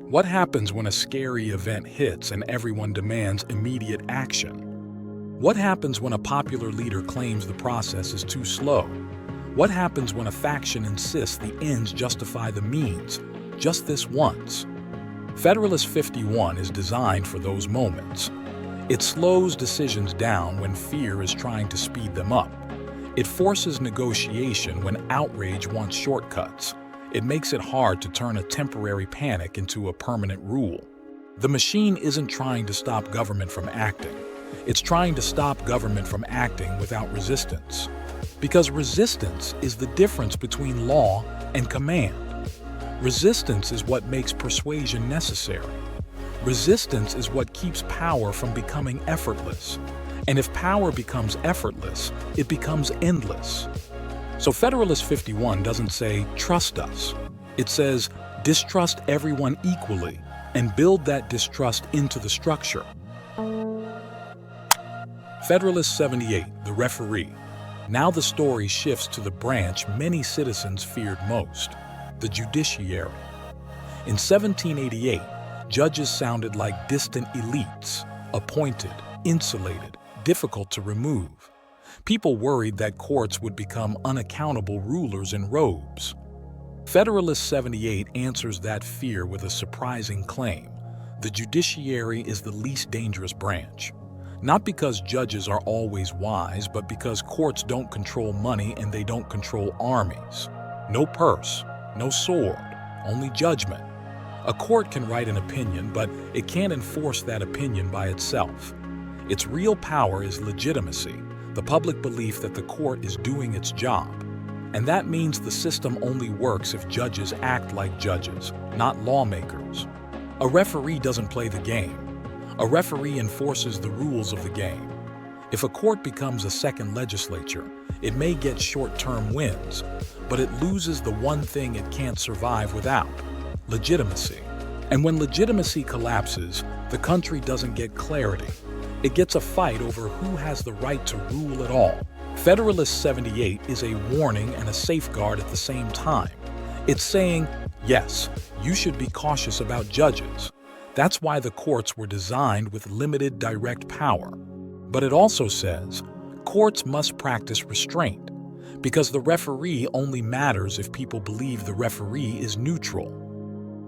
What happens when a scary event hits and everyone demands immediate action? What happens when a popular leader claims the process is too slow? What happens when a faction insists the ends justify the means, just this once? Federalist 51 is designed for those moments. It slows decisions down when fear is trying to speed them up. It forces negotiation when outrage wants shortcuts. It makes it hard to turn a temporary panic into a permanent rule. The machine isn't trying to stop government from acting. It's trying to stop government from acting without resistance. Because resistance is the difference between law and command. Resistance is what makes persuasion necessary. Resistance is what keeps power from becoming effortless. And if power becomes effortless, it becomes endless. So Federalist 51 doesn't say, trust us. It says, distrust everyone equally and build that distrust into the structure. Federalist 78, the referee. Now the story shifts to the branch many citizens feared most, the judiciary. In 1788, judges sounded like distant elites, appointed, insulated, difficult to remove. People worried that courts would become unaccountable rulers in robes. Federalist 78 answers that fear with a surprising claim. The judiciary is the least dangerous branch. Not because judges are always wise, but because courts don't control money and they don't control armies. No purse, no sword, only judgment. A court can write an opinion, but it can't enforce that opinion by itself. Its real power is legitimacy, the public belief that the court is doing its job. And that means the system only works if judges act like judges, not lawmakers. A referee doesn't play the game. A referee enforces the rules of the game. If a court becomes a second legislature, it may get short-term wins, but it loses the one thing it can't survive without: legitimacy. And when legitimacy collapses, the country doesn't get clarity. It gets a fight over who has the right to rule at all. Federalist 78 is a warning and a safeguard at the same time. It's saying, yes, you should be cautious about judges. That's why the courts were designed with limited direct power. But it also says, courts must practice restraint, because the referee only matters if people believe the referee is neutral.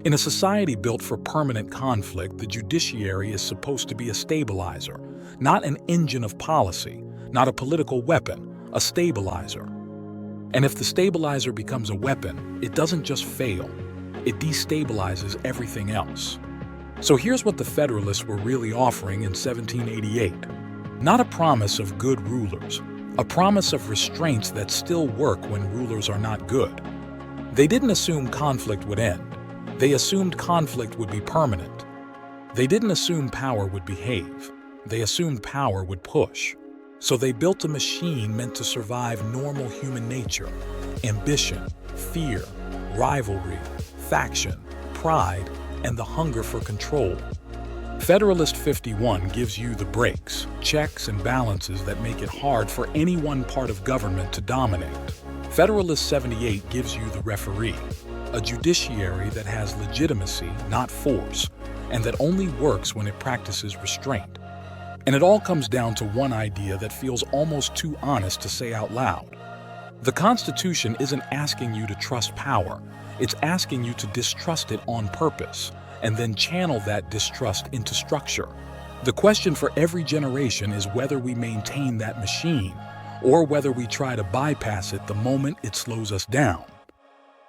In a society built for permanent conflict, the judiciary is supposed to be a stabilizer, not an engine of policy, not a political weapon, a stabilizer. And if the stabilizer becomes a weapon, it doesn't just fail, it destabilizes everything else. So here's what the Federalists were really offering in 1788. Not a promise of good rulers, a promise of restraints that still work when rulers are not good. They didn't assume conflict would end. They assumed conflict would be permanent. They didn't assume power would behave. They assumed power would push. So they built a machine meant to survive normal human nature: ambition, fear, rivalry, faction, pride, and the hunger for control. Federalist 51 gives you the brakes, checks, and balances that make it hard for any one part of government to dominate. Federalist 78 gives you the referee, a judiciary that has legitimacy, not force, and that only works when it practices restraint. And it all comes down to one idea that feels almost too honest to say out loud. The Constitution isn't asking you to trust power, it's asking you to distrust it on purpose, and then channel that distrust into structure. The question for every generation is whether we maintain that machine, or whether we try to bypass it the moment it slows us down.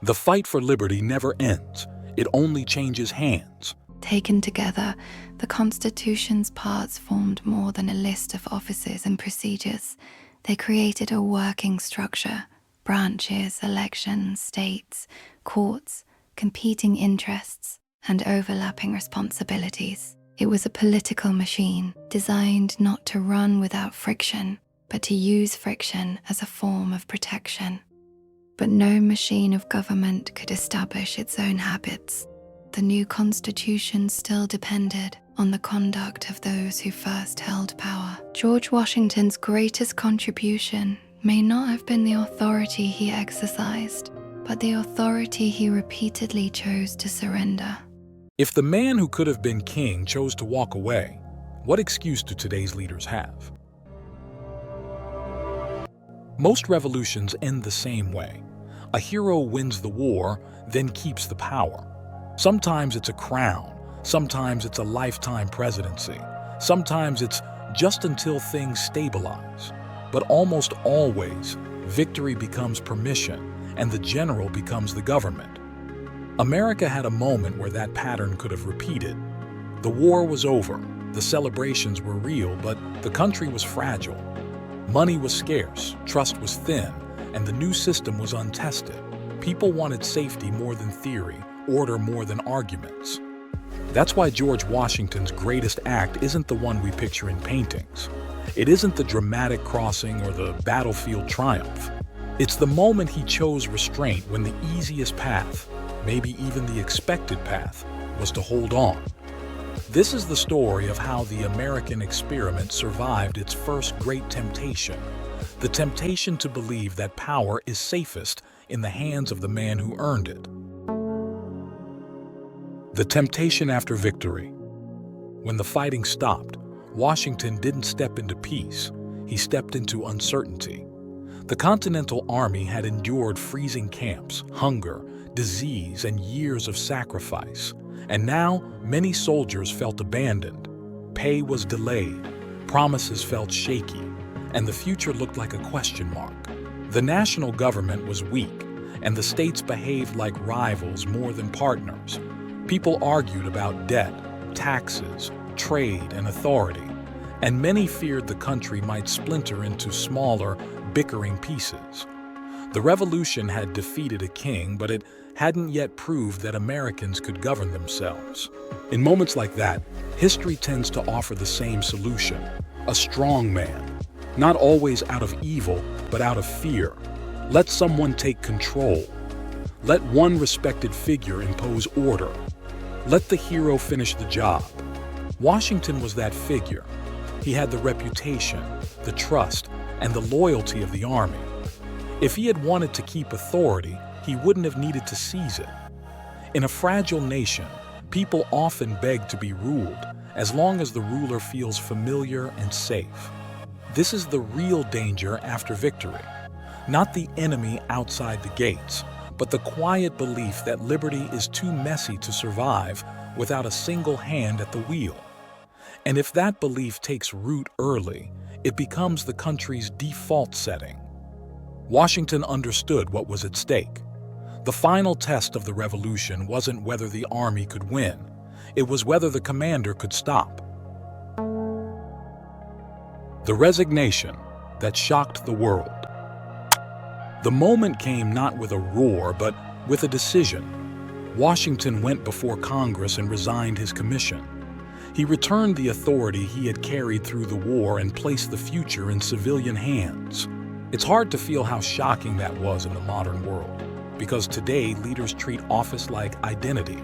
The fight for liberty never ends, it only changes hands. Taken together, the Constitution's parts formed more than a list of offices and procedures. They created a working structure: branches, elections, states, courts, competing interests, and overlapping responsibilities. It was a political machine designed not to run without friction, but to use friction as a form of protection. But no machine of government could establish its own habits. The new Constitution still depended on the conduct of those who first held power. George Washington's greatest contribution may not have been the authority he exercised, but the authority he repeatedly chose to surrender. If the man who could have been king chose to walk away, what excuse do today's leaders have? Most revolutions end the same way. A hero wins the war, then keeps the power. Sometimes it's a crown, sometimes it's a lifetime presidency, sometimes it's just until things stabilize. But almost always, victory becomes permission, and the general becomes the government. America had a moment where that pattern could have repeated. The war was over, the celebrations were real, but the country was fragile. Money was scarce, trust was thin, and the new system was untested. People wanted safety more than theory, order more than arguments. That's why George Washington's greatest act isn't the one we picture in paintings. It isn't the dramatic crossing or the battlefield triumph. It's the moment he chose restraint when the easiest path, maybe even the expected path, was to hold on. This is the story of how the American experiment survived its first great temptation, the temptation to believe that power is safest in the hands of the man who earned it. The temptation after victory. When the fighting stopped, Washington didn't step into peace, he stepped into uncertainty. The Continental Army had endured freezing camps, hunger, disease, and years of sacrifice. And now, many soldiers felt abandoned. Pay was delayed, promises felt shaky, and the future looked like a question mark. The national government was weak, and the states behaved like rivals more than partners. People argued about debt, taxes, trade, and authority, and many feared the country might splinter into smaller, bickering pieces. The revolution had defeated a king, but it hadn't yet proved that Americans could govern themselves. In moments like that, history tends to offer the same solution: a strong man, not always out of evil, but out of fear. Let someone take control. Let one respected figure impose order. Let the hero finish the job. Washington was that figure. He had the reputation, the trust, and the loyalty of the army. If he had wanted to keep authority, he wouldn't have needed to seize it. In a fragile nation, people often beg to be ruled, as long as the ruler feels familiar and safe. This is the real danger after victory. Not the enemy outside the gates, but the quiet belief that liberty is too messy to survive without a single hand at the wheel. And if that belief takes root early, it becomes the country's default setting. Washington understood what was at stake. The final test of the revolution wasn't whether the army could win. It was whether the commander could stop. The resignation that shocked the world. The moment came not with a roar, but with a decision. Washington went before Congress and resigned his commission. He returned the authority he had carried through the war and placed the future in civilian hands. It's hard to feel how shocking that was in the modern world, because today leaders treat office like identity.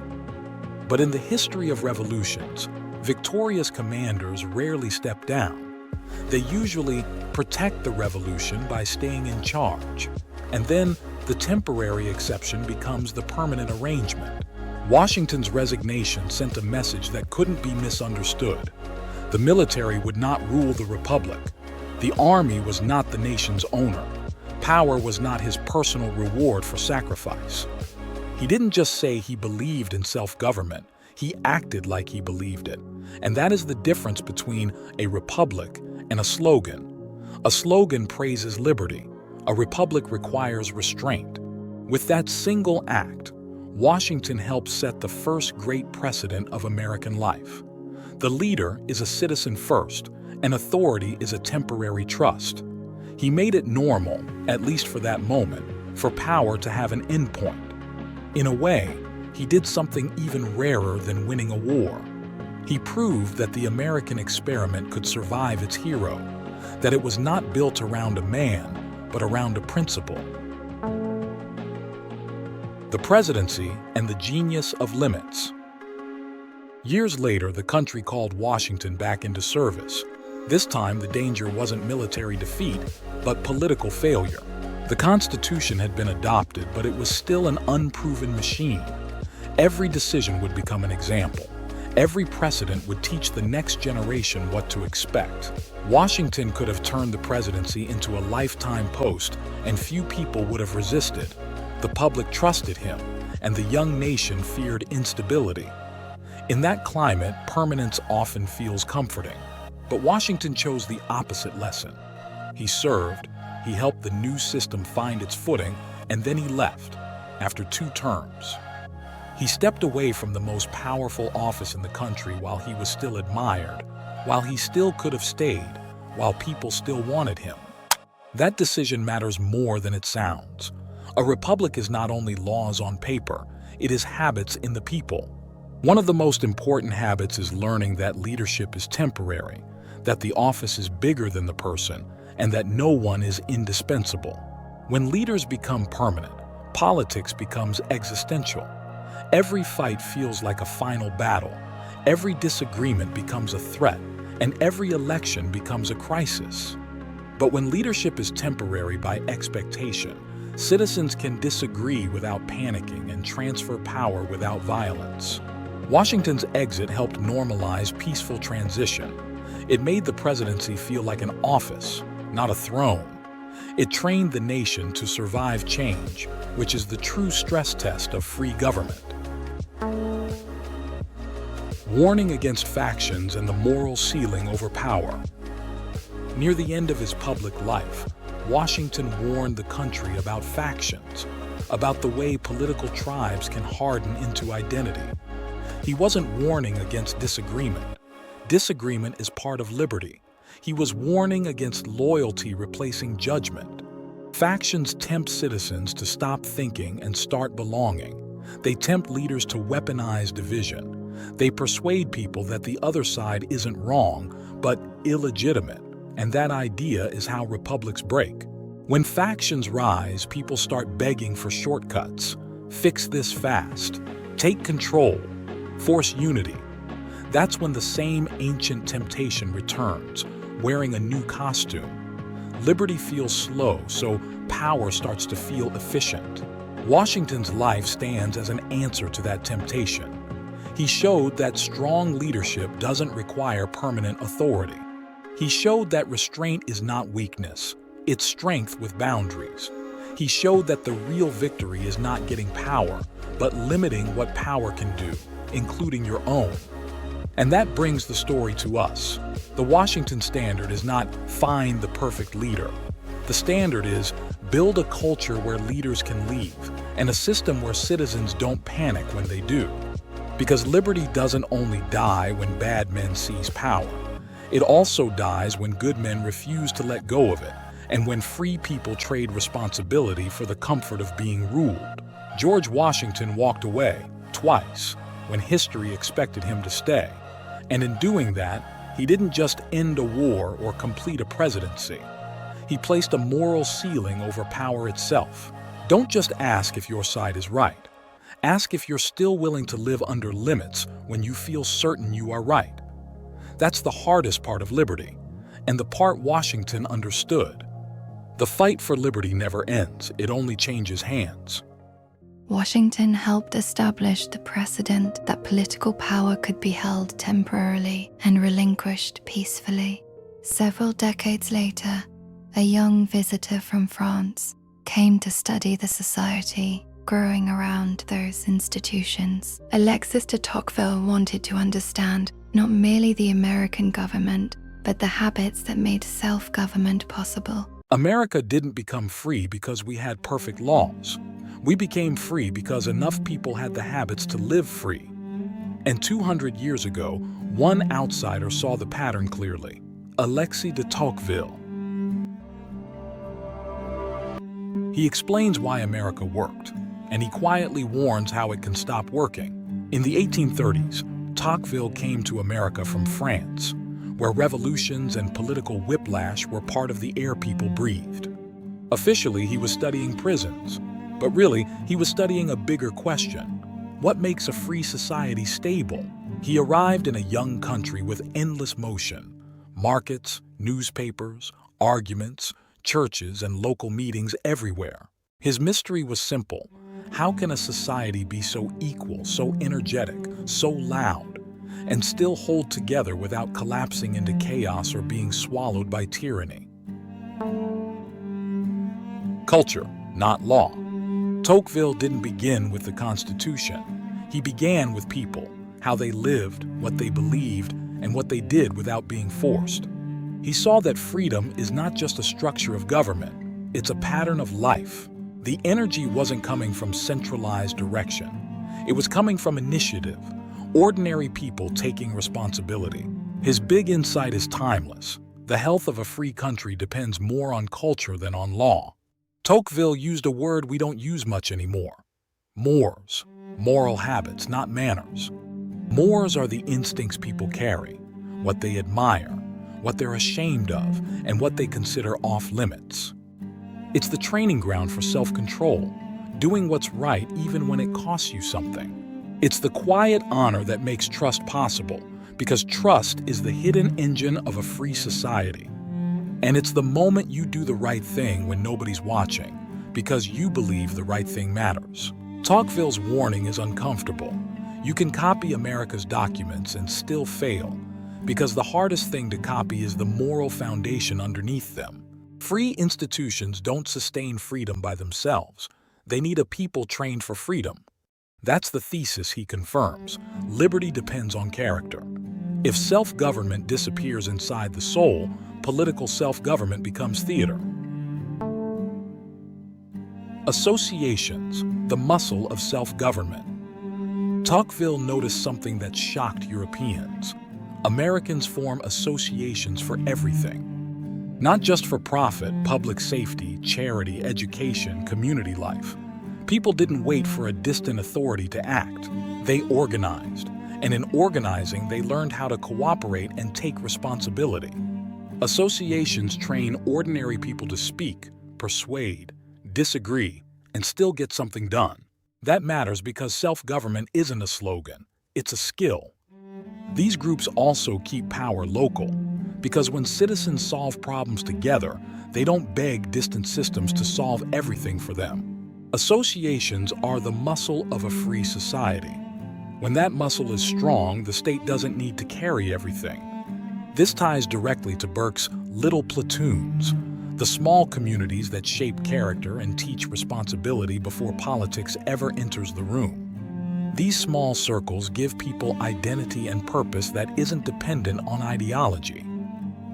But in the history of revolutions, victorious commanders rarely step down. They usually protect the revolution by staying in charge. And then the temporary exception becomes the permanent arrangement. Washington's resignation sent a message that couldn't be misunderstood. The military would not rule the republic. The army was not the nation's owner. Power was not his personal reward for sacrifice. He didn't just say he believed in self-government, he acted like he believed it. And that is the difference between a republic and a slogan. A slogan praises liberty. A republic requires restraint. With that single act, Washington helped set the first great precedent of American life. The leader is a citizen first, and authority is a temporary trust. He made it normal, at least for that moment, for power to have an endpoint. In a way, he did something even rarer than winning a war. He proved that the American experiment could survive its hero, that it was not built around a man, but around a principle. The presidency and the genius of limits. Years later, the country called Washington back into service. This time, the danger wasn't military defeat, but political failure. The Constitution had been adopted, but it was still an unproven machine. Every decision would become an example. Every precedent would teach the next generation what to expect. Washington could have turned the presidency into a lifetime post, and few people would have resisted. The public trusted him, and the young nation feared instability. In that climate, permanence often feels comforting. But Washington chose the opposite lesson. He served, he helped the new system find its footing, and then he left, after 2 terms. He stepped away from the most powerful office in the country while he was still admired, while he still could have stayed, while people still wanted him. That decision matters more than it sounds. A republic is not only laws on paper, it is habits in the people. One of the most important habits is learning that leadership is temporary, that the office is bigger than the person, and that no one is indispensable. When leaders become permanent, politics becomes existential. Every fight feels like a final battle. Every disagreement becomes a threat, and every election becomes a crisis. But when leadership is temporary by expectation, citizens can disagree without panicking and transfer power without violence. Washington's exit helped normalize peaceful transition. It made the presidency feel like an office, not a throne. It trained the nation to survive change, which is the true stress test of free government. Warning against factions and the moral ceiling over power. Near the end of his public life, Washington warned the country about factions, about the way political tribes can harden into identity. He wasn't warning against disagreement. Disagreement is part of liberty. He was warning against loyalty replacing judgment. Factions tempt citizens to stop thinking and start belonging. They tempt leaders to weaponize division. They persuade people that the other side isn't wrong, but illegitimate, and that idea is how republics break. When factions rise, people start begging for shortcuts. Fix this fast. Take control. Force unity. That's when the same ancient temptation returns, wearing a new costume. Liberty feels slow, so power starts to feel efficient. Washington's life stands as an answer to that temptation. He showed that strong leadership doesn't require permanent authority. He showed that restraint is not weakness, it's strength with boundaries. He showed that the real victory is not getting power, but limiting what power can do, including your own. And that brings the story to us. The Washington Standard is not find the perfect leader. The standard is build a culture where leaders can leave, and a system where citizens don't panic when they do. Because liberty doesn't only die when bad men seize power. It also dies when good men refuse to let go of it, and when free people trade responsibility for the comfort of being ruled. George Washington walked away, twice, when history expected him to stay. And in doing that, he didn't just end a war or complete a presidency. He placed a moral ceiling over power itself. Don't just ask if your side is right. Ask if you're still willing to live under limits when you feel certain you are right. That's the hardest part of liberty, and the part Washington understood. The fight for liberty never ends, it only changes hands. Washington helped establish the precedent that political power could be held temporarily and relinquished peacefully. Several decades later, a young visitor from France came to study the society growing around those institutions. Alexis de Tocqueville wanted to understand not merely the American government, but the habits that made self-government possible. America didn't become free because we had perfect laws. We became free because enough people had the habits to live free. And 200 years ago, one outsider saw the pattern clearly: Alexis de Tocqueville. He explains why America worked, and he quietly warns how it can stop working. In the 1830s, Tocqueville came to America from France, where revolutions and political whiplash were part of the air people breathed. Officially, he was studying prisons, but really, he was studying a bigger question: what makes a free society stable? He arrived in a young country with endless motion: markets, newspapers, arguments, churches, and local meetings everywhere. His mystery was simple: how can a society be so equal, so energetic, so loud, and still hold together without collapsing into chaos or being swallowed by tyranny? Culture, not law. Tocqueville didn't begin with the Constitution. He began with people, how they lived, what they believed, and what they did without being forced. He saw that freedom is not just a structure of government, it's a pattern of life. The energy wasn't coming from centralized direction. It was coming from initiative, ordinary people taking responsibility. His big insight is timeless. The health of a free country depends more on culture than on law. Tocqueville used a word we don't use much anymore: mores. Moral habits, not manners. Mores are the instincts people carry, what they admire, what they're ashamed of, and what they consider off-limits. It's the training ground for self-control, doing what's right even when it costs you something. It's the quiet honor that makes trust possible, because trust is the hidden engine of a free society. And it's the moment you do the right thing when nobody's watching, because you believe the right thing matters. Tocqueville's warning is uncomfortable. You can copy America's documents and still fail, because the hardest thing to copy is the moral foundation underneath them. Free institutions don't sustain freedom by themselves. They need a people trained for freedom. That's the thesis he confirms. Liberty depends on character. If self-government disappears inside the soul, political self-government becomes theater. Associations, the muscle of self-government. Tocqueville noticed something that shocked Europeans. Americans form associations for everything. Not just for profit, public safety, charity, education, community life. People didn't wait for a distant authority to act. They organized. And in organizing, they learned how to cooperate and take responsibility. Associations train ordinary people to speak, persuade, disagree, and still get something done. That matters because self-government isn't a slogan, it's a skill. These groups also keep power local, because when citizens solve problems together, they don't beg distant systems to solve everything for them. Associations are the muscle of a free society. When that muscle is strong, the state doesn't need to carry everything. This ties directly to Burke's little platoons, the small communities that shape character and teach responsibility before politics ever enters the room. These small circles give people identity and purpose that isn't dependent on ideology.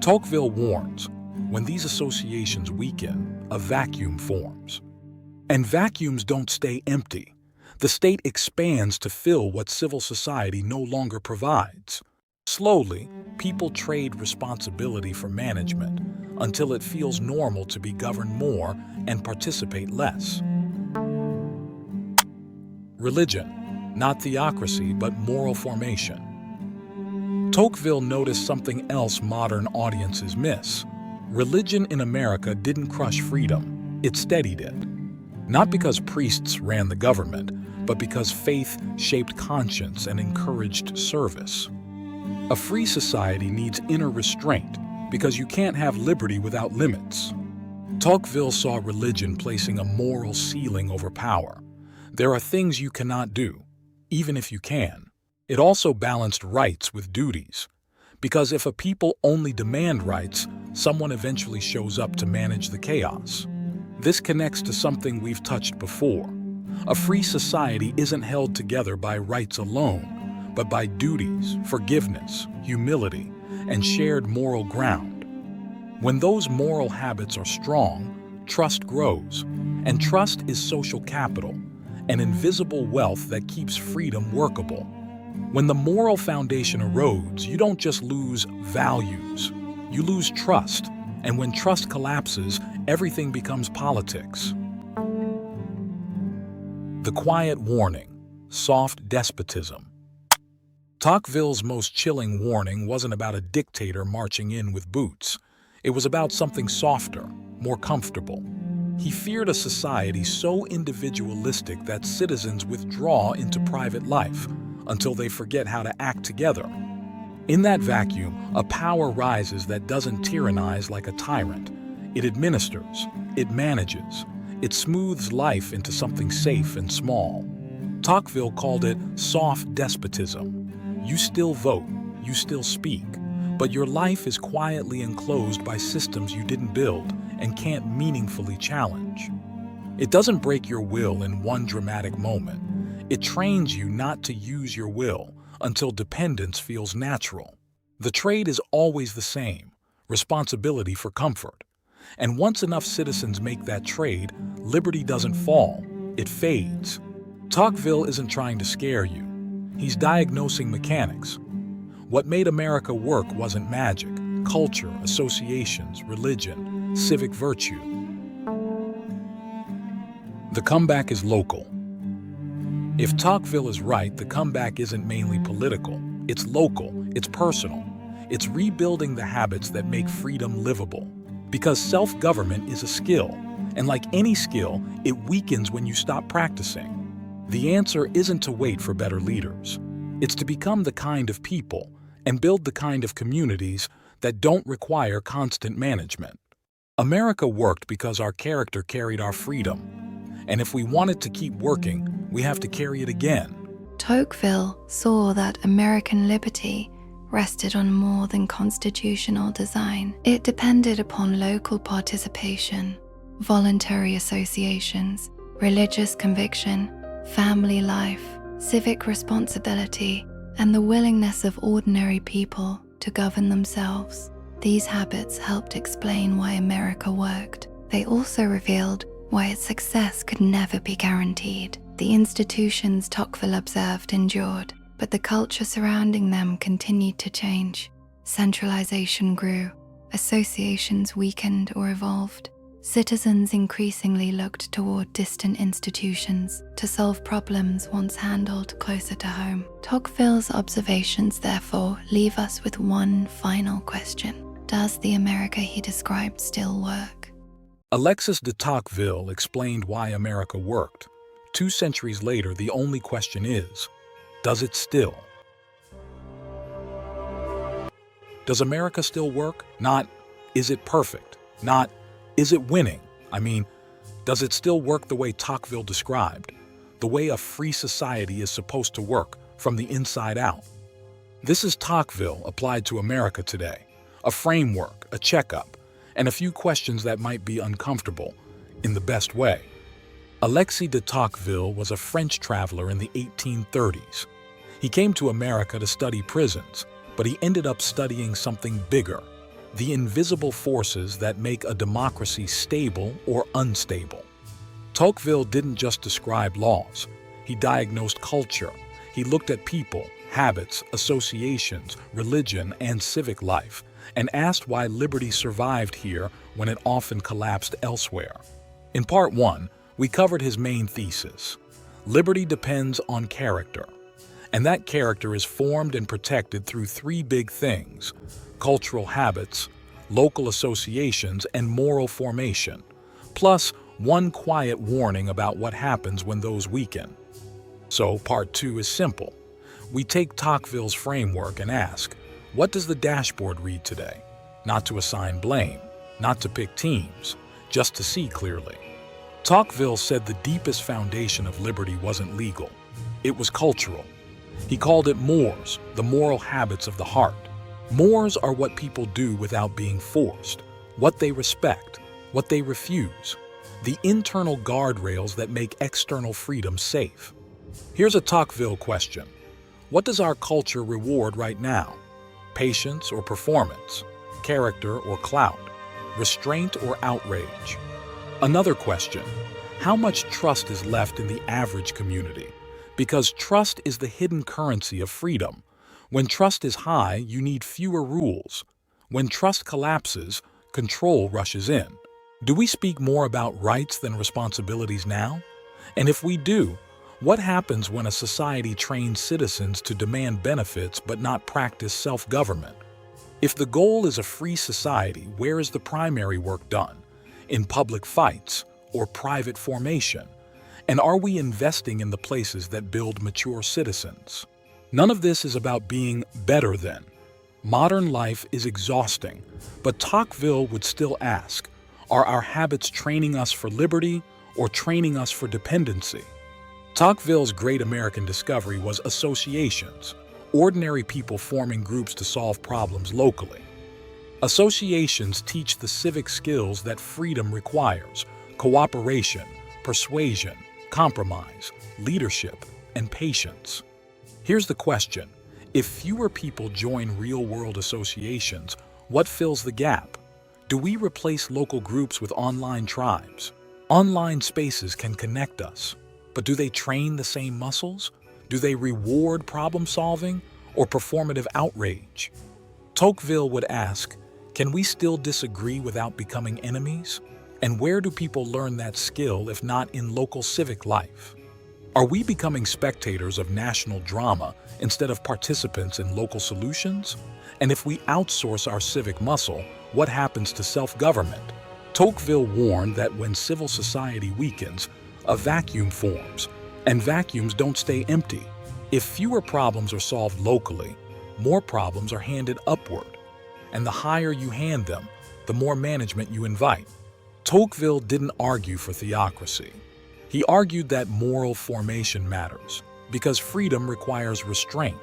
Tocqueville warns, when these associations weaken, a vacuum forms. And vacuums don't stay empty. The state expands to fill what civil society no longer provides. Slowly, people trade responsibility for management until it feels normal to be governed more and participate less. Religion, not theocracy, but moral formation. Tocqueville noticed something else modern audiences miss. Religion in America didn't crush freedom, it steadied it. Not because priests ran the government, but because faith shaped conscience and encouraged service. A free society needs inner restraint because you can't have liberty without limits. Tocqueville saw religion placing a moral ceiling over power. There are things you cannot do, even if you can. It also balanced rights with duties, because if a people only demand rights, someone eventually shows up to manage the chaos. This connects to something we've touched before. A free society isn't held together by rights alone, but by duties, forgiveness, humility, and shared moral ground. When those moral habits are strong, trust grows, and trust is social capital, an invisible wealth that keeps freedom workable. When the moral foundation erodes, you don't just lose values, you lose trust, and when trust collapses, everything becomes politics. The quiet warning, soft despotism. Tocqueville's most chilling warning wasn't about a dictator marching in with boots. It was about something softer, more comfortable. He feared a society so individualistic that citizens withdraw into private life until they forget how to act together. In that vacuum, a power rises that doesn't tyrannize like a tyrant. It administers, it manages, it smooths life into something safe and small. Tocqueville called it soft despotism. You still vote, you still speak, but your life is quietly enclosed by systems you didn't build and can't meaningfully challenge. It doesn't break your will in one dramatic moment. It trains you not to use your will until dependence feels natural. The trade is always the same, responsibility for comfort. And once enough citizens make that trade, liberty doesn't fall, it fades. Tocqueville isn't trying to scare you. He's diagnosing mechanics. What made America work wasn't magic, culture, associations, religion, civic virtue. The comeback is local. If Tocqueville is right, the comeback isn't mainly political. It's local, it's personal. It's rebuilding the habits that make freedom livable. Because self-government is a skill, and like any skill, it weakens when you stop practicing. The answer isn't to wait for better leaders. It's to become the kind of people and build the kind of communities that don't require constant management. America worked because our character carried our freedom. And if we want it to keep working, we have to carry it again. Tocqueville saw that American liberty rested on more than constitutional design. It depended upon local participation, voluntary associations, religious conviction, family life, civic responsibility, and the willingness of ordinary people to govern themselves. These habits helped explain why America worked. They also revealed why its success could never be guaranteed. The institutions Tocqueville observed endured, but the culture surrounding them continued to change. Centralization grew, associations weakened or evolved, Citizens increasingly looked toward distant institutions to solve problems once handled closer to home. Tocqueville's observations, therefore, leave us with one final question. Does the America he described still work? Alexis de Tocqueville explained why America worked. 2 centuries later, the only question is, does it still? Does America still work? Not, is it perfect? Not, is it winning? I mean, does it still work the way Tocqueville described? The way a free society is supposed to work, from the inside out? This is Tocqueville applied to America today. A framework, a checkup, and a few questions that might be uncomfortable, in the best way. Alexis de Tocqueville was a French traveler in the 1830s. He came to America to study prisons, but he ended up studying something bigger: the invisible forces that make a democracy stable or unstable. Tocqueville didn't just describe laws. He diagnosed culture. He looked at people, habits, associations, religion, and civic life, and asked why liberty survived here when it often collapsed elsewhere. In Part 1, we covered his main thesis. Liberty depends on character, and that character is formed and protected through 3 big things: cultural habits, local associations, and moral formation, plus one quiet warning about what happens when those weaken. So Part 2 is simple. We take Tocqueville's framework and ask, what does the dashboard read today? Not to assign blame, not to pick teams, just to see clearly. Tocqueville said the deepest foundation of liberty wasn't legal, it was cultural. He called it mores, the moral habits of the heart. Mores are what people do without being forced, what they respect, what they refuse, the internal guardrails that make external freedom safe. Here's a Tocqueville question. What does our culture reward right now? Patience or performance? Character or clout? Restraint or outrage? Another question. How much trust is left in the average community? Because trust is the hidden currency of freedom. When trust is high, you need fewer rules. When trust collapses, control rushes in. Do we speak more about rights than responsibilities now? And if we do, what happens when a society trains citizens to demand benefits but not practice self-government? If the goal is a free society, where is the primary work done? In public fights or private formation? And are we investing in the places that build mature citizens? None of this is about being better than. Modern life is exhausting, but Tocqueville would still ask, are our habits training us for liberty or training us for dependency? Tocqueville's great American discovery was associations, ordinary people forming groups to solve problems locally. Associations teach the civic skills that freedom requires: cooperation, persuasion, compromise, leadership, and patience. Here's the question. If fewer people join real-world associations, what fills the gap? Do we replace local groups with online tribes? Online spaces can connect us, but do they train the same muscles? Do they reward problem-solving or performative outrage? Tocqueville would ask, can we still disagree without becoming enemies? And where do people learn that skill if not in local civic life? Are we becoming spectators of national drama instead of participants in local solutions? And if we outsource our civic muscle, what happens to self-government? Tocqueville warned that when civil society weakens, a vacuum forms, and vacuums don't stay empty. If fewer problems are solved locally, more problems are handed upward. And the higher you hand them, the more management you invite. Tocqueville didn't argue for theocracy. He argued that moral formation matters, because freedom requires restraint.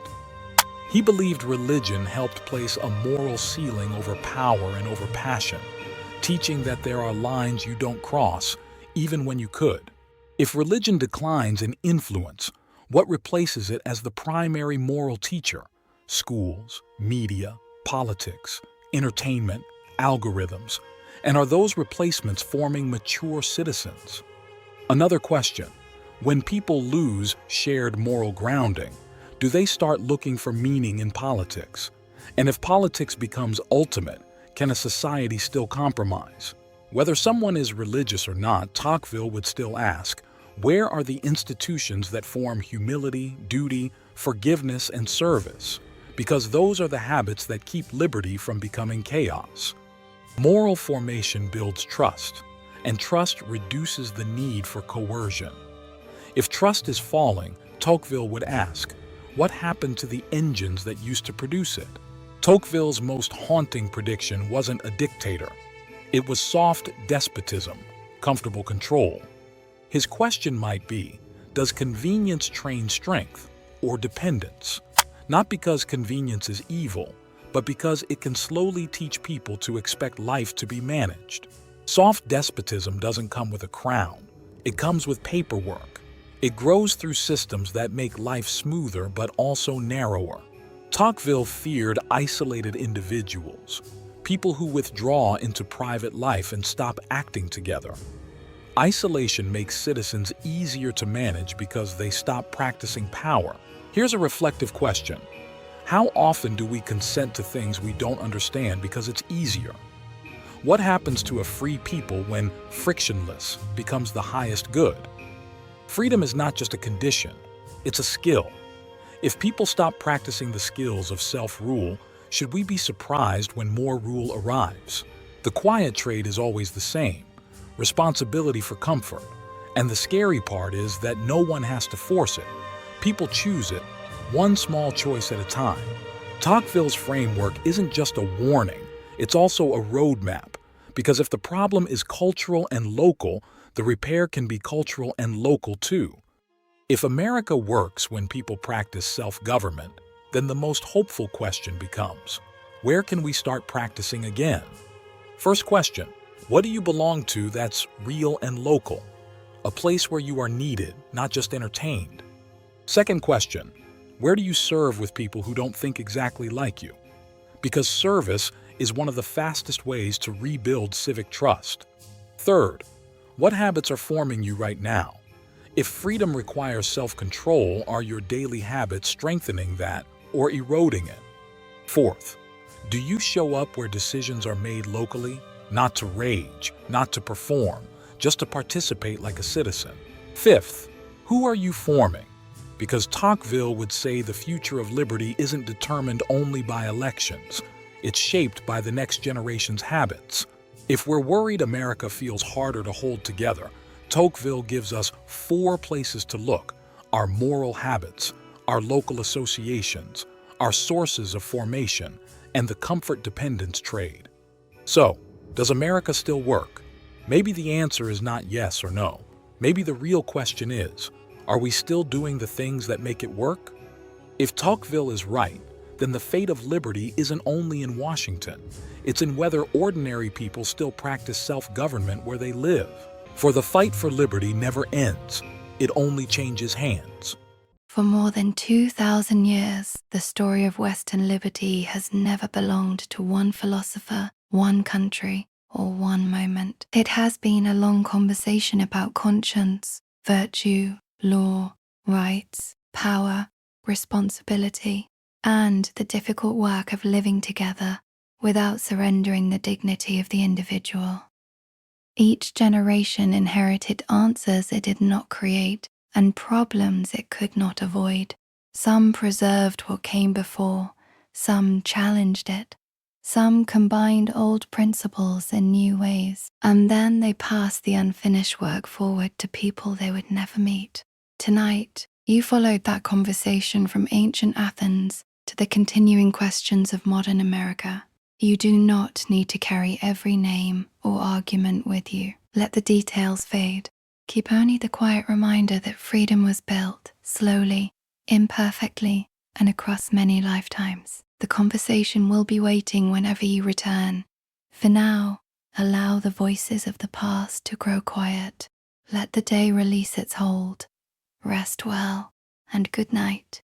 He believed religion helped place a moral ceiling over power and over passion, teaching that there are lines you don't cross, even when you could. If religion declines in influence, what replaces it as the primary moral teacher? Schools, media, politics, entertainment, algorithms. And are those replacements forming mature citizens? Another question. When people lose shared moral grounding, do they start looking for meaning in politics? And if politics becomes ultimate, can a society still compromise? Whether someone is religious or not, Tocqueville would still ask, where are the institutions that form humility, duty, forgiveness, and service? Because those are the habits that keep liberty from becoming chaos. Moral formation builds trust, and trust reduces the need for coercion. If trust is falling, Tocqueville would ask, what happened to the engines that used to produce it? Tocqueville's most haunting prediction wasn't a dictator. It was soft despotism, comfortable control. His question might be, does convenience train strength or dependence? Not because convenience is evil, but because it can slowly teach people to expect life to be managed. Soft despotism doesn't come with a crown. It comes with paperwork. It grows through systems that make life smoother but also narrower. Tocqueville feared isolated individuals, people who withdraw into private life and stop acting together. Isolation makes citizens easier to manage because they stop practicing power. Here's a reflective question. How often do we consent to things we don't understand because it's easier? What happens to a free people when frictionless becomes the highest good? Freedom is not just a condition, it's a skill. If people stop practicing the skills of self-rule, should we be surprised when more rule arrives? The quiet trade is always the same, responsibility for comfort. And the scary part is that no one has to force it. People choose it, one small choice at a time. Tocqueville's framework isn't just a warning, it's also a roadmap. Because if the problem is cultural and local, the repair can be cultural and local too. If America works when people practice self-government, then the most hopeful question becomes, where can we start practicing again? First question, what do you belong to that's real and local? A place where you are needed, not just entertained. Second question, where do you serve with people who don't think exactly like you? Because service is one of the fastest ways to rebuild civic trust. Third, what habits are forming you right now? If freedom requires self-control, are your daily habits strengthening that or eroding it? Fourth, do you show up where decisions are made locally? Not to rage, not to perform, just to participate like a citizen. Fifth, who are you forming? Because Tocqueville would say the future of liberty isn't determined only by elections. It's shaped by the next generation's habits. If we're worried America feels harder to hold together, Tocqueville gives us 4 places to look: our moral habits, our local associations, our sources of formation, and the comfort-dependence trade. So, does America still work? Maybe the answer is not yes or no. Maybe the real question is, are we still doing the things that make it work? If Tocqueville is right, then the fate of liberty isn't only in Washington. It's in whether ordinary people still practice self-government where they live. For the fight for liberty never ends. It only changes hands. For more than 2,000 years, the story of Western liberty has never belonged to one philosopher, one country, or one moment. It has been a long conversation about conscience, virtue, law, rights, power, responsibility, and the difficult work of living together without surrendering the dignity of the individual. Each generation inherited answers it did not create and problems it could not avoid. Some preserved what came before, some challenged it, some combined old principles in new ways, and then they passed the unfinished work forward to people they would never meet. Tonight, you followed that conversation from ancient Athens to the continuing questions of modern America. You do not need to carry every name or argument with you. Let the details fade. Keep only the quiet reminder that freedom was built slowly, imperfectly, and across many lifetimes. The conversation will be waiting whenever you return. For now, allow the voices of the past to grow quiet. Let the day release its hold. Rest well, and good night.